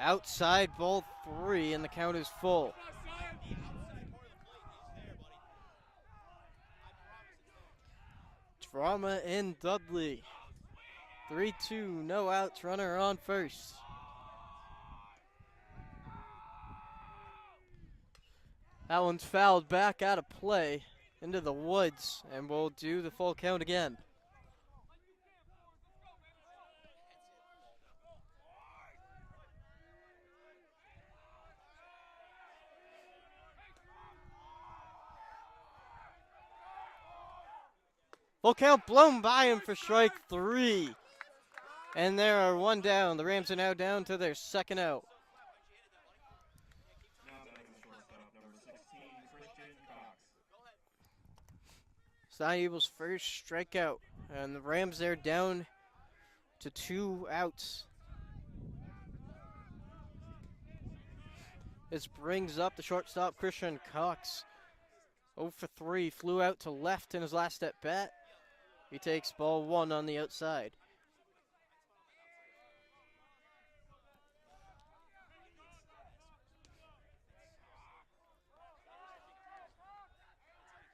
Outside ball 3, and the count is full. Drama in Dudley. 3-2, no outs, runner on first. That one's fouled back out of play into the woods, and we'll do the full count again. Full count blown by him for strike 3. And there are one down. The Rams are now down to their second out. Now batting the shortstop, number 16, Christian Cox. Sky Eagles' first strikeout. And the Rams are down to 2 outs. This brings up the shortstop, Christian Cox. 0 for 3, flew out to left in his last at bat. He takes ball 1 on the outside.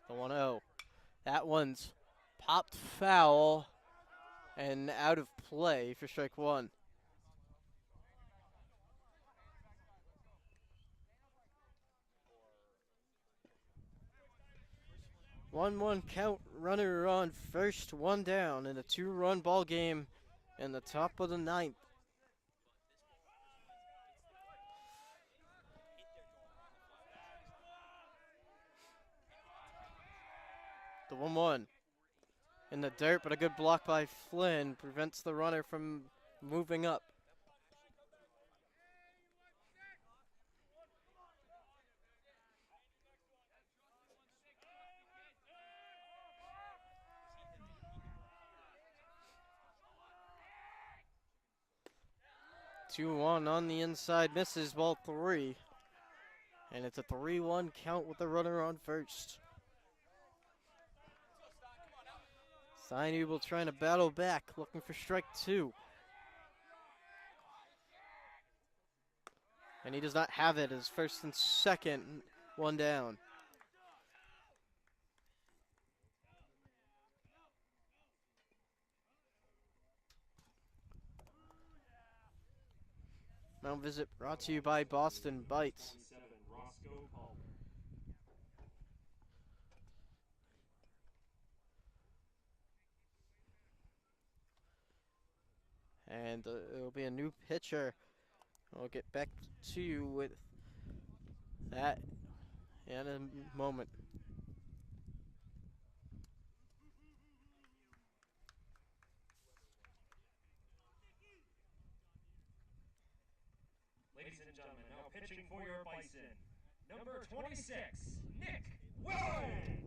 The 1-0. That one's popped foul and out of play for strike 1. 1-1 count, runner on first, 1 down in a 2-run ball game in the top of the 9th. The 1-1 in the dirt, but a good block by Flynn prevents the runner from moving up. Two one on the inside, misses ball 3. And it's a 3-1 count with the runner on first. Sign trying to battle back, looking for strike 2. And he does not have it as first and second, 1 down. Mount Visit brought to you by Boston Bites. 27, Roscoe Palmer. And it'll be a new pitcher. I'll get back to you with that in a moment. Ladies and gentlemen, now pitching for your Bison, number 26, Nick Willen.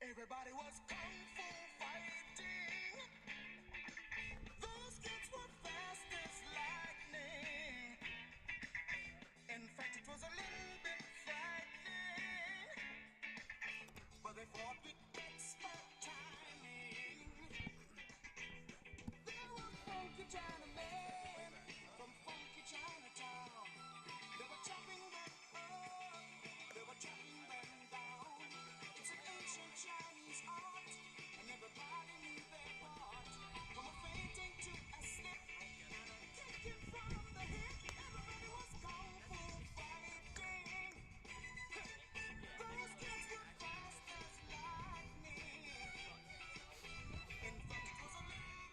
Everybody was kung fu fighting. Those kids were fast as lightning. In fact, it was a little bit frightening. But they fought with expert timing. There were funky Chinamen from funky Chinatown. They were chopping them up, they were chopping them down. It's an ancient Chinese art, and everybody knew their part. From a fainting to a slip, and a kicking from the hip, everybody was kung fu fighting. Those kids were fast as lightning. In fact, it was a little bit.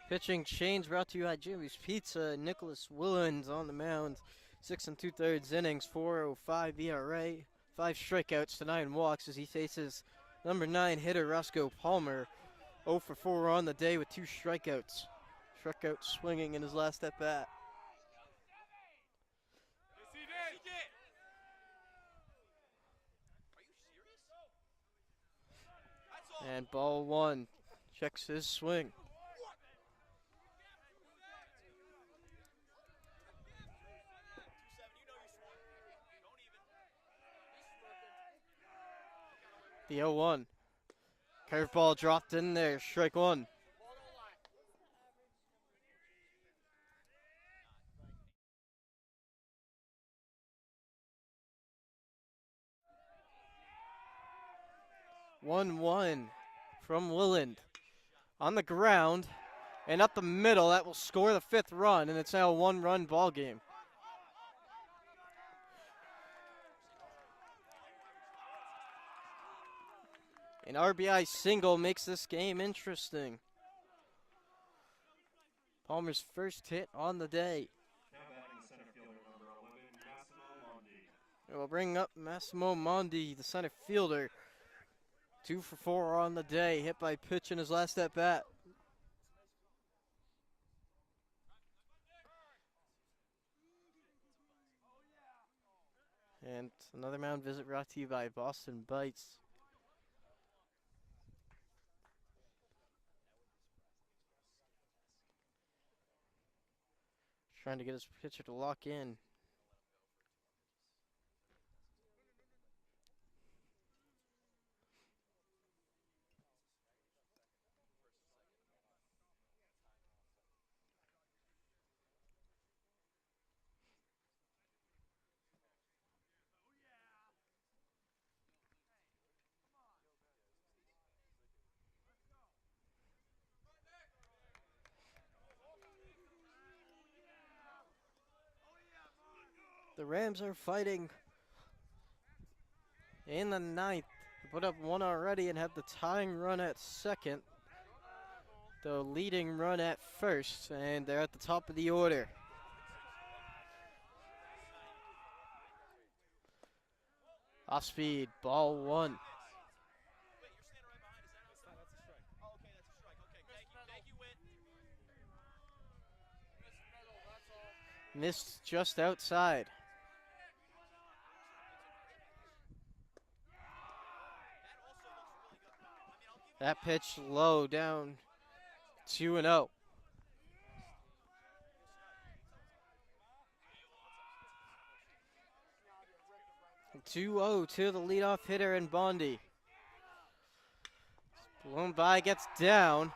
Pitching change brought to you by Jimmy's Pizza. Nicholas Willens on the mound. 6 2/3 innings, 4.05 ERA. 5 strikeouts to 9 walks as he faces number 9 hitter Roscoe Palmer. 0 for 4 on the day with 2 strikeouts. Strikeout swinging in his last at bat. And ball 1. Checks his swing. The 0-1. Curveball dropped in there. Strike 1. One from Willand on the ground and up the middle. That will score the 5th run, and it's now a 1-run ball game. An RBI single makes this game interesting. Palmer's first hit on the day. Now batting center fielder number 11, Massimo Mondi. We'll bring up Massimo Mondi, the center fielder. 2 for 4 on the day, hit by pitch in his last at bat. And another mound visit brought to you by Boston Bites. Trying to get his pitcher to lock in. The Rams are fighting in the 9th. They put up 1 already and have the tying run at second. The leading run at first, and they're at the top of the order. Off speed, ball 1. Missed just outside. That pitch low, down 2-0. 2-0 to the leadoff hitter and Bondi. Blown by, gets down.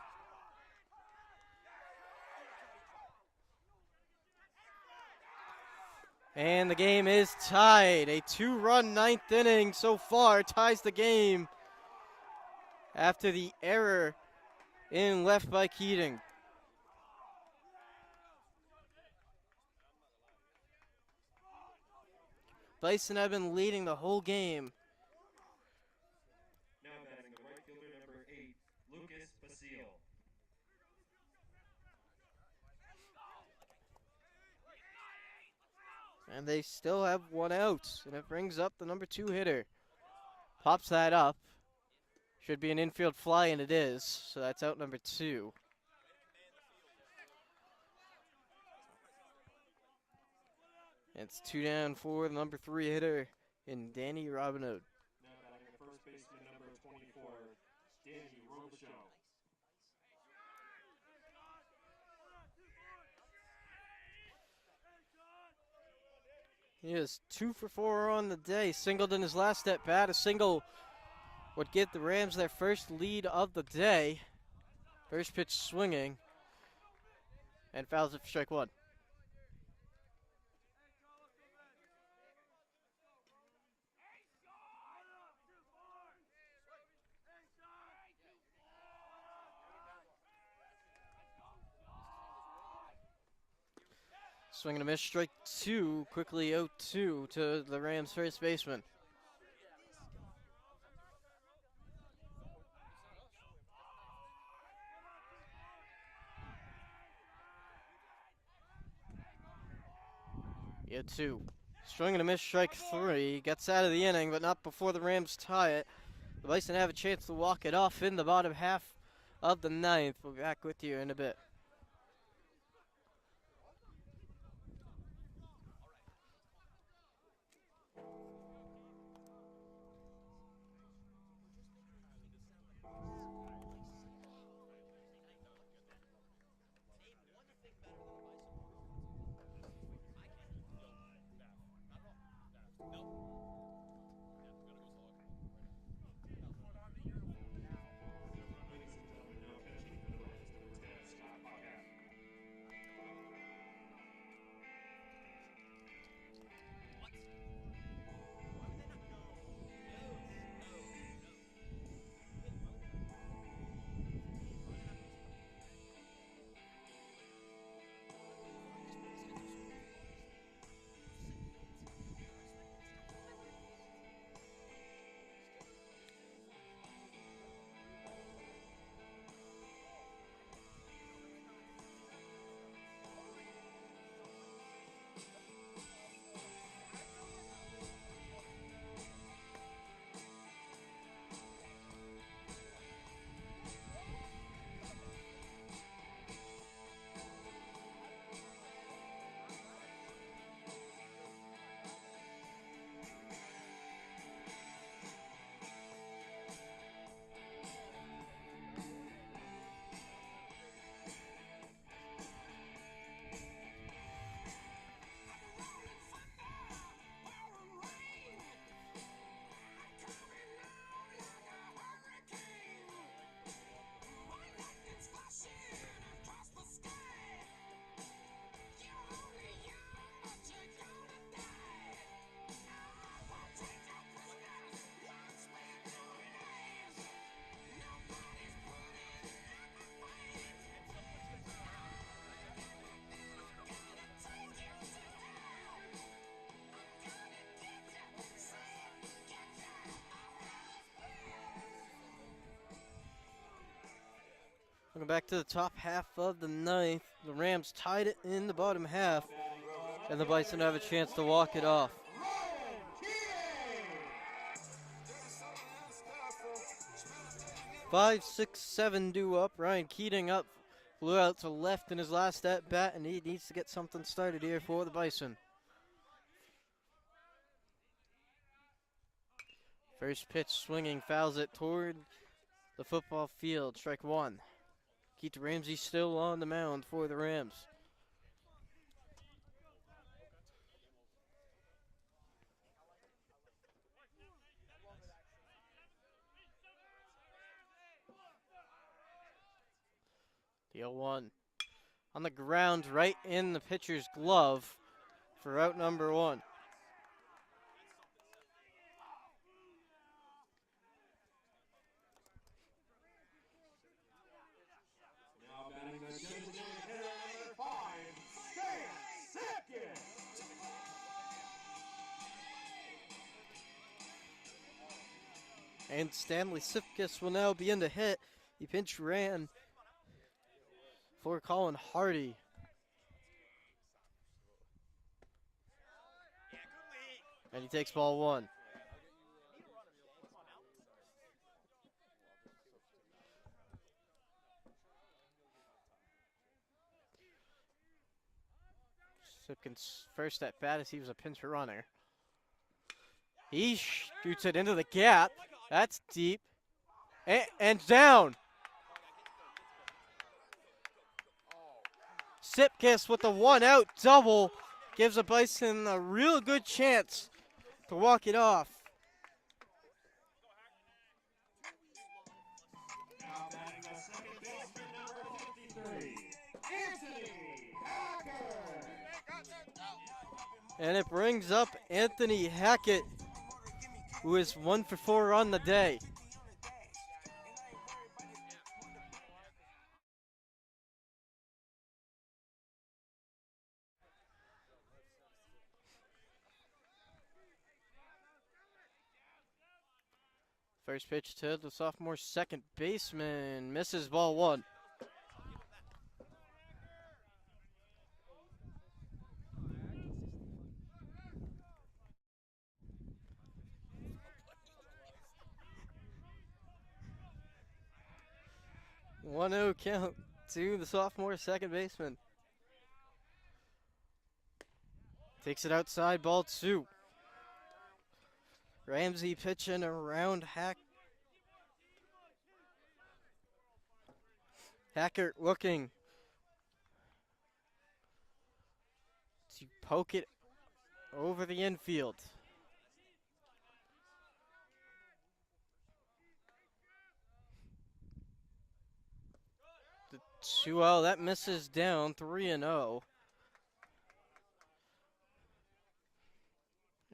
And the game is tied. A 2-run 9th inning so far ties the game after the error in left by Keating. Bison have been leading the whole game. Now batting the right fielder number 8, Lucas Basile. And they still have 1 out, and it brings up the number 2 hitter. Pops that up. Should be an infield fly, and it is, so that's out number 2. It's 2 down for the number 3 hitter in Danny Robinhood. Now batting the first baseman number 24, Danny Robichaux. He is 2 for 4 on the day. Singled in his last at bat. A single would get the Rams their first lead of the day. First pitch swinging. And fouls it for strike 1. Swing and a miss, strike 2, quickly 0-2 to the Rams first baseman. Yeah, 2. Swing and a miss, strike 3, gets out of the inning, but not before the Rams tie it. The Bison have a chance to walk it off in the bottom half of the 9th. We'll be back with you in a bit. Welcome back to the top half of the ninth. The Rams tied it in the bottom half, and the Bison have a chance to walk it off. 5, 6, 7 due up. Ryan Keating up, flew out to left in his last at bat, and he needs to get something started here for the Bison. First pitch swinging, fouls it toward the football field. Strike one. Keith Ramsey still on the mound for the Rams. The 0-1 on the ground, right in the pitcher's glove for out number one. Now batting the designated hitter, number 5, Stan Sipkin. And Stanley Sipkis will now begin to hit. He pinch ran for Colin Hardy. And he takes ball one. Sipkin's first at bat as he was a pinch runner. He shoots it into the gap. That's deep. And down. Sipkis with the 1-out double gives the Bison a real good chance to walk it off. Now batting the second baseman, number 53, Anthony Hacker. And it brings up Anthony Hackett, who is 1 for 4 on the day. First pitch to the sophomore second baseman. Misses, ball one. One 0 count to the sophomore second baseman. Takes it outside, ball two. Ramsey pitching around Hacker looking to poke it over the infield. The 2-0, that misses down, 3-0.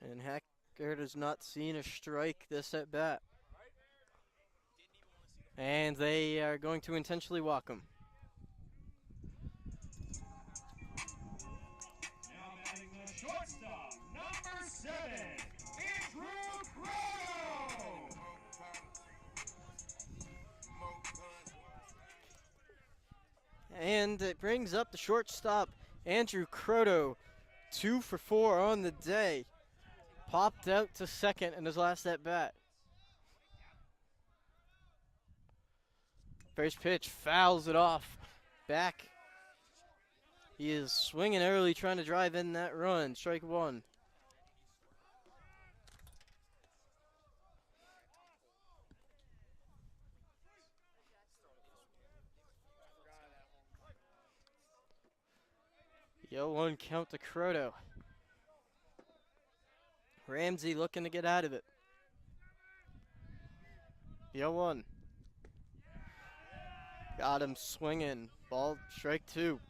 And Hacker has not seen a strike this at bat. And they are going to intentionally walk him. Now batting the shortstop, number 7, Andrew Grotto. And it brings up the shortstop, Andrew Croto, 2 for 4 on the day. Popped out to second in his last at bat. First pitch, fouls it off. Back. He is swinging early, trying to drive in that run. Strike one. The 0-1 count to Croto. Ramsey looking to get out of it. The 0-1. Got him swinging. Ball, strike two.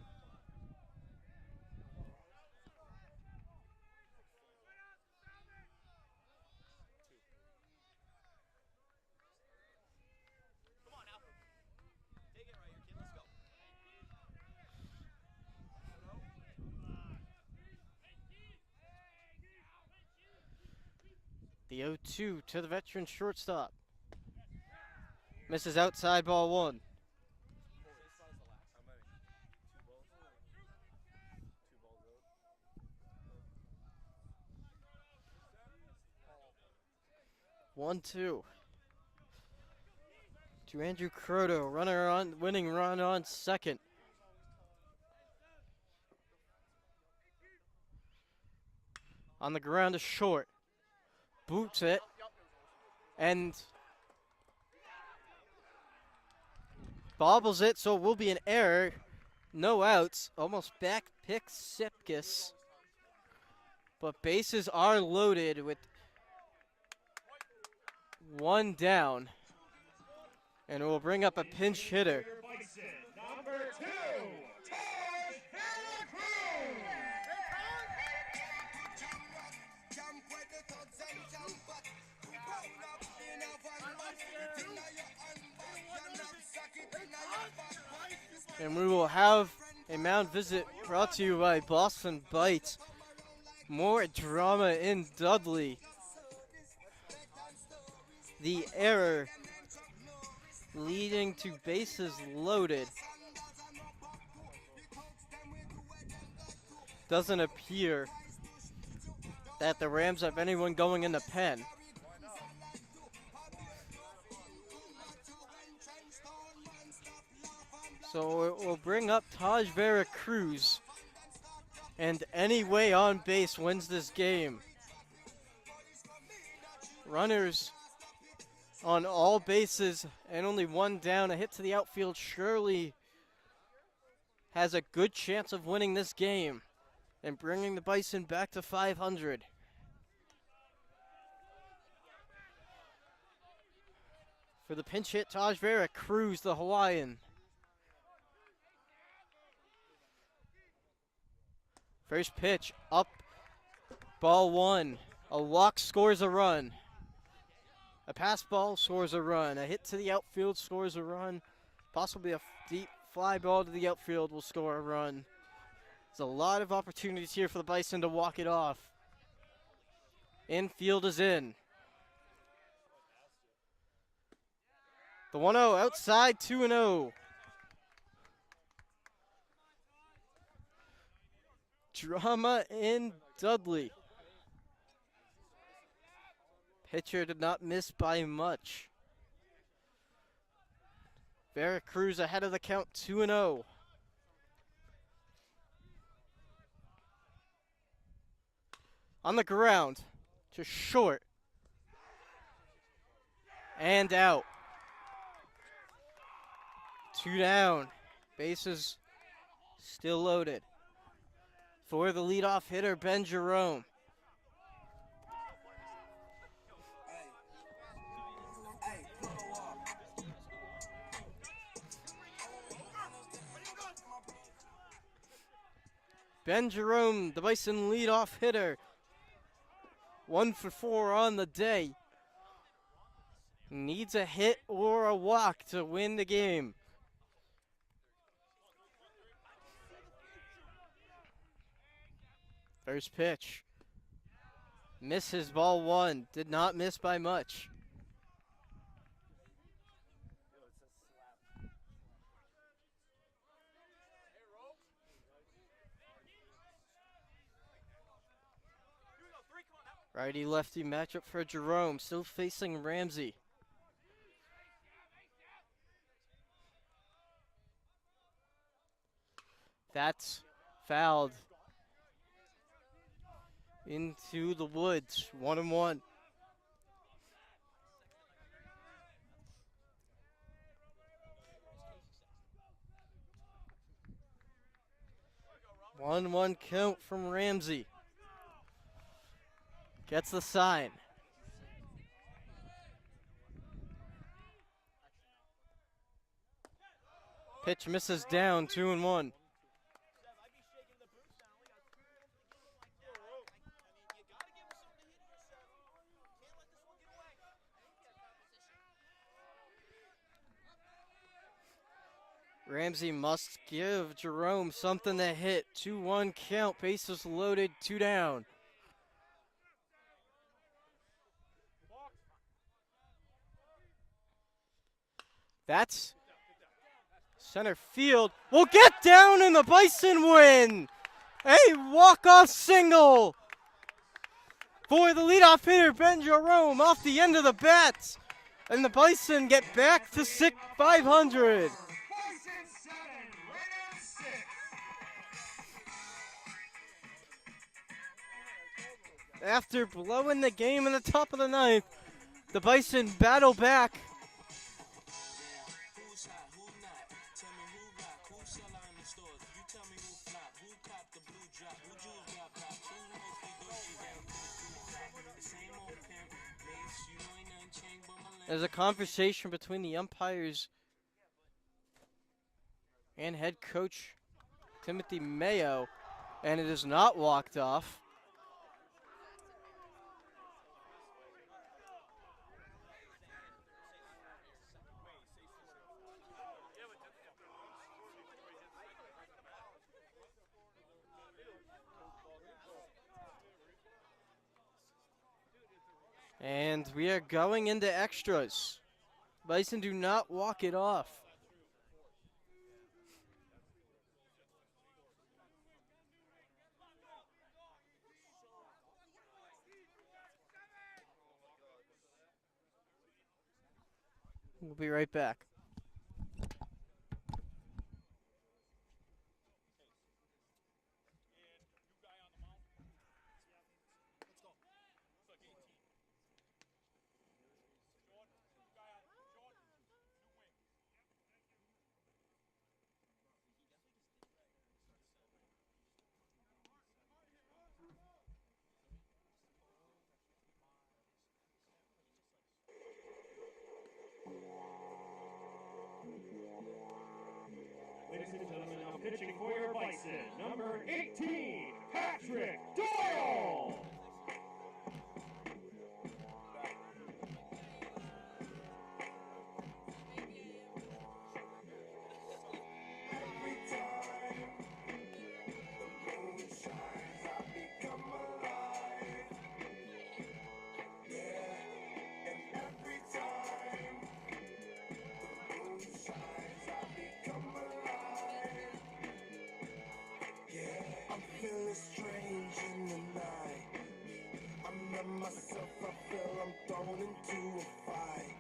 The 0-2 to the veteran shortstop. Misses outside, ball one. 1-2. To Andrew Croto, runner on, winning run on second. On the ground to short. Boots it. And bobbles it, so it will be an error. No outs. Almost back picks Sipkis. But bases are loaded with one down. And it will bring up a pinch hitter. Number 2, And we will have a mound visit brought to you by Boston Bites. More drama in Dudley. The error leading to bases loaded. Doesn't appear that the Rams have anyone going in the pen. So it will bring up Taj Vera Cruz. And any way on base wins this game. Runners on all bases and only one down. A hit to the outfield surely has a good chance of winning this game and bringing the Bison back to 500. For the pinch hit, Taj Vera Cruz, the Hawaiian. First pitch, up, ball one. A walk scores a run. A pass ball scores a run. A hit to the outfield scores a run. Possibly a deep fly ball to the outfield will score a run. There's a lot of opportunities here for the Bison to walk it off. Infield is in. The 1-0 outside, 2-0. Drama in Dudley. Pitcher did not miss by much. Vera Cruz ahead of the count, 2-0. On the ground, to short. And out. 2 down. Bases still loaded. For the leadoff hitter, Ben Jerome. Ben Jerome, the Bison leadoff hitter. 1 for 4 on the day. Needs a hit or a walk to win the game. First pitch. Misses ball one. Did not miss by much. Righty-lefty matchup for Jerome. Still facing Ramsey. That's fouled. Into the woods, 1-1. One count from Ramsey. Gets the sign. Pitch misses down, 2-1. Ramsey must give Jerome something to hit. 2-1 count, bases loaded, 2 down. That's center field. Will get down and the Bison win. A walk-off single for the leadoff hitter, Ben Jerome, off the end of the bat. And the Bison get back to 500. Bison 7, Rams 6. After blowing the game in the top of the ninth, the Bison battle back. Who's hot, who not? Tell me who rock, who sell out in the stores. You tell me who flop, who cop the blue drop, who jewels got pop, who mostly Gucci down the same old pimp, mace, you know ain't nothing changed but my limp. There's a conversation between the umpires and head coach Timothy Mayo, and it is not walked off. And we are going into extras. Bison do not walk it off. We'll be right back. Ladies and gentlemen, now pitching for your Bison, number 18, Patrick Doyle. Every time the moon shines, I become alive. Yeah, and every time the moon shines, I become alive. Yeah, I'm feeling strange in the night. I'm not myself, I feel I'm thrown into a fight.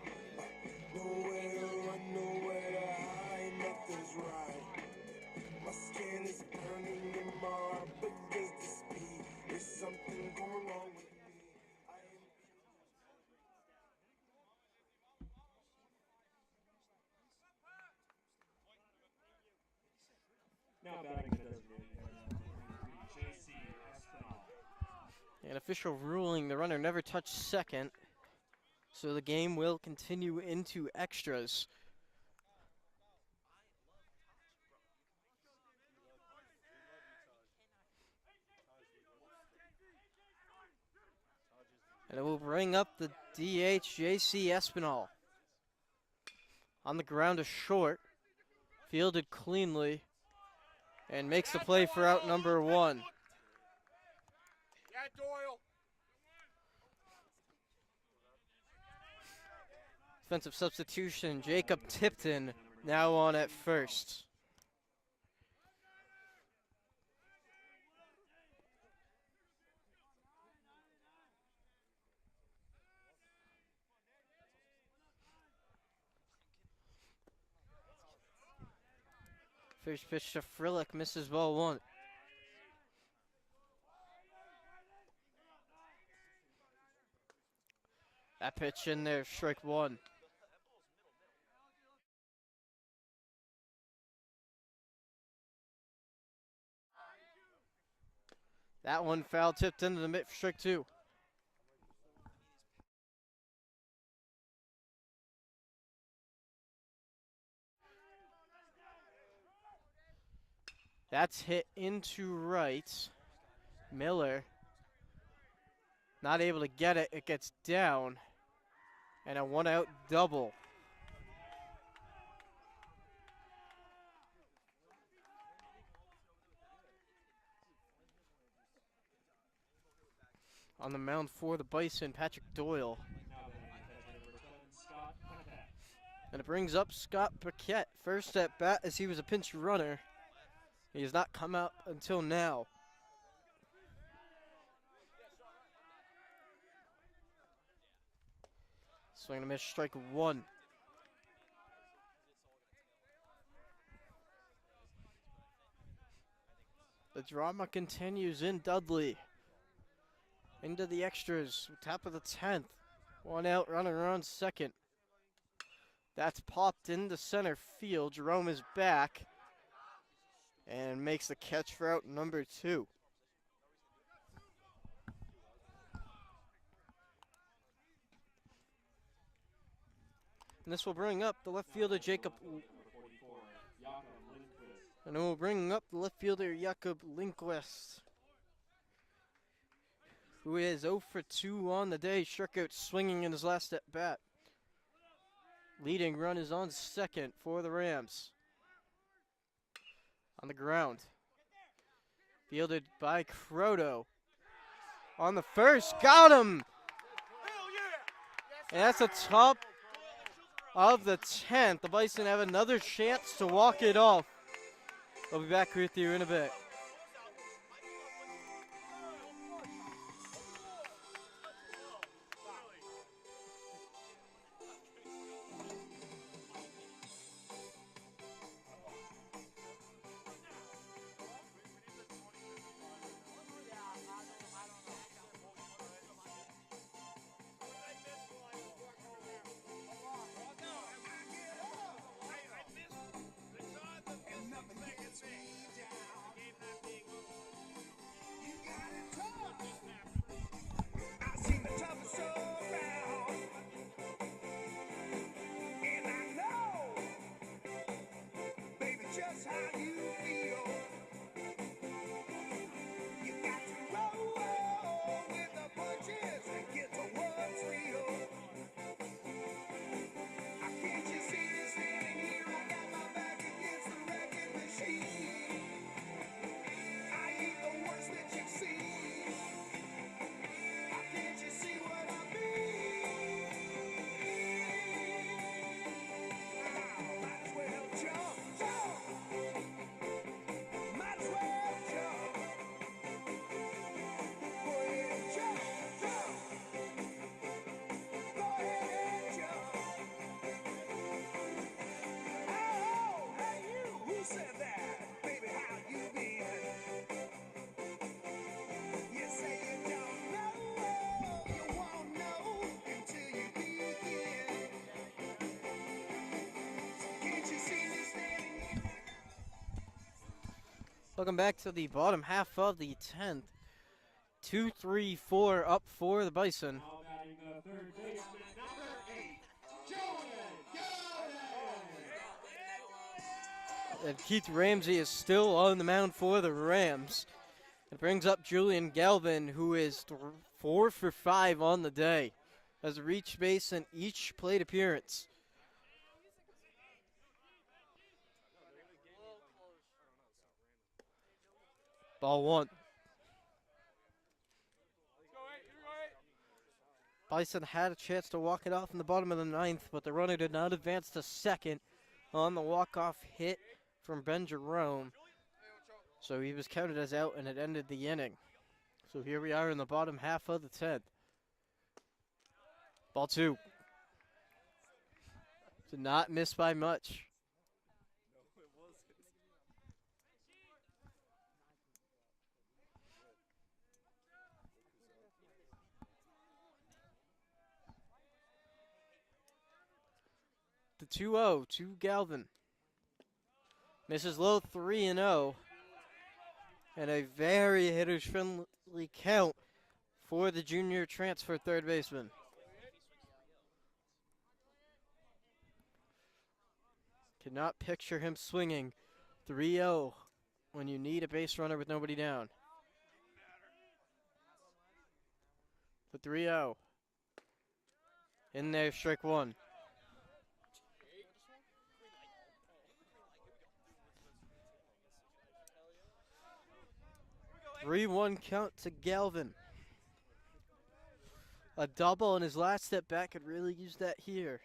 Nowhere to run, nowhere to hide, nothing's right. My skin is burning and my heart begins to speed. There's something going wrong with me. I am Now batting the designated J.C. Espinal. An official ruling, the runner never touched second. So the game will continue into extras. And it will bring up the DH, J.C. Espinal. On the ground to short. Fielded cleanly. And makes the play for out number one. Yeah, Doyle. Defensive substitution, Jacob Tipton now on at first. First pitch to Frillick, misses ball one. That pitch in there, strike one. That one foul tipped into the mitt for strike two. That's hit into right. Miller not able to get it. It gets down. And a one out double. On the mound for the Bison, Patrick Doyle. And it brings up Scott Paquette. First at bat as he was a pinch runner. He has not come out until now. Swing and a miss, strike one. The drama continues in Dudley. Into the extras, top of the 10th. One out, runner on second. That's popped into center field. Jerome is back and makes the catch for out number 2. And this will bring up the left fielder, Jacob. And it will bring up the left fielder, Jakob Lindquist, who is 0 for 2 on the day. Struck out swinging in his last at bat. Leading run is on second for the Rams. On the ground. Fielded by Croto. On the first, got him! And that's the top of the 10th. The Bison have another chance to walk it off. We'll be back with you in a bit. Just how you feel. You got to roll with the punches and get to what's real. I can't you see me standing here? I got my back against the wrecking machine. I ain't the worst that you've seen. Can't you see what I mean? Might as well jump, jump. Might as well jump. Go ahead and jump, jump. Go ahead and jump. Oh, hey you, who said that? Baby, how you been? You say you don't know, you won't know until you begin. Can't you see me standing here? Welcome back to the bottom half of the 10th. 2-3-4 up for the Bison. Now batting the third baseman, number 8, Julian Galvin. And Keith Ramsey is still on the mound for the Rams. It brings up Julian Galvin, who is 4 for 5 on the day. Has reached base in each plate appearance. Ball 1. Bison had a chance to walk it off in the bottom of the 9th, but the runner did not advance to second on the walk-off hit from Ben Jerome. So he was counted as out, and it ended the inning. So here we are in the bottom half of the 10th. Ball 2. Did not miss by much. The 2-0 to Galvin. Misses low, 3-0. And a very hitters-friendly count for the junior transfer third baseman. Cannot picture him swinging 3-0 when you need a base runner with nobody down. The 3-0. In there, strike 1. 3-1 count to Galvin. A double in his last step back, could really use that here.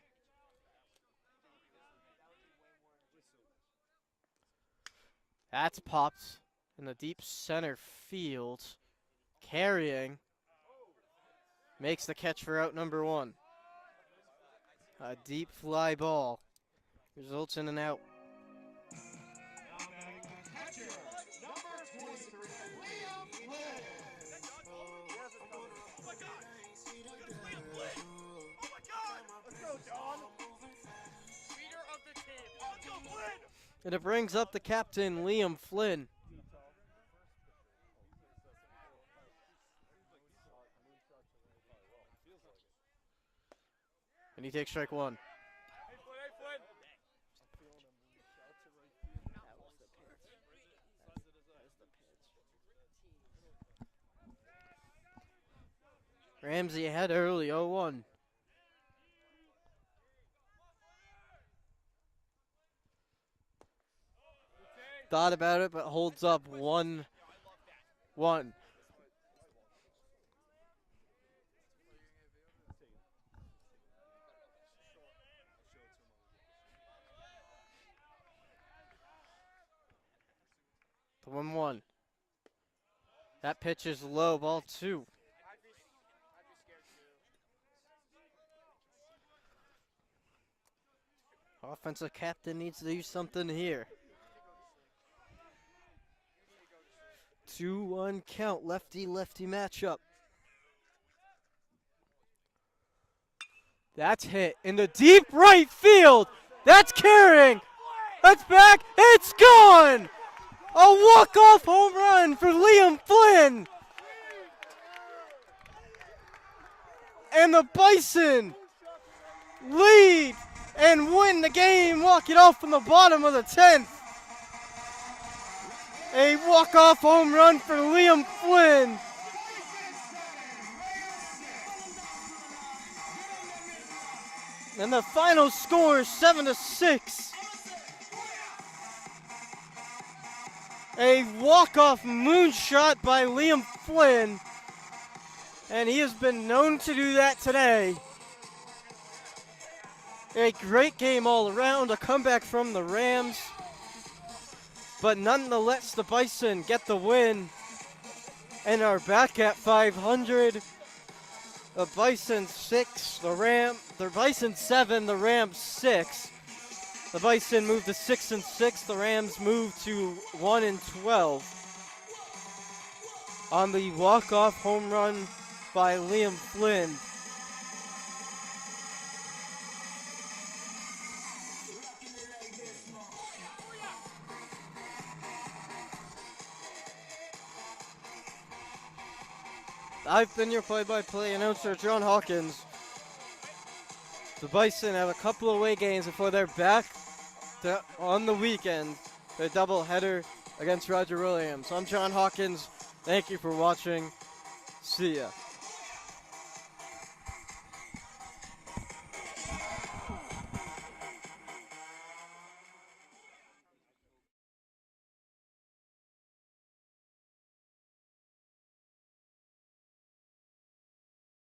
That's popped in the deep center field. Carrying. Makes the catch for out number 1. A deep fly ball results in an out. And it brings up the captain, Liam Flynn. And he takes strike one. Ramsey ahead early, 0-1. Thought about it, but holds up 1-1. The 1-1. That pitch is low, ball 2. Offensive captain needs to do something here. 2-1 count, lefty-lefty matchup. That's hit in the deep right field. That's carrying. That's back. It's gone. A walk-off home run for Liam Flynn. And the Bison lead and win the game, walk it off from the bottom of the 10th. A walk-off home run for Liam Flynn. And the final score is 7-6. A walk-off moonshot by Liam Flynn. And he has been known to do that today. A great game all around, a comeback from the Rams. But nonetheless, the Bison get the win and are back at 500. The Bison 6, the Bison 7, the Rams 6. The Bison move to 6-6. The Rams move to 1-12. On the walk-off home run by Liam Flynn. I've been your play-by-play announcer, John Hawkins. The Bison have a couple away games before they're back on the weekend. Their doubleheader against Roger Williams. I'm John Hawkins. Thank you for watching. See ya.